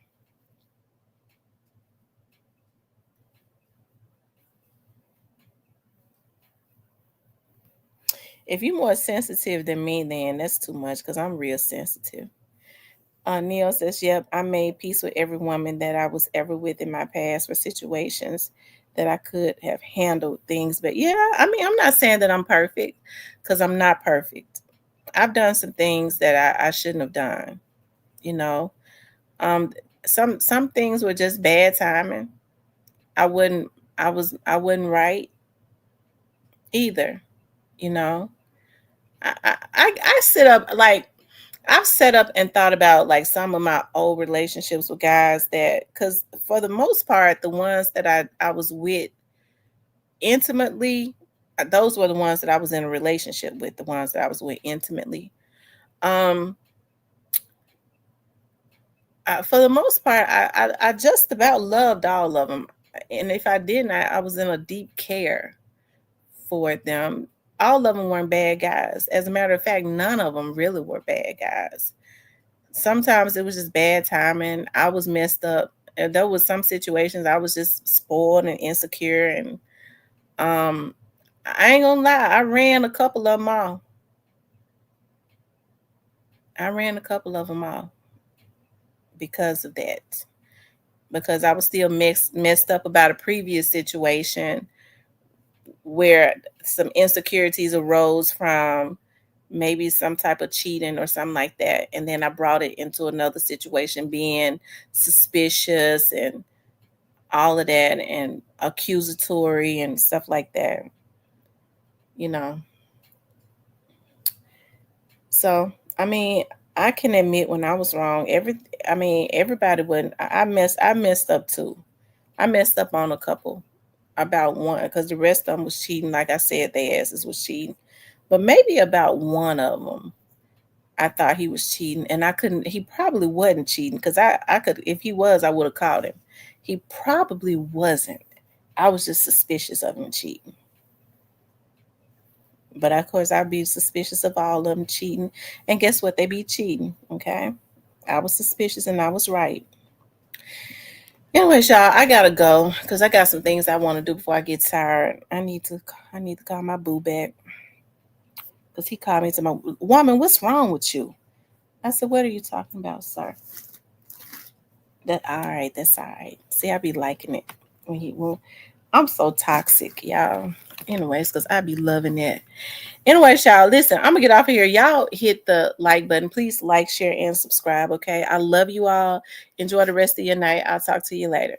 If you're more sensitive than me, then that's too much because I'm real sensitive. Neil says, yep, I made peace with every woman that I was ever with in my past for situations that I could have handled things. But yeah, I mean, I'm not saying that I'm perfect because I'm not perfect. I've done some things that I shouldn't have done, you know. Um, some things were just bad timing. I wouldn't I wasn't right either, you know. I sit up like I've set up and thought about like some of my old relationships with guys that, because for the most part, the ones that I was with intimately, those were the ones that I was in a relationship with, the ones that I was with intimately. Um, for the most part, I just about loved all of them, and if I didn't, I was in a deep care for them. All of them weren't bad guys. As a matter of fact, none of them really were bad guys. Sometimes it was just bad timing. I was messed up. And there was some situations I was just spoiled and insecure, and um I ain't gonna lie, I ran a couple of them off. I ran a couple of them off because of that. Because I was still messed up about a previous situation where some insecurities arose from maybe some type of cheating or something like that, and then I brought it into another situation, being suspicious and all of that, and accusatory and stuff like that, you know. So I mean, I can admit when I was wrong. I mean, everybody wouldn't. I messed up too. I messed up on a couple, about one, because the rest of them was cheating. Like I said, their asses was cheating, but maybe about one of them, I thought he was cheating, and I couldn't. He probably wasn't cheating because I could. If he was, I would have caught him. He probably wasn't. I was just suspicious of him cheating. But of course, I'd be suspicious of all of them cheating. And guess what? They be cheating. Okay. I was suspicious and I was right. Anyways, y'all, I gotta go because I got some things I want to do before I get tired. I need to call my boo back because he called me to my woman. What's wrong with you? I said, what are you talking about, sir? That all right? That's all right. See, I be liking it when I'm so toxic, y'all. Anyways, because I be loving it. Anyways, y'all, listen, I'm gonna get off of here. Y'all hit the like button. Please like, share, and subscribe. Okay. I love you all. Enjoy the rest of your night. I'll talk to you later.